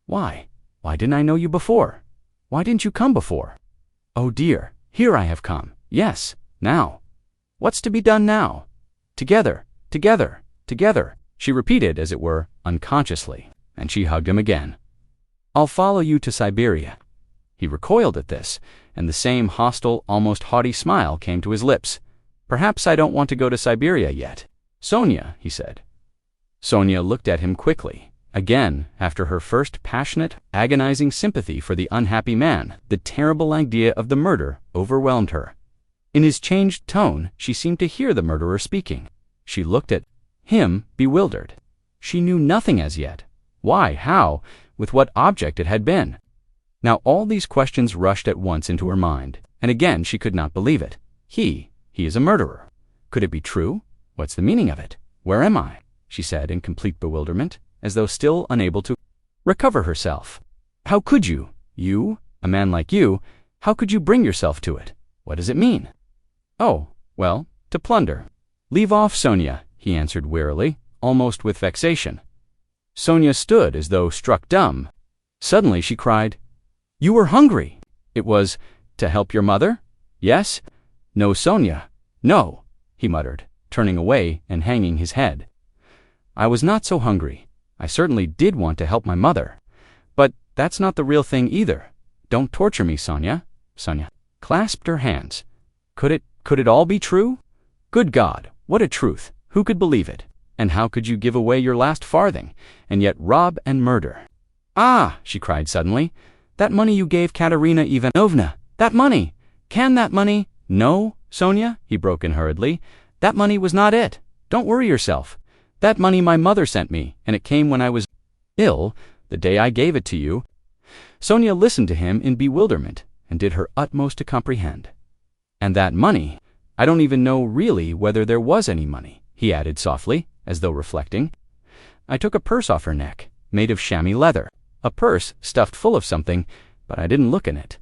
Why didn't I know you before? Why didn't you come before? Oh dear, here I have come. Yes, now. What's to be done now? Together, she repeated, as it were, unconsciously, and she hugged him again. "I'll follow you to Siberia." He recoiled at this, and the same hostile, almost haughty smile came to his lips. "Perhaps I don't want to go to Siberia yet, Sonia," he said. Sonia looked at him quickly. Again, after her first passionate, agonizing sympathy for the unhappy man, the terrible idea of the murder overwhelmed her. In his changed tone, she seemed to hear the murderer speaking. She looked at him, bewildered. She knew nothing as yet. Why, how, with what object it had been. Now all these questions rushed at once into her mind, and again she could not believe it. He is a murderer. Could it be true? What's the meaning of it? Where am I? She said in complete bewilderment, as though still unable to recover herself. "How could you, a man like you, how could you bring yourself to it? What does it mean?" "Oh, well, to plunder." "Leave off, Sonia," he answered wearily, almost with vexation. Sonia stood as though struck dumb. Suddenly she cried, "You were hungry! It was to help your mother?" "Yes." "No, Sonia, no," he muttered, turning away and hanging his head. "I was not so hungry. I certainly did want to help my mother. But that's not the real thing either. Don't torture me, Sonia." Sonia clasped her hands. Could it all be true? Good God, what a truth! Who could believe it? And how could you give away your last farthing, and yet rob and murder? "Ah!" she cried suddenly. "That money you gave Katerina Ivanovna! That money! Can that money—" "No, Sonia," he broke in hurriedly. "That money was not it. Don't worry yourself. That money my mother sent me, and it came when I was ill, The day I gave it to you." Sonia listened to him in bewilderment and did her utmost to comprehend. "And that money, I don't even know really whether there was any money," he added softly, as though reflecting. "I took a purse off her neck, made of chamois leather. A purse stuffed full of something, but I didn't look in it.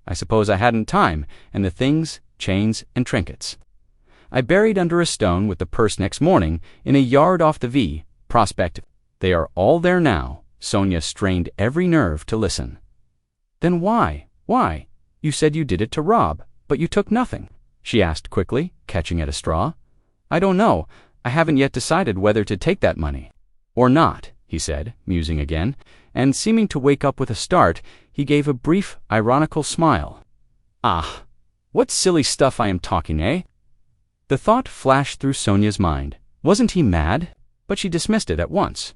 I suppose I hadn't time, and the things, chains and trinkets, I buried under a stone with the purse next morning in a yard off the V Prospect. They are all there now." Sonia strained every nerve to listen. "Then why? You said you did it to rob, but you took nothing," she asked quickly, catching at a straw. "I don't know. I haven't yet decided whether to take that money or not," he said, musing again, and seeming to wake up with a start, he gave a brief, ironical smile. "Ah, what silly stuff I am talking, eh?" The thought flashed through Sonia's mind. Wasn't he mad? But she dismissed it at once.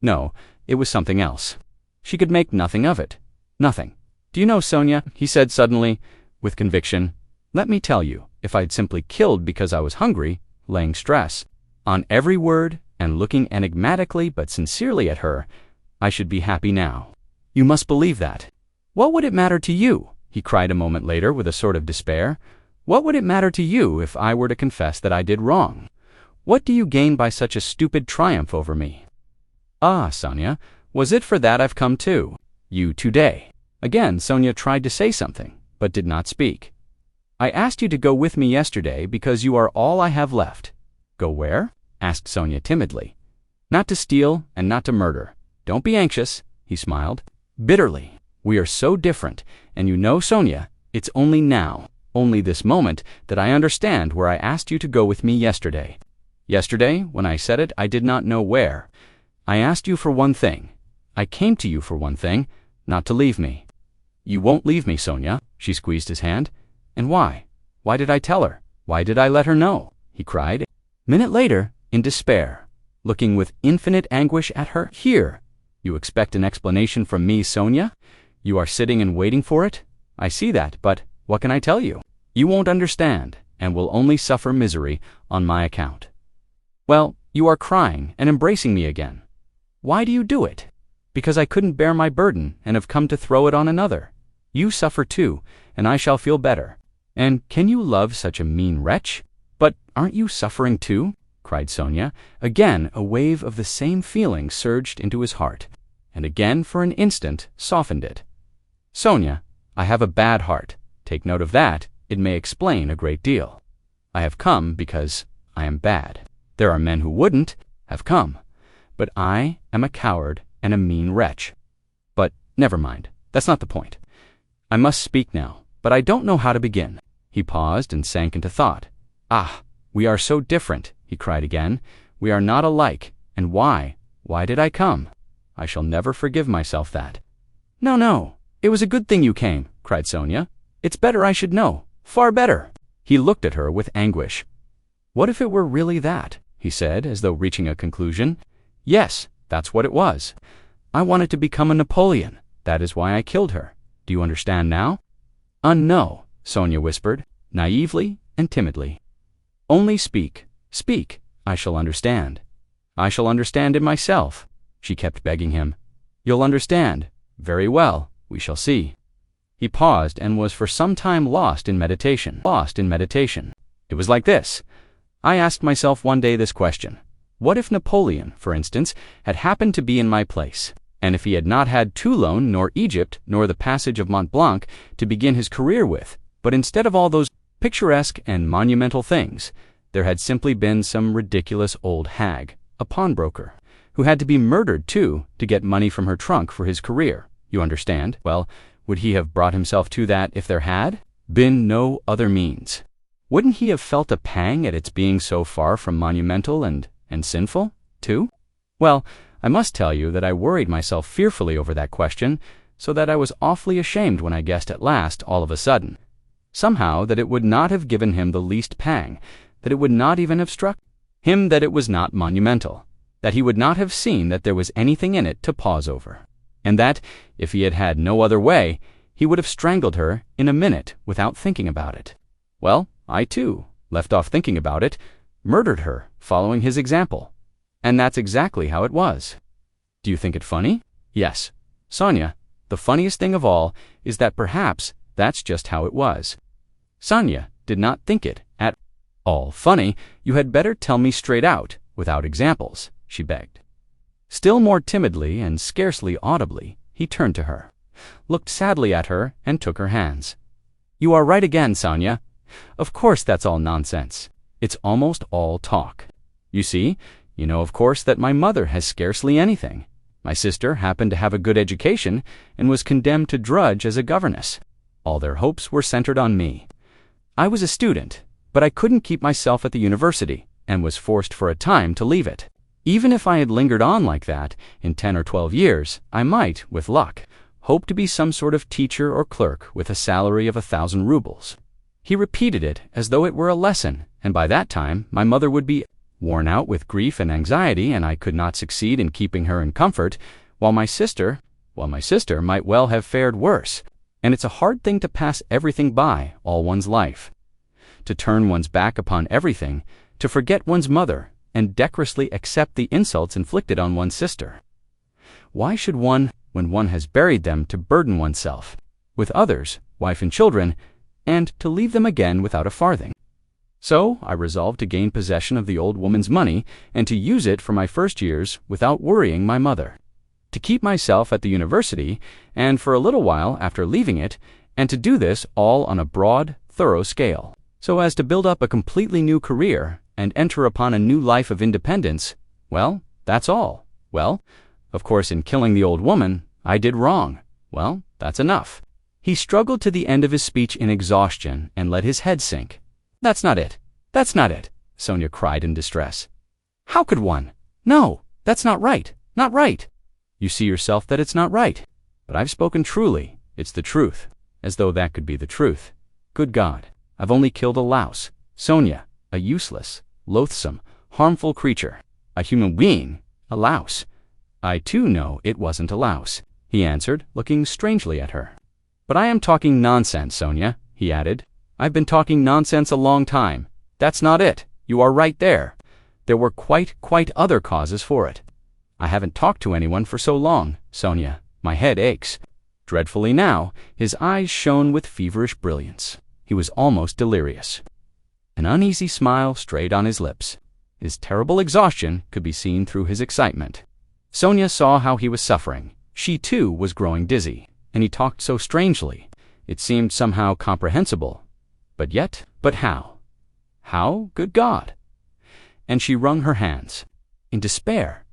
No, it was something else. She could make nothing of it. Nothing. "Do you know, Sonia," he said suddenly, with conviction, "let me tell you, if I'd simply killed because I was hungry," laying stress on every word and looking enigmatically but sincerely at her, "I should be happy now. You must believe that." "What would it matter to you?" he cried a moment later with a sort of despair. "What would it matter to you if I were to confess that I did wrong? What do you gain by such a stupid triumph over me?" "Ah, Sonia, was it for that I've come to you today?" Again Sonia tried to say something, but did not speak. "I asked you to go with me yesterday because you are all I have left." "Go where?" asked Sonia timidly. "Not to steal and not to murder. Don't be anxious," he smiled bitterly. "We are so different, and you know, Sonia, it's only now, only this moment, that I understand where I asked you to go with me yesterday. Yesterday, when I said it, I did not know where. I asked you for one thing. I came to you for one thing, not to leave me." "You won't leave me, Sonia," she squeezed his hand. "And why? Why did I tell her? Why did I let her know?" he cried. Minute later, in despair, looking with infinite anguish at her. "Here, you expect an explanation from me, Sonia? You are sitting and waiting for it? I see that, but what can I tell you? You won't understand, and will only suffer misery on my account. Well, you are crying and embracing me again. Why do you do it? Because I couldn't bear my burden and have come to throw it on another. You suffer too, and I shall feel better. And can you love such a mean wretch? But aren't you suffering too?" cried Sonia. Again a wave of the same feeling surged into his heart, and again for an instant softened it. "Sonia, I have a bad heart. Take note of that. It may explain a great deal. I have come because I am bad. There are men who wouldn't have come. But I am a coward and a mean wretch. But never mind, that's not the point. I must speak now, but I don't know how to begin." He paused and sank into thought. "Ah, we are so different," he cried again. "We are not alike. And why? Why did I come? I shall never forgive myself that." No, it was a good thing you came," cried Sonia. "It's better I should know. Far better." He looked at her with anguish. "What if it were really that?" he said, as though reaching a conclusion. "Yes, that's what it was. I wanted to become a Napoleon. That is why I killed her. Do you understand now?" "No," Sonia whispered, naively and timidly. "Only speak. Speak. I shall understand. I shall understand it myself," she kept begging him. "You'll understand. Very well. We shall see." He paused and was for some time lost in meditation. It was like this. I asked myself one day this question. What if Napoleon, for instance, had happened to be in my place, and if he had not had Toulon, nor Egypt, nor the passage of Mont Blanc to begin his career with, but instead of all those picturesque and monumental things, there had simply been some ridiculous old hag, a pawnbroker, who had to be murdered too to get money from her trunk for his career, you understand? Well, would he have brought himself to that if there had been no other means? Wouldn't he have felt a pang at its being so far from monumental and sinful, too? Well, I must tell you that I worried myself fearfully over that question, so that I was awfully ashamed when I guessed at last, all of a sudden, somehow, that it would not have given him the least pang, that it would not even have struck him that it was not monumental, that he would not have seen that there was anything in it to pause over, and that, if he had had no other way, he would have strangled her in a minute without thinking about it. Well, I too left off thinking about it, murdered her, following his example. And that's exactly how it was. Do you think it funny? Yes, Sonia, the funniest thing of all is that perhaps that's just how it was. Sonia did not think it at all funny. You had better tell me straight out, without examples, she begged. Still more timidly and scarcely audibly, he turned to her, looked sadly at her, and took her hands. You are right again, Sonia. Of course that's all nonsense. It's almost all talk. You see, you know of course that my mother has scarcely anything. My sister happened to have a good education and was condemned to drudge as a governess. All their hopes were centered on me. I was a student, but I couldn't keep myself at the university and was forced for a time to leave it. Even if I had lingered on like that, in 10 or 12 years, I might, with luck, hope to be some sort of teacher or clerk with a salary of 1,000 rubles. He repeated it as though it were a lesson, and by that time my mother would be worn out with grief and anxiety, and I could not succeed in keeping her in comfort, while my sister might well have fared worse. And it's a hard thing to pass everything by all one's life, to turn one's back upon everything, to forget one's mother, and decorously accept the insults inflicted on one's sister. Why should one, when one has buried them, to burden oneself with others, wife and children, and to leave them again without a farthing? So I resolved to gain possession of the old woman's money and to use it for my first years without worrying my mother, to keep myself at the university, and for a little while after leaving it, and to do this all on a broad, thorough scale, so as to build up a completely new career and enter upon a new life of independence. Well, that's all. Well, of course, in killing the old woman, I did wrong. Well, that's enough. He struggled to the end of his speech in exhaustion and let his head sink. That's not it. That's not it, Sonia cried in distress. How could one? No, that's not right. Not right. You see yourself that it's not right. But I've spoken truly. It's the truth. As though that could be the truth. Good God, I've only killed a louse. Sonia, a useless, loathsome, harmful creature. A human being. A louse. I too know it wasn't a louse, he answered, looking strangely at her. But I am talking nonsense, Sonia, he added. I've been talking nonsense a long time. That's not it. You are right there. There were quite other causes for it. I haven't talked to anyone for so long, Sonia. My head aches dreadfully now. His eyes shone with feverish brilliance. He was almost delirious. An uneasy smile strayed on his lips. His terrible exhaustion could be seen through his excitement. Sonia saw how he was suffering. She too was growing dizzy, and he talked so strangely. It seemed somehow comprehensible. But how? How? Good God! And she wrung her hands, in despair.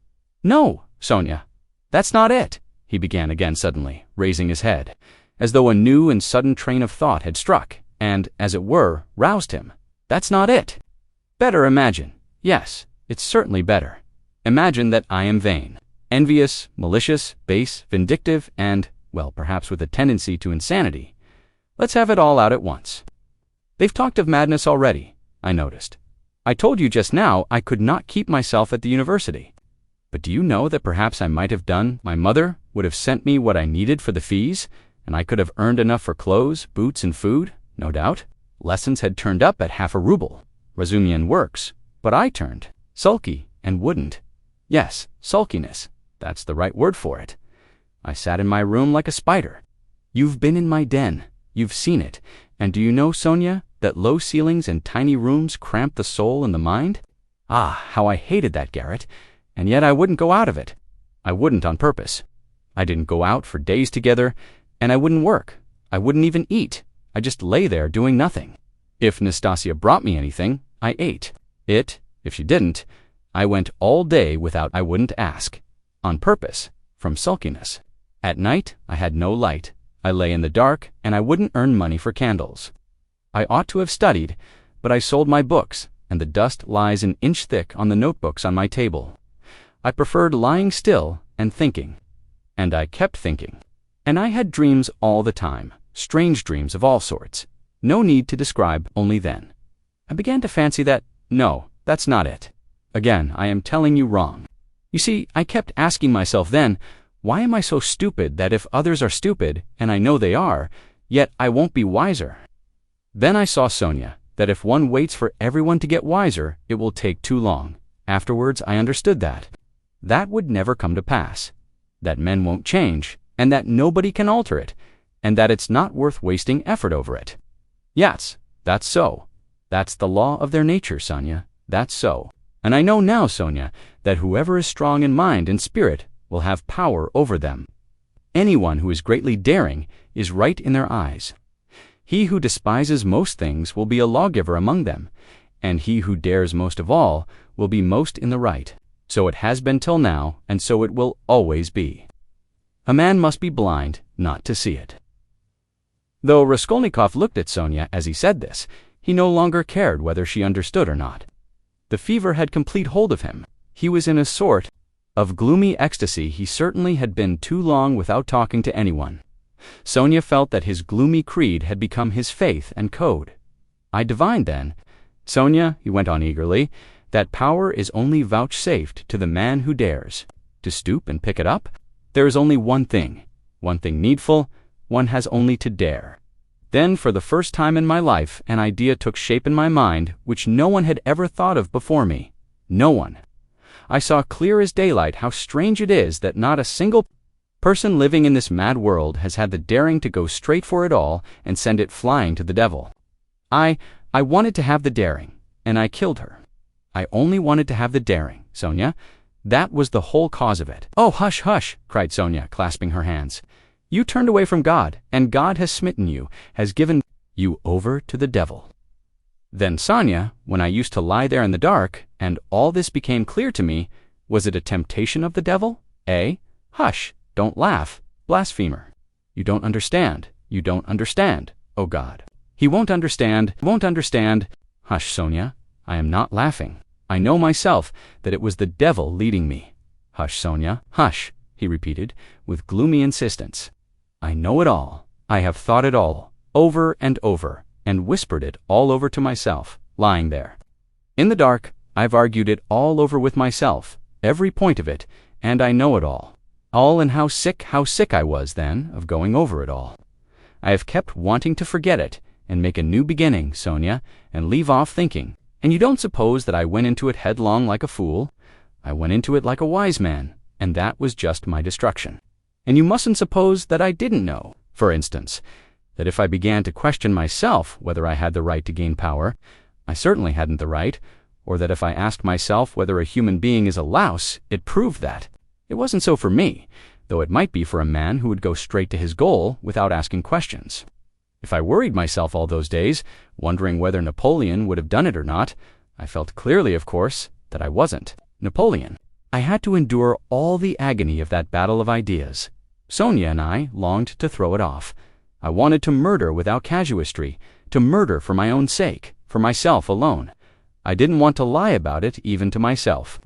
No, Sonia, that's not it, he began again suddenly, raising his head, as though a new and sudden train of thought had struck, and, as it were, roused him. That's not it. Better imagine. Yes, it's certainly better. Imagine that I am vain, envious, malicious, base, vindictive, and, well, perhaps with a tendency to insanity. Let's have it all out at once. They've talked of madness already, I noticed. I told you just now I could not keep myself at the university. But do you know that perhaps I might have done? My mother would have sent me what I needed for the fees, and I could have earned enough for clothes, boots, and food, no doubt. Lessons had turned up at 1/2 ruble. Razumian works. But I turned sulky and wouldn't. Yes, sulkiness. That's the right word for it. I sat in my room like a spider. You've been in my den. You've seen it. And do you know, Sonia, that low ceilings and tiny rooms cramp the soul and the mind? Ah, how I hated that garret, and yet I wouldn't go out of it. I wouldn't on purpose. I didn't go out for days together, and I wouldn't work. I wouldn't even eat. I just lay there doing nothing. If Nastasia brought me anything, I ate it. If she didn't, I went all day without. I wouldn't ask. On purpose, from sulkiness. At night, I had no light. I lay in the dark, and I wouldn't earn money for candles. I ought to have studied, but I sold my books, and the dust lies an inch thick on the notebooks on my table. I preferred lying still and thinking. And I kept thinking. And I had dreams all the time, strange dreams of all sorts. No need to describe, only then. I began to fancy that, no, that's not it. Again, I am telling you wrong. You see, I kept asking myself then, why am I so stupid that if others are stupid, and I know they are, yet I won't be wiser? Then I saw, Sonia, that if one waits for everyone to get wiser, it will take too long. Afterwards, I understood that. That would never come to pass. that men won't change, and that nobody can alter it, and that it's not worth wasting effort over it. Yes, that's so. That's the law of their nature, Sonia. That's so. And I know now, Sonia, that whoever is strong in mind and spirit will have power over them. Anyone who is greatly daring is right in their eyes. He who despises most things will be a lawgiver among them, and he who dares most of all will be most in the right. So it has been till now, and so it will always be. A man must be blind not to see it. Though Raskolnikov looked at Sonia as he said this, he no longer cared whether she understood or not. The fever had complete hold of him. He was in a sort of gloomy ecstasy. He certainly had been too long without talking to anyone. Sonia felt that his gloomy creed had become his faith and code. I divined then, Sonia, he went on eagerly, that power is only vouchsafed to the man who dares. To stoop and pick it up, there is only one thing needful, one has only to dare. Then, for the first time in my life, an idea took shape in my mind which no one had ever thought of before me. No one. I saw clear as daylight how strange it is that not a single person living in this mad world has had the daring to go straight for it all and send it flying to the devil. I wanted to have the daring, and I killed her. I only wanted to have the daring, Sonia. That was the whole cause of it. Oh, hush, hush, cried Sonia, clasping her hands. You turned away from God, and God has smitten you, has given you over to the devil. Then, Sonia, when I used to lie there in the dark, and all this became clear to me, was it a temptation of the devil? Eh? Hush, don't laugh, blasphemer. You don't understand. You don't understand, oh God. He won't understand. Hush, Sonia, I am not laughing. I know myself that it was the devil leading me. Hush, Sonia, hush, he repeated, with gloomy insistence. I know it all. I have thought it all, over and over, and whispered it all over to myself, lying there. In the dark, I've argued it all over with myself, every point of it, and I know it all. And how sick I was then of going over it all. I have kept wanting to forget it, and make a new beginning, Sonia, and leave off thinking. And you don't suppose that I went into it headlong like a fool? I went into it like a wise man, and that was just my destruction. And you mustn't suppose that I didn't know, for instance, that if I began to question myself whether I had the right to gain power, I certainly hadn't the right, or that if I asked myself whether a human being is a louse, it proved that. It wasn't so for me, though it might be for a man who would go straight to his goal without asking questions. If I worried myself all those days, wondering whether Napoleon would have done it or not, I felt clearly, of course, that I wasn't Napoleon. I had to endure all the agony of that battle of ideas. Sonia and I longed to throw it off. I wanted to murder without casuistry, to murder for my own sake, for myself alone. I didn't want to lie about it even to myself.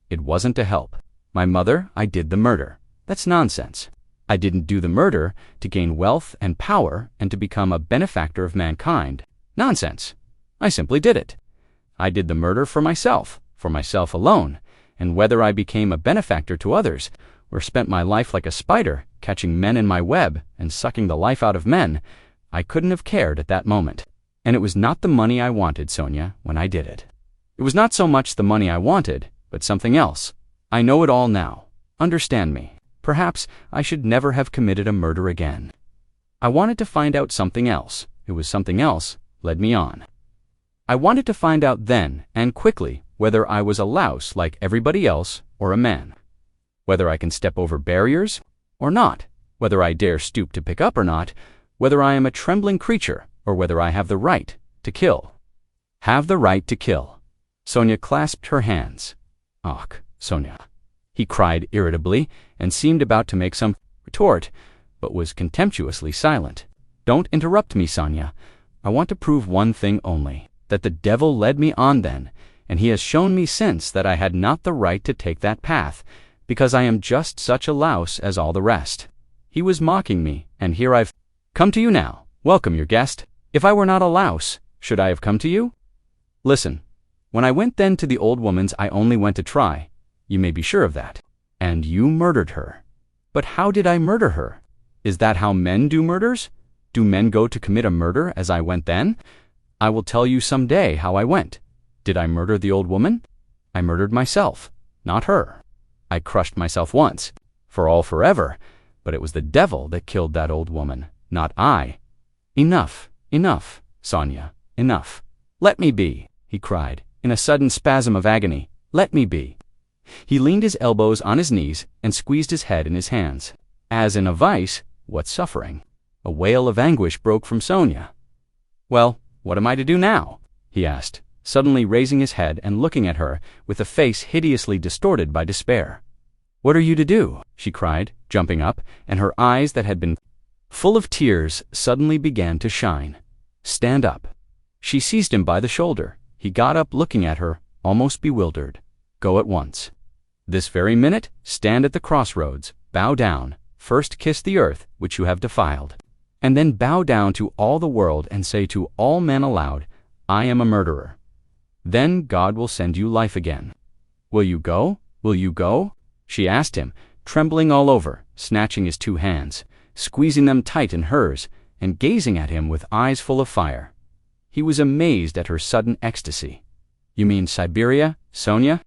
It wasn't to help. My mother, I did the murder. That's nonsense. I didn't do the murder to gain wealth and power and to become a benefactor of mankind. Nonsense. I simply did it. I did the murder for myself alone, and whether I became a benefactor to others, or spent my life like a spider, catching men in my web and sucking the life out of men, I couldn't have cared at that moment. And it was not the money I wanted, Sonia, when I did it. It was not so much the money I wanted, but something else. I know it all now. Understand me. Perhaps I should never have committed a murder again. I wanted to find out something else. It was something else led me on. I wanted to find out then, and quickly, whether I was a louse like everybody else or a man. Whether I can step over barriers or not. Whether I dare stoop to pick up or not. Whether I am a trembling creature or whether I have the right to kill. Have the right to kill. Sonia clasped her hands. "Och, Sonia," he cried irritably, and seemed about to make some retort, but was contemptuously silent. "Don't interrupt me, Sonia. I want to prove one thing only, that the devil led me on then, and he has shown me since that I had not the right to take that path, because I am just such a louse as all the rest. He was mocking me, and here I've come to you now. Welcome your guest. If I were not a louse, should I have come to you? Listen, when I went then to the old woman's, I only went to try. You may be sure of that. And you murdered her. But how did I murder her? Is that how men do murders? Do men go to commit a murder as I went then? I will tell you some day how I went. Did I murder the old woman? I murdered myself, not her. I crushed myself once, for all forever, but it was the devil that killed that old woman, not I. Enough, enough, Sonia, enough. Let me be, he cried, in a sudden spasm of agony. Let me be. He leaned his elbows on his knees and squeezed his head in his hands. As in a vice, what suffering? A wail of anguish broke from Sonia. Well, what am I to do now? He asked, suddenly raising his head and looking at her with a face hideously distorted by despair. What are you to do? She cried, jumping up, and her eyes that had been full of tears suddenly began to shine. Stand up. She seized him by the shoulder. He got up, looking at her, almost bewildered. Go at once. This very minute, stand at the crossroads, bow down, first kiss the earth which you have defiled, and then bow down to all the world and say to all men aloud, I am a murderer. Then God will send you life again. Will you go? Will you go? She asked him, trembling all over, snatching his two hands, squeezing them tight in hers, and gazing at him with eyes full of fire. He was amazed at her sudden ecstasy. You mean Siberia, Sonia?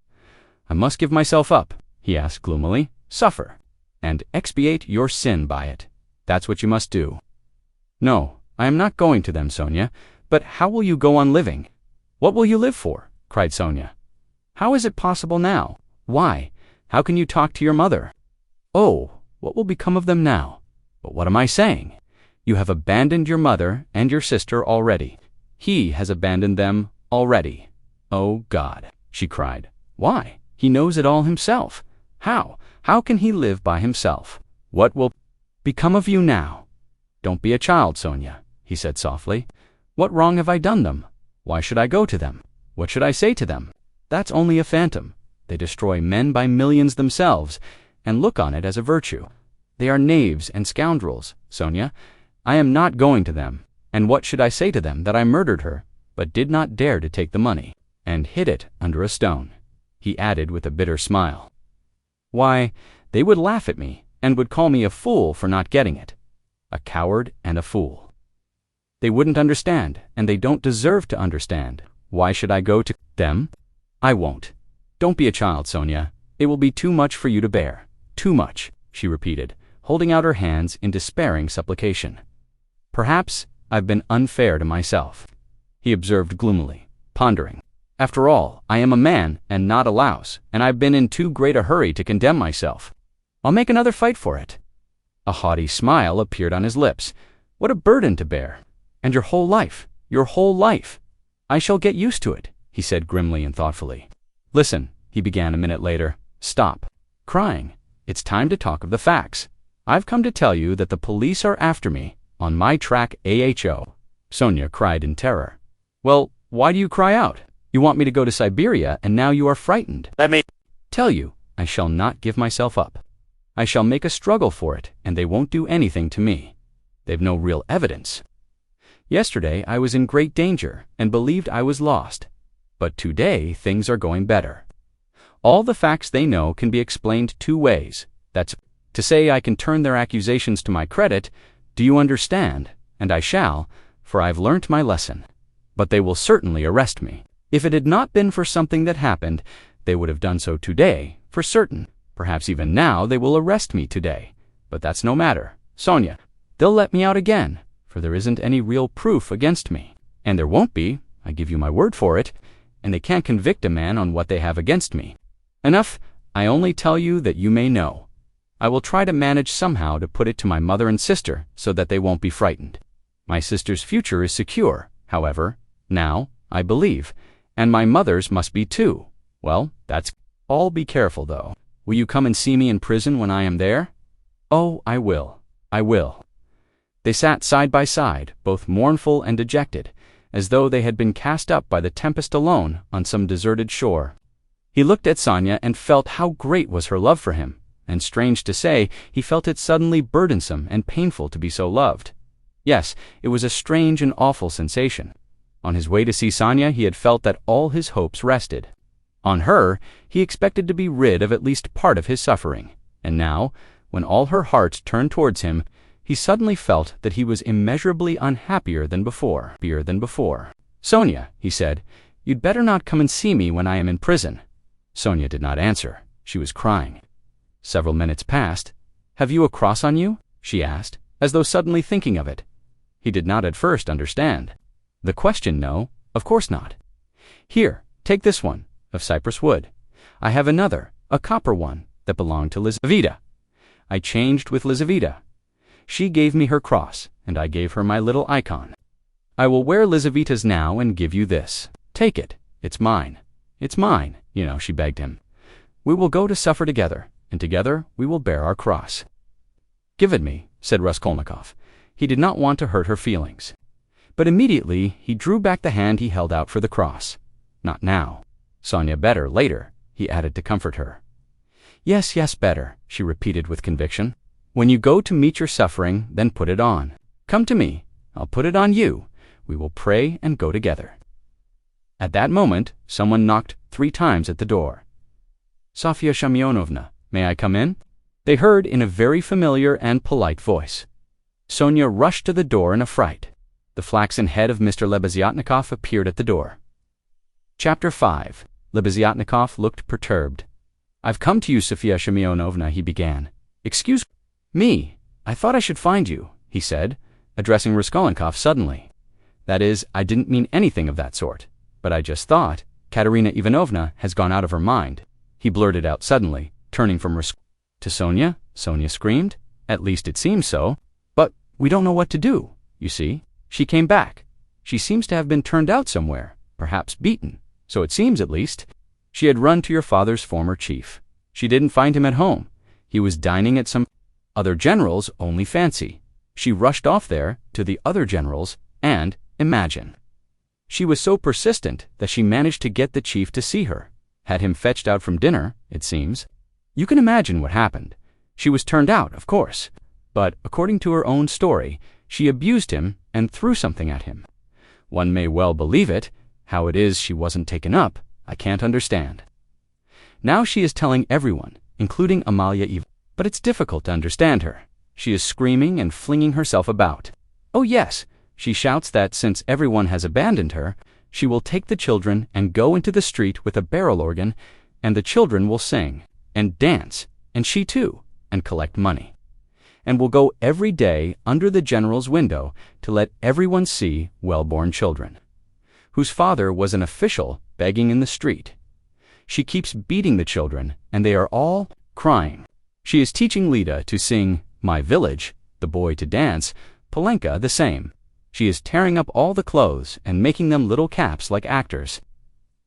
I must give myself up, he asked gloomily, suffer, and expiate your sin by it. That's what you must do. No, I am not going to them, Sonia, but how will you go on living? What will you live for? Cried Sonia. How is it possible now? Why, how can you talk to your mother? Oh, what will become of them now? But what am I saying? You have abandoned your mother and your sister already. He has abandoned them already. Oh, God, she cried. Why? He knows it all himself. How? How can he live by himself? What will become of you now? Don't be a child, Sonia, he said softly. What wrong have I done them? Why should I go to them? What should I say to them? That's only a phantom. They destroy men by millions themselves, and look on it as a virtue. They are knaves and scoundrels, Sonia. I am not going to them. And what should I say to them that I murdered her, but did not dare to take the money, and hid it under a stone? He added with a bitter smile. Why, they would laugh at me, and would call me a fool for not getting it. A coward and a fool. They wouldn't understand, and they don't deserve to understand. Why should I go to them? I won't. Don't be a child, Sonia. It will be too much for you to bear. Too much, she repeated, holding out her hands in despairing supplication. Perhaps I've been unfair to myself, he observed gloomily, pondering. After all, I am a man and not a louse, and I've been in too great a hurry to condemn myself. I'll make another fight for it. A haughty smile appeared on his lips. What a burden to bear. And your whole life, your whole life. I shall get used to it, he said grimly and thoughtfully. Listen, he began a minute later. Stop crying. It's time to talk of the facts. I've come to tell you that the police are after me, on my track AHO. Sonia cried in terror. Well, why do you cry out? You want me to go to Siberia, and now you are frightened. Let me tell you, I shall not give myself up. I shall make a struggle for it, and they won't do anything to me. They've no real evidence. Yesterday I was in great danger, and believed I was lost. But today things are going better. All the facts they know can be explained two ways. That's to say I can turn their accusations to my credit. Do you understand? And I shall, for I've learnt my lesson. But they will certainly arrest me. If it had not been for something that happened, they would have done so today, for certain. Perhaps even now they will arrest me today. But that's no matter. Sonia, they'll let me out again, for there isn't any real proof against me. And there won't be, I give you my word for it, and they can't convict a man on what they have against me. Enough, I only tell you that you may know. I will try to manage somehow to put it to my mother and sister so that they won't be frightened. My sister's future is secure, however, now, I believe, and my mother's must be too. Well, that's all. Be careful, though. Will you come and see me in prison when I am there? Oh, I will. I will. They sat side by side, both mournful and dejected, as though they had been cast up by the tempest alone on some deserted shore. He looked at Sonia and felt how great was her love for him, and strange to say, he felt it suddenly burdensome and painful to be so loved. Yes, it was a strange and awful sensation. On his way to see Sonia, he had felt that all his hopes rested. On her, he expected to be rid of at least part of his suffering, and now, when all her heart turned towards him, he suddenly felt that he was immeasurably unhappier than before. Sonia, he said, you'd better not come and see me when I am in prison. Sonia did not answer. She was crying. Several minutes passed, "Have you a cross on you?" she asked, as though suddenly thinking of it. He did not at first understand the question. "No, of course not." "Here, take this one, of cypress wood. I have another, a copper one, that belonged to Lizaveta. I changed with Lizaveta. She gave me her cross, and I gave her my little icon. I will wear Lizaveta's now and give you this. Take it. It's mine. It's mine, she begged him. "We will go to suffer together, and together we will bear our cross." "Give it me," said Raskolnikov. He did not want to hurt her feelings. But immediately he drew back the hand he held out for the cross. "Not now. Sonia, better, later," he added to comfort her. Yes, better," she repeated with conviction. "When you go to meet your suffering, then put it on. Come to me. I'll put it on you. We will pray and go together." At that moment, someone knocked 3 times at the door. "Sofya Semyonovna, may I come in?" they heard in a very familiar and polite voice. Sonia rushed to the door in a fright. The flaxen head of Mr. Lebeziatnikov appeared at the door. Chapter 5. Lebeziatnikov looked perturbed. "I've come to you, Sofya Semyonovna," he began. "Excuse me, I thought I should find you," he said, addressing Raskolnikov suddenly. "That is, I didn't mean anything of that sort, but I just thought, Katerina Ivanovna has gone out of her mind," he blurted out suddenly, turning from to Sonia. Sonia screamed. "At least it seems so. But we don't know what to do, you see. She came back. She seems to have been turned out somewhere, perhaps beaten, so it seems at least. She had run to your father's former chief. She didn't find him at home. He was dining at some other general's, only fancy. She rushed off there to the other general's, and, imagine. She was so persistent that she managed to get the chief to see her. Had him fetched out from dinner, it seems. You can imagine what happened. She was turned out, of course. But, according to her own story, she abused him and threw something at him. One may well believe it. How it is she wasn't taken up, I can't understand. Now she is telling everyone, including Amalia Eva. But it's difficult to understand her. She is screaming and flinging herself about. Oh yes, she shouts that since everyone has abandoned her, she will take the children and go into the street with a barrel organ, and the children will sing, and dance, and she too, and collect money. And will go every day under the general's window to let everyone see well-born children, whose father was an official begging in the street. She keeps beating the children, and they are all crying. She is teaching Lida to sing My Village, the boy to dance, Polenka the same. She is tearing up all the clothes and making them little caps like actors.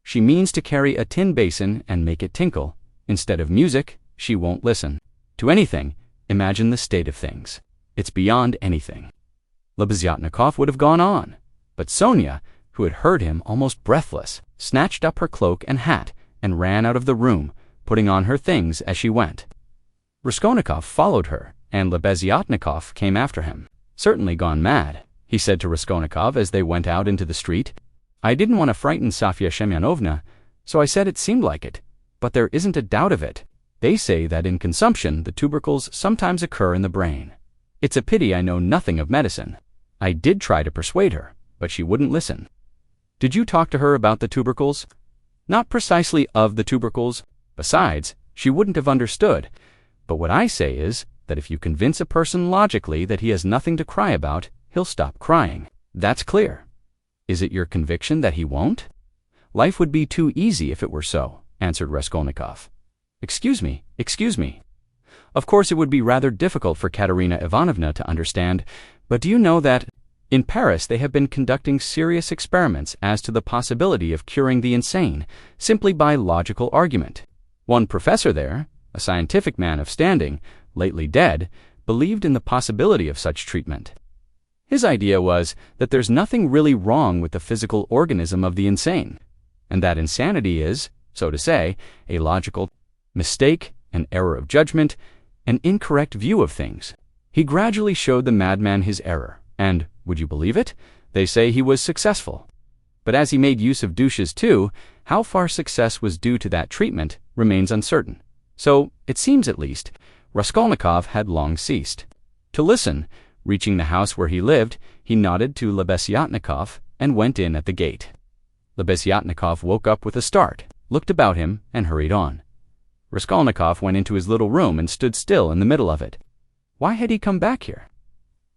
She means to carry a tin basin and make it tinkle. Instead of music, she won't listen to anything. Imagine the state of things. It's beyond anything. Lebeziatnikov would have gone on, but Sonia, who had heard him almost breathless, snatched up her cloak and hat and ran out of the room, putting on her things as she went. Raskolnikov followed her, and Lebeziatnikov came after him. "Certainly gone mad," he said to Raskolnikov as they went out into the street. "I didn't want to frighten Sofya Semyonovna, so I said it seemed like it, but there isn't a doubt of it. They say that in consumption the tubercles sometimes occur in the brain. It's a pity I know nothing of medicine. I did try to persuade her, but she wouldn't listen." "Did you talk to her about the tubercles?" "Not precisely of the tubercles. Besides, she wouldn't have understood. But what I say is that if you convince a person logically that he has nothing to cry about, he'll stop crying. That's clear. Is it your conviction that he won't?" "Life would be too easy if it were so," answered Raskolnikov. Excuse me. Of course it would be rather difficult for Katerina Ivanovna to understand, but do you know that in Paris they have been conducting serious experiments as to the possibility of curing the insane simply by logical argument. One professor there, a scientific man of standing, lately dead, believed in the possibility of such treatment. His idea was that there's nothing really wrong with the physical organism of the insane, and that insanity is, so to say, a logical mistake, an error of judgment, an incorrect view of things. He gradually showed the madman his error, and, would you believe it, they say he was successful. But as he made use of douches too, how far success was due to that treatment remains uncertain. So, it seems at least, Raskolnikov had long ceased to listen. Reaching the house where he lived, he nodded to Lebeziatnikov and went in at the gate. Lebeziatnikov woke up with a start, looked about him, and hurried on. Raskolnikov went into his little room and stood still in the middle of it. Why had he come back here?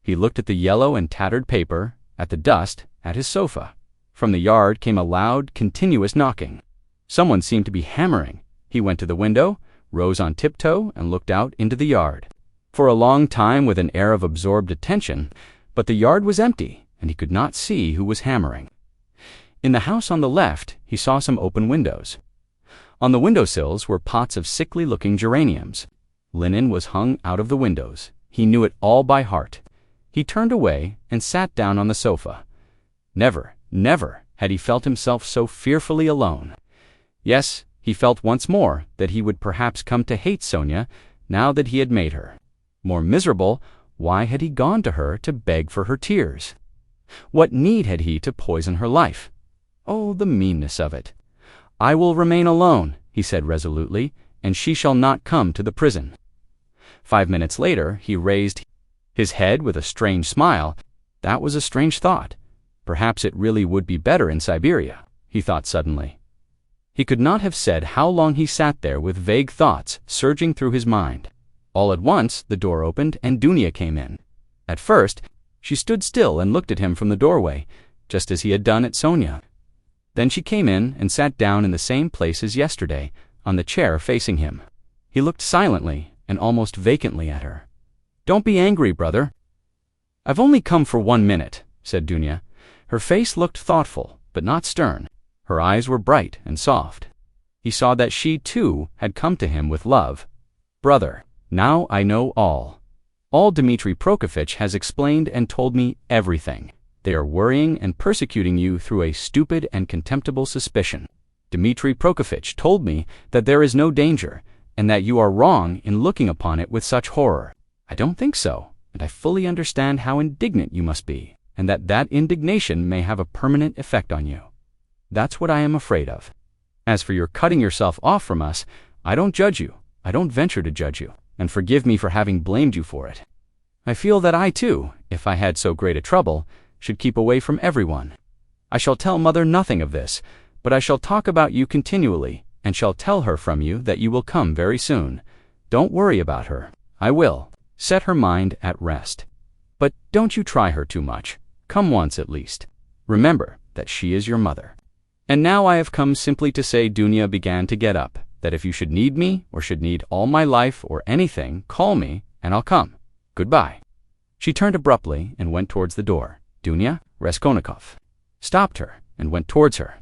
He looked at the yellow and tattered paper, at the dust, at his sofa. From the yard came a loud, continuous knocking. Someone seemed to be hammering. He went to the window, rose on tiptoe, and looked out into the yard. For a long time with an air of absorbed attention, but the yard was empty, and he could not see who was hammering. In the house on the left, he saw some open windows. On the windowsills were pots of sickly-looking geraniums. Linen was hung out of the windows. He knew it all by heart. He turned away and sat down on the sofa. Never, never had he felt himself so fearfully alone. Yes, he felt once more that he would perhaps come to hate Sonia now that he had made her. More miserable, why had he gone to her to beg for her tears? What need had he to poison her life? Oh, the meanness of it! "I will remain alone," he said resolutely, "and she shall not come to the prison." 5 minutes later, he raised his head with a strange smile. That was a strange thought. Perhaps it really would be better in Siberia, he thought suddenly. He could not have said how long he sat there with vague thoughts surging through his mind. All at once, the door opened and Dunya came in. At first, she stood still and looked at him from the doorway, just as he had done at Sonia. Then she came in and sat down in the same place as yesterday, on the chair facing him. He looked silently and almost vacantly at her. "Don't be angry, brother." "I've only come for 1 minute," said Dunya. Her face looked thoughtful, but not stern. Her eyes were bright and soft. He saw that she, too, had come to him with love. "Brother, now I know all. All Dmitri Prokofitch has explained and told me everything. They are worrying and persecuting you through a stupid and contemptible suspicion. Dmitri Prokofitch told me that there is no danger, and that you are wrong in looking upon it with such horror. I don't think so, and I fully understand how indignant you must be, and that indignation may have a permanent effect on you. That's what I am afraid of. As for your cutting yourself off from us, I don't judge you. I don't venture to judge you, and forgive me for having blamed you for it. I feel that I, too, if I had so great a trouble, should keep away from everyone. I shall tell Mother nothing of this, but I shall talk about you continually, and shall tell her from you that you will come very soon. Don't worry about her. I will set her mind at rest. But don't you try her too much. Come once at least. Remember that she is your mother. And now I have come simply to say," Dunya began to get up, "that if you should need me, or should need all my life or anything, call me, and I'll come. Goodbye." She turned abruptly and went towards the door. Dunya, Raskolnikov, stopped her and went towards her.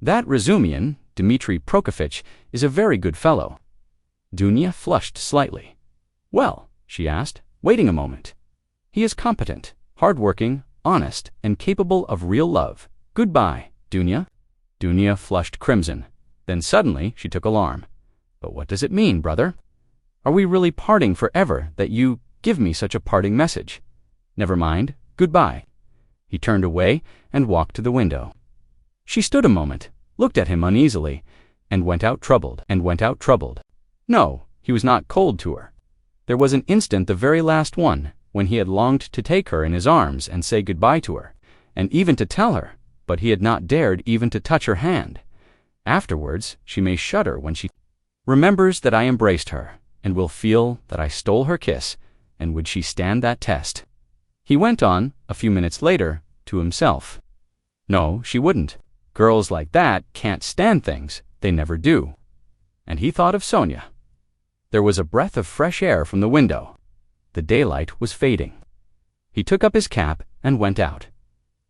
"That Razumian, Dmitri Prokofitch, is a very good fellow." Dunya flushed slightly. "Well?" she asked, waiting a moment. "He is competent, hard-working, honest, and capable of real love. Goodbye, Dunya." Dunya flushed crimson. Then suddenly she took alarm. "But what does it mean, brother? Are we really parting forever that you give me such a parting message? Never mind. Goodbye." He turned away and walked to the window. She stood a moment, looked at him uneasily, and went out troubled. No, he was not cold to her. There was an instant, the very last one, when he had longed to take her in his arms and say goodbye to her, and even to tell her, but he had not dared even to touch her hand. Afterwards, she may shudder when she remembers that I embraced her, and will feel that I stole her kiss, and would she stand that test? He went on, a few minutes later, to himself. No, she wouldn't. Girls like that can't stand things. They never do. And he thought of Sonia. There was a breath of fresh air from the window. The daylight was fading. He took up his cap and went out.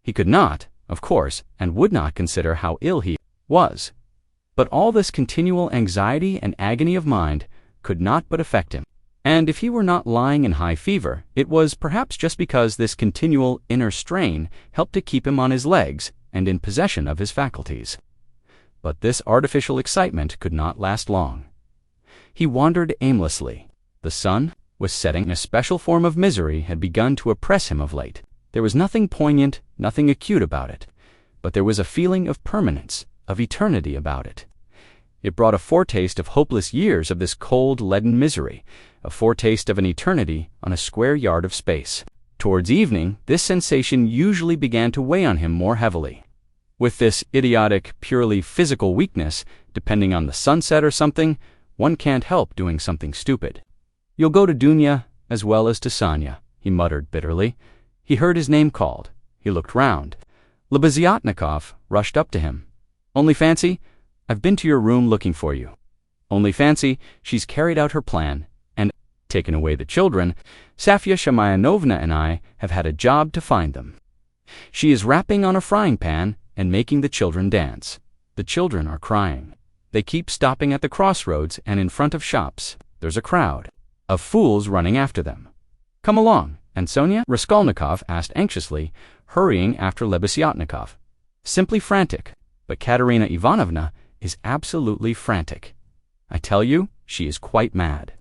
He could not, of course, and would not consider how ill he was. But all this continual anxiety and agony of mind could not but affect him. And if he were not lying in high fever, it was perhaps just because this continual inner strain helped to keep him on his legs and in possession of his faculties. But this artificial excitement could not last long. He wandered aimlessly. The sun was setting. A special form of misery had begun to oppress him of late. There was nothing poignant, nothing acute about it, but there was a feeling of permanence, of eternity about it. It brought a foretaste of hopeless years of this cold, leaden misery, a foretaste of an eternity on a square yard of space. Towards evening, this sensation usually began to weigh on him more heavily. With this idiotic, purely physical weakness, depending on the sunset or something, one can't help doing something stupid. "You'll go to Dunya as well as to Sonya, he muttered bitterly. He heard his name called. He looked round. Lebeziatnikov rushed up to him. Only fancy, I've been to your room looking for you. Only fancy, she's carried out her plan and taken away the children. Safya Shamayanovna and I have had a job to find them. She is rapping on a frying pan and making the children dance. The children are crying. They keep stopping at the crossroads and in front of shops. There's a crowd of fools running after them. Come along, and Sonya? Raskolnikov asked anxiously, hurrying after Lebeziatnikov. Simply frantic, but Katerina Ivanovna is absolutely frantic. I tell you, she is quite mad.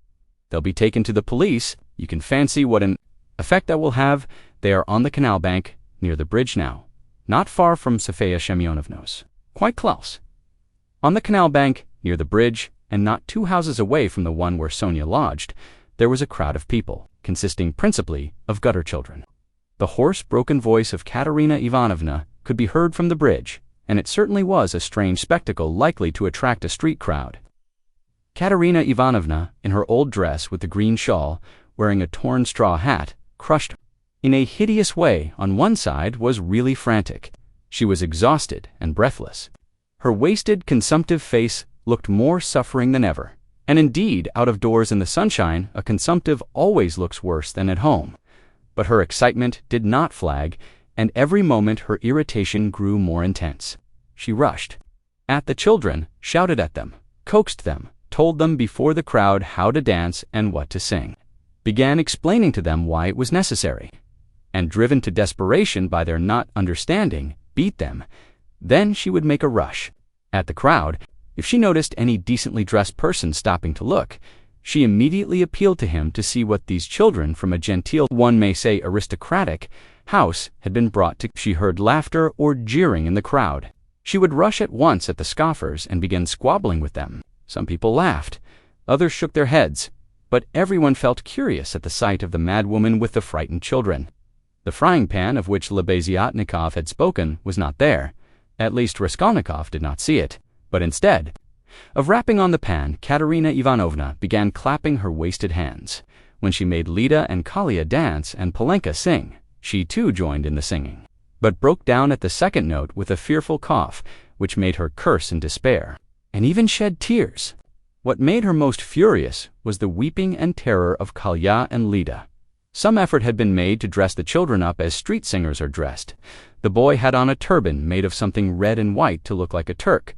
They'll be taken to the police. You can fancy what an effect that will have. They are on the canal bank, near the bridge now, not far from Sofia Semyonovna's. Quite close. On the canal bank, near the bridge, and not 2 houses away from the one where Sonya lodged, there was a crowd of people, consisting principally of gutter children. The hoarse, broken voice of Katerina Ivanovna could be heard from the bridge, and it certainly was a strange spectacle likely to attract a street crowd. Katerina Ivanovna, in her old dress with the green shawl, wearing a torn straw hat, crushed in a hideous way on one side, was really frantic. She was exhausted and breathless. Her wasted, consumptive face looked more suffering than ever. And indeed, out of doors in the sunshine, a consumptive always looks worse than at home. But her excitement did not flag, and every moment her irritation grew more intense. She rushed at the children, shouted at them, coaxed them, told them before the crowd how to dance and what to sing, began explaining to them why it was necessary, and driven to desperation by their not understanding, beat them. Then she would make a rush at the crowd. If she noticed any decently dressed person stopping to look, she immediately appealed to him to see what these children from a genteel, one may say aristocratic, house had been brought to. She heard laughter or jeering in the crowd. She would rush at once at the scoffers and begin squabbling with them. Some people laughed, others shook their heads, but everyone felt curious at the sight of the mad woman with the frightened children. The frying pan of which Lebeziatnikov had spoken was not there. At least Raskolnikov did not see it, but instead of rapping on the pan, Katerina Ivanovna began clapping her wasted hands. When she made Lida and Kalia dance and Polenka sing, she too joined in the singing, but broke down at the second note with a fearful cough, which made her curse in despair, and even shed tears. What made her most furious was the weeping and terror of Kalia and Lida. Some effort had been made to dress the children up as street singers are dressed. The boy had on a turban made of something red and white to look like a Turk.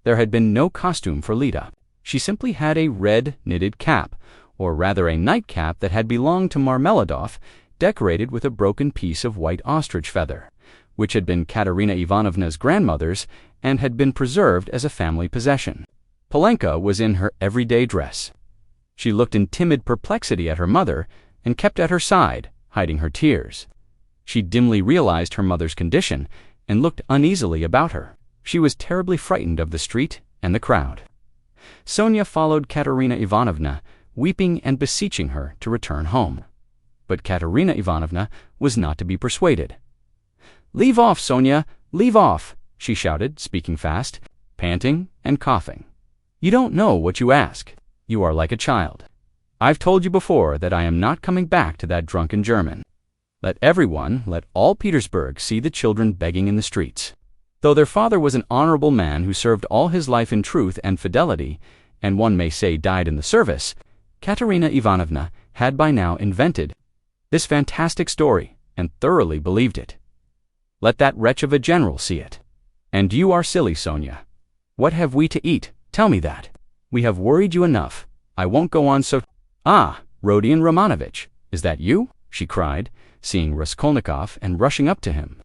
There had been no costume for Lida. She simply had a red knitted cap, or rather a nightcap that had belonged to Marmeladov, decorated with a broken piece of white ostrich feather, which had been Katerina Ivanovna's grandmother's and had been preserved as a family possession. Polenka was in her everyday dress. She looked in timid perplexity at her mother and kept at her side, hiding her tears. She dimly realized her mother's condition and looked uneasily about her. She was terribly frightened of the street and the crowd. Sonya followed Katerina Ivanovna, weeping and beseeching her to return home. But Katerina Ivanovna was not to be persuaded. "Leave off, Sonya, leave off," she shouted, speaking fast, panting and coughing. "You don't know what you ask. You are like a child. I've told you before that I am not coming back to that drunken German. Let all Petersburg see the children begging in the streets." Though their father was an honorable man who served all his life in truth and fidelity, and one may say died in the service, Katerina Ivanovna had by now invented this fantastic story and thoroughly believed it. Let that wretch of a general see it. "And you are silly, Sonya. What have we to eat? Tell me that. We have worried you enough. I won't go on so—" "Ah, Rodion Romanovitch, is that you?" she cried, seeing Raskolnikov and rushing up to him.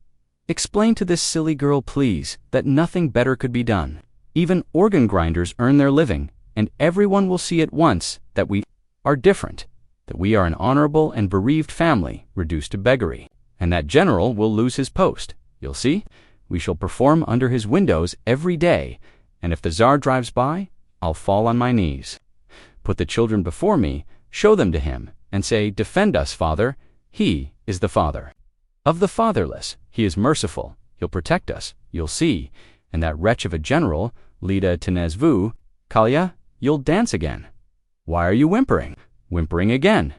"Explain to this silly girl, please, that nothing better could be done. Even organ grinders earn their living, and everyone will see at once that we are different, that we are an honorable and bereaved family reduced to beggary, and that general will lose his post. You'll see, we shall perform under his windows every day, and if the Tsar drives by, I'll fall on my knees. Put the children before me, show them to him, and say, 'Defend us, Father. He is the Father of the fatherless. He is merciful. He'll protect us. You'll see. And that wretch of a general, Lida Tenezvu, Kalia, you'll dance again. Why are you whimpering? Whimpering again.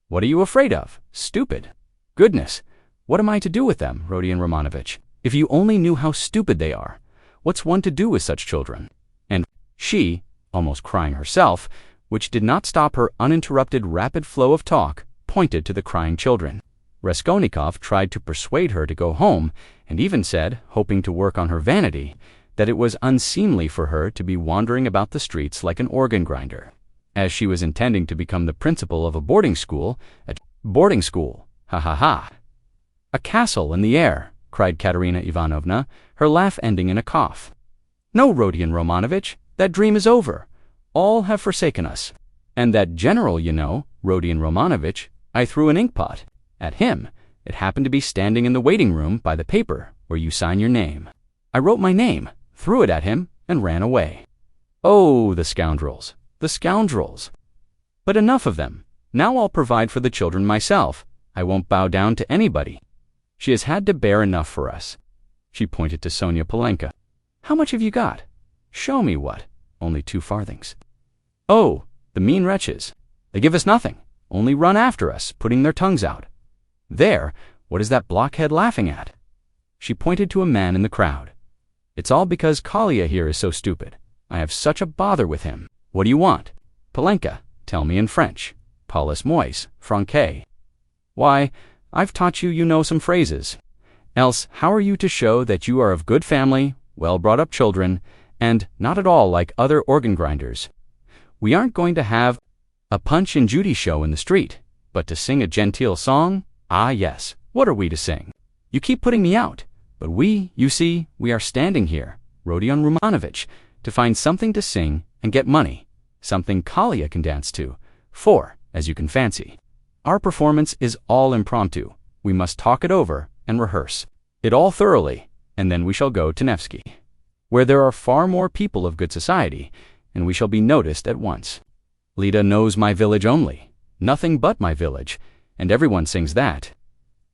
What are you afraid of? Stupid. Goodness, what am I to do with them, Rodion Romanovich? If you only knew how stupid they are. What's one to do with such children? And she, almost crying herself, which did not stop her uninterrupted rapid flow of talk, pointed to the crying children. Raskolnikov tried to persuade her to go home, and even said, hoping to work on her vanity, that it was unseemly for her to be wandering about the streets like an organ grinder, as she was intending to become the principal of a boarding school. Boarding school, ha ha ha. A castle in the air, cried Katerina Ivanovna, her laugh ending in a cough. No, Rodion Romanovich, that dream is over. All have forsaken us. And that general, you know, Rodion Romanovich, I threw an inkpot at him. It happened to be standing in the waiting room by the paper where you sign your name. I wrote my name, threw it at him, and ran away. Oh, the scoundrels, the scoundrels. But enough of them. Now I'll provide for the children myself. I won't bow down to anybody. She has had to bear enough for us. She pointed to Sonia Polenka. How much have you got? Show me what. Only 2 farthings. Oh, the mean wretches. They give us nothing, only run after us, putting their tongues out. There, what is that blockhead laughing at? She pointed to a man in the crowd. It's all because Kalia here is so stupid. I have such a bother with him. What do you want? Polenka, tell me in French. Paulus mois, Francais. Why, I've taught you, you know, some phrases. Else, how are you to show that you are of good family, well-brought-up children, and not at all like other organ grinders? We aren't going to have a Punch and Judy show in the street, but to sing a genteel song? Ah, yes. What are we to sing? You keep putting me out, but we, you see, we are standing here, Rodion Romanovich, to find something to sing and get money, something Kalia can dance to, for, as you can fancy, our performance is all impromptu. We must talk it over and rehearse it all thoroughly, and then we shall go to Nevsky, where there are far more people of good society, and we shall be noticed at once. Lida knows my village only, nothing but my village, and everyone sings that.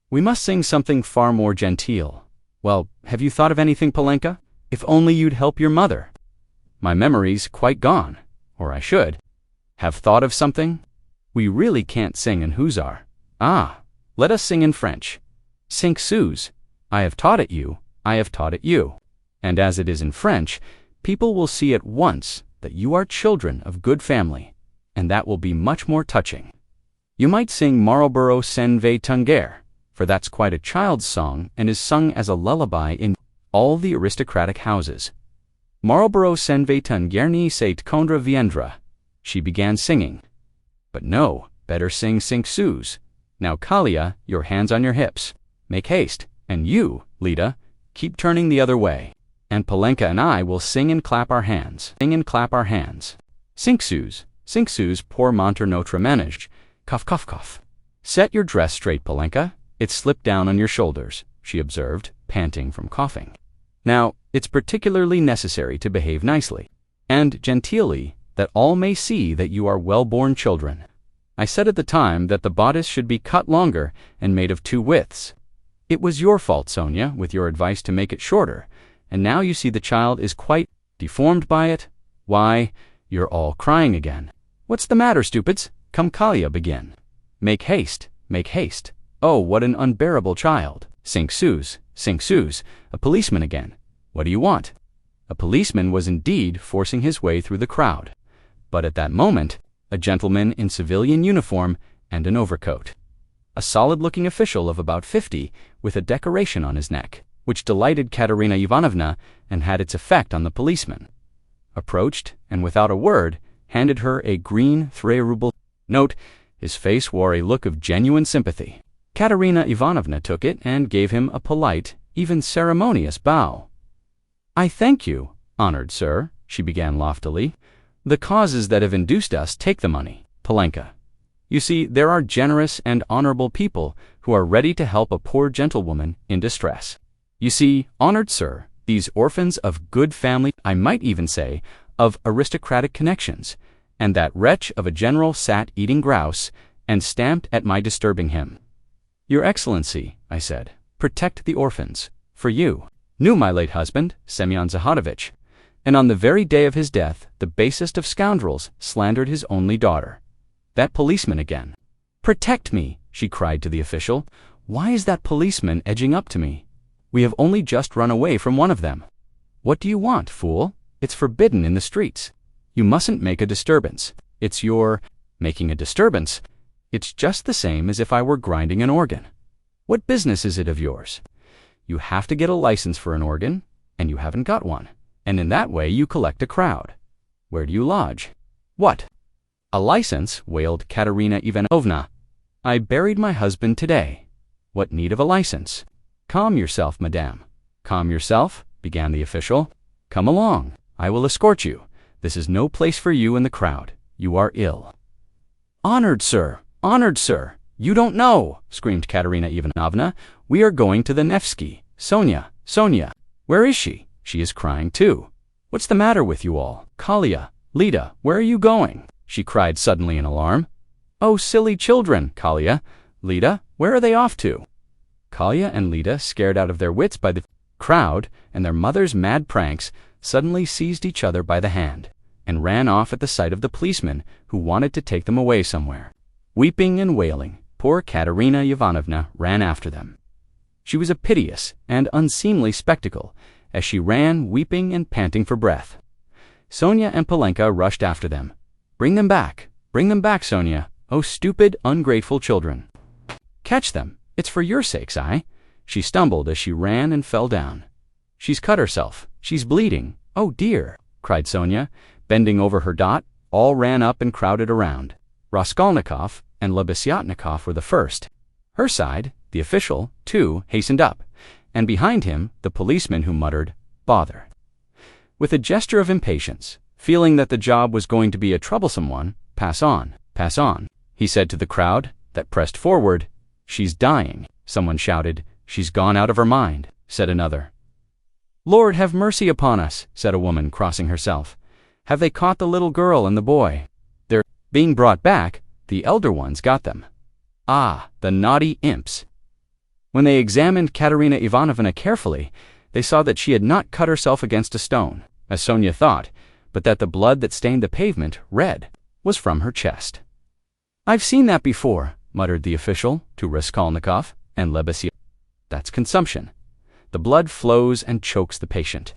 We must sing something far more genteel. Well, have you thought of anything, Polenka? If only you'd help your mother. My memory's quite gone, or I should have thought of something. We really can't sing in Hussar. Ah, let us sing in French. Cinq sous. I have taught it you, I have taught it you. And as it is in French, people will see at once that you are children of good family, and that will be much more touching. You might sing Marlborough s'en va tunger, for that's quite a child's song and is sung as a lullaby in all the aristocratic houses. Marlborough s'en va tunger c'est contre viendra. She began singing. But no, better sing Cinq sous. Now, Kalia, your hands on your hips. Make haste, and you, Lida, keep turning the other way. And Polenka and I will sing and clap our hands. Sing and clap our hands. Cinq sous, pour monter notre ménage. Cough, cough, cough. Set your dress straight, Polenka. It's slipped down on your shoulders, she observed, panting from coughing. Now, it's particularly necessary to behave nicely and genteelly, that all may see that you are well-born children. I said at the time that the bodice should be cut longer and made of 2 widths. It was your fault, Sonia, with your advice to make it shorter, and now you see the child is quite deformed by it. Why, you're all crying again. What's the matter, stupids? Come, Kalia, begin. Make haste, make haste. Oh, what an unbearable child. Cinq sous, a policeman again. What do you want? A policeman was indeed forcing his way through the crowd. But at that moment, a gentleman in civilian uniform and an overcoat, a solid-looking official of about 50 with a decoration on his neck, which delighted Katerina Ivanovna and had its effect on the policeman, approached and without a word handed her a green 3-ruble note. His face wore a look of genuine sympathy. Katerina Ivanovna took it and gave him a polite, even ceremonious bow. I thank you, honored sir, she began loftily. The causes that have induced us take the money, Polenka. You see, there are generous and honorable people who are ready to help a poor gentlewoman in distress. You see, honored sir, these orphans of good family, I might even say, of aristocratic connections, and that wretch of a general sat eating grouse and stamped at my disturbing him. Your Excellency, I said, protect the orphans, for you knew my late husband, Semyon Zaharovich, and on the very day of his death, the basest of scoundrels slandered his only daughter. That policeman again. "Protect me!" she cried to the official. "Why is that policeman edging up to me? We have only just run away from one of them." "What do you want, fool? It's forbidden in the streets. You mustn't make a disturbance. It's your making a disturbance. It's just the same as if I were grinding an organ. What business is it of yours? You have to get a license for an organ, and you haven't got one. And in that way you collect a crowd. Where do you lodge?" "What? A license?" wailed Katerina Ivanovna. "I buried my husband today. What need of a license?" "Calm yourself, madame." "Calm yourself?" began the official. "Come along. I will escort you. This is no place for you in the crowd. You are ill." "Honored sir! Honored sir! You don't know!" screamed Katerina Ivanovna. "We are going to the Nevsky. Sonia! Sonia! Where is she? She is crying too. What's the matter with you all? Kalia! Lida! Where are you going?" she cried suddenly in alarm. "Oh, silly children! Kalia! Lida! Where are they off to?" Kalia and Lida, scared out of their wits by the crowd and their mother's mad pranks, suddenly seized each other by the hand and ran off at the sight of the policeman who wanted to take them away somewhere. Weeping and wailing, poor Katerina Ivanovna ran after them. She was a piteous and unseemly spectacle as she ran, weeping and panting for breath. Sonia and Polenka rushed after them. Bring them back, Sonia! Oh, stupid, ungrateful children! Catch them! It's for your sakes, She stumbled as she ran and fell down. She's cut herself. She's bleeding. Oh dear, cried Sonia, bending over her dot. All ran up and crowded around. Raskolnikov and Lebesyatnikov were the first. Her side, the official, too, hastened up, and behind him the policeman who muttered, "Bother." With a gesture of impatience, feeling that the job was going to be a troublesome one, pass on, he said to the crowd that pressed forward. "She's dying," someone shouted. "She's gone out of her mind," said another. "Lord, have mercy upon us," said a woman, crossing herself. "Have they caught the little girl and the boy?" "They're being brought back. The elder ones got them." "Ah, the naughty imps." When they examined Katerina Ivanovna carefully, they saw that she had not cut herself against a stone, as Sonia thought, but that the blood that stained the pavement red was from her chest. "I've seen that before," muttered the official to Raskolnikov and Lebesyatnikov. "That's consumption. The blood flows and chokes the patient.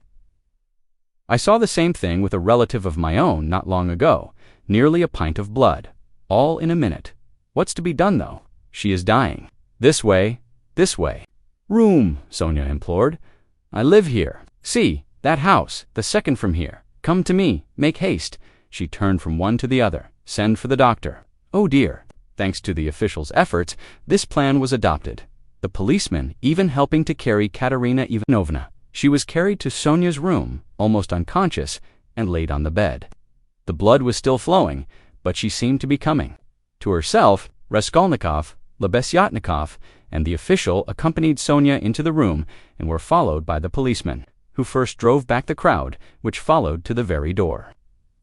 I saw the same thing with a relative of my own not long ago, nearly a pint of blood, all in a minute. What's to be done, though? She is dying. This way, this way." "Room," Sonia implored. "I live here. See, that house, the second from here. Come to me, make haste." She turned from one to the other. "Send for the doctor." Oh dear. Thanks to the official's efforts, this plan was adopted, the policeman even helping to carry Katerina Ivanovna. She was carried to Sonia's room, almost unconscious, and laid on the bed. The blood was still flowing, but she seemed to be coming. To herself, Raskolnikov, Lebesyatnikov, and the official accompanied Sonia into the room and were followed by the policeman, who first drove back the crowd, which followed to the very door.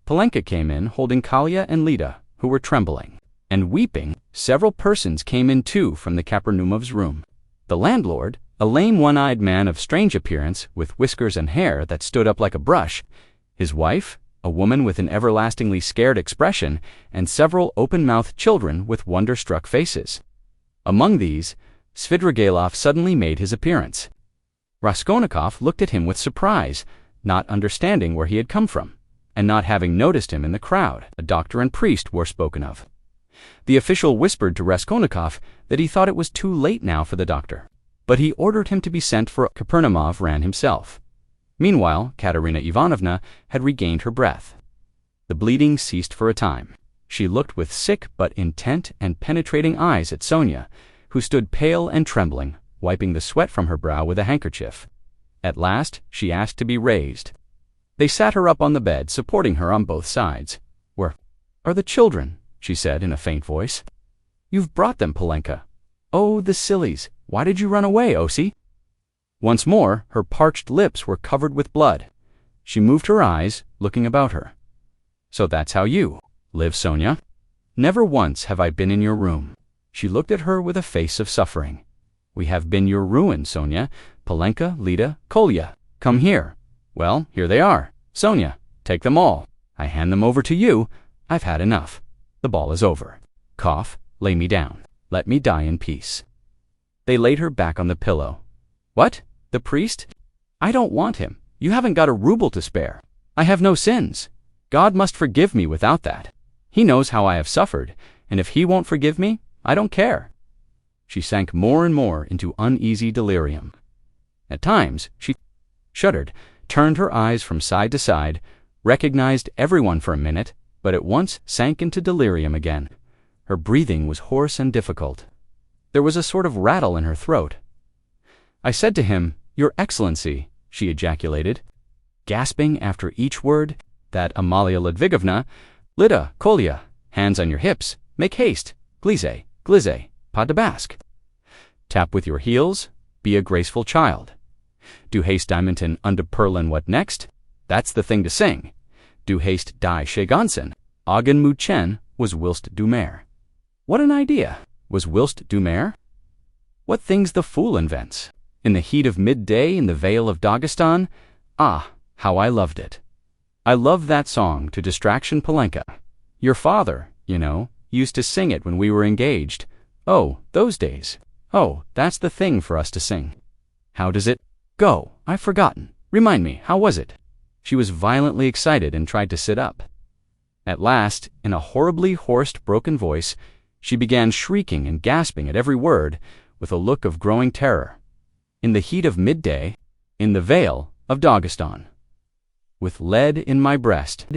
Polenka came in holding Kalia and Lida, who were trembling and weeping. Several persons came in too from the Kapernaumovs' room. The landlord, a lame one-eyed man of strange appearance, with whiskers and hair that stood up like a brush, his wife, a woman with an everlastingly scared expression, and several open-mouthed children with wonder-struck faces. Among these, Svidrigailov suddenly made his appearance. Raskolnikov looked at him with surprise, not understanding where he had come from, and not having noticed him in the crowd. A doctor and priest were spoken of. The official whispered to Raskolnikov that he thought it was too late now for the doctor, but he ordered him to be sent for. Kapernaumov ran himself. Meanwhile, Katerina Ivanovna had regained her breath. The bleeding ceased for a time. She looked with sick but intent and penetrating eyes at Sonia, who stood pale and trembling, wiping the sweat from her brow with a handkerchief. At last, she asked to be raised. They sat her up on the bed, supporting her on both sides. "Where are the children?" she said in a faint voice. "You've brought them, Polenka." "Oh, the sillies! Why did you run away, Osi?" Once more, her parched lips were covered with blood. She moved her eyes, looking about her. "So that's how you live, Sonia?" "Never once have I been in your room." She looked at her with a face of suffering. "We have been your ruin, Sonia. Polenka, Lida, Kolya, come here." "Well, here they are. Sonia, take them all. I hand them over to you. I've had enough. The ball is over." Cough, Lay me down. Let me die in peace. They laid her back on the pillow. What? The priest? I don't want him. You haven't got a ruble to spare. I have no sins. God must forgive me without that. He knows how I have suffered, and if he won't forgive me, I don't care. She sank more and more into uneasy delirium. At times, she shuddered, turned her eyes from side to side, recognized everyone for a minute, but at once sank into delirium again. Her breathing was hoarse and difficult. There was a sort of rattle in her throat. I said to him, "Your Excellency," she ejaculated, gasping after each word, "that Amalia Ludvigovna, Lida, Kolya, hands on your hips, make haste, glisse, glisse, pas de basque. Tap with your heels, be a graceful child. Du hast Diamanten unter Perlen, what next? That's the thing to sing. Du hast die Scheganzen. Augen Muchen was whilst du mehr." What an idea! Was whilst du mehr? What things the fool invents! In the heat of midday in the Vale of Dagestan, ah, how I loved it. I love that song, To Distraction Polenka. Your father, you know, used to sing it when we were engaged. Oh, those days. Oh, that's the thing for us to sing. How does it go? I've forgotten. Remind me, how was it? She was violently excited and tried to sit up. At last, in a horribly hoarse, broken voice, she began shrieking and gasping at every word, with a look of growing terror. In the heat of midday, in the Vale of Dagestan. With lead in my breast,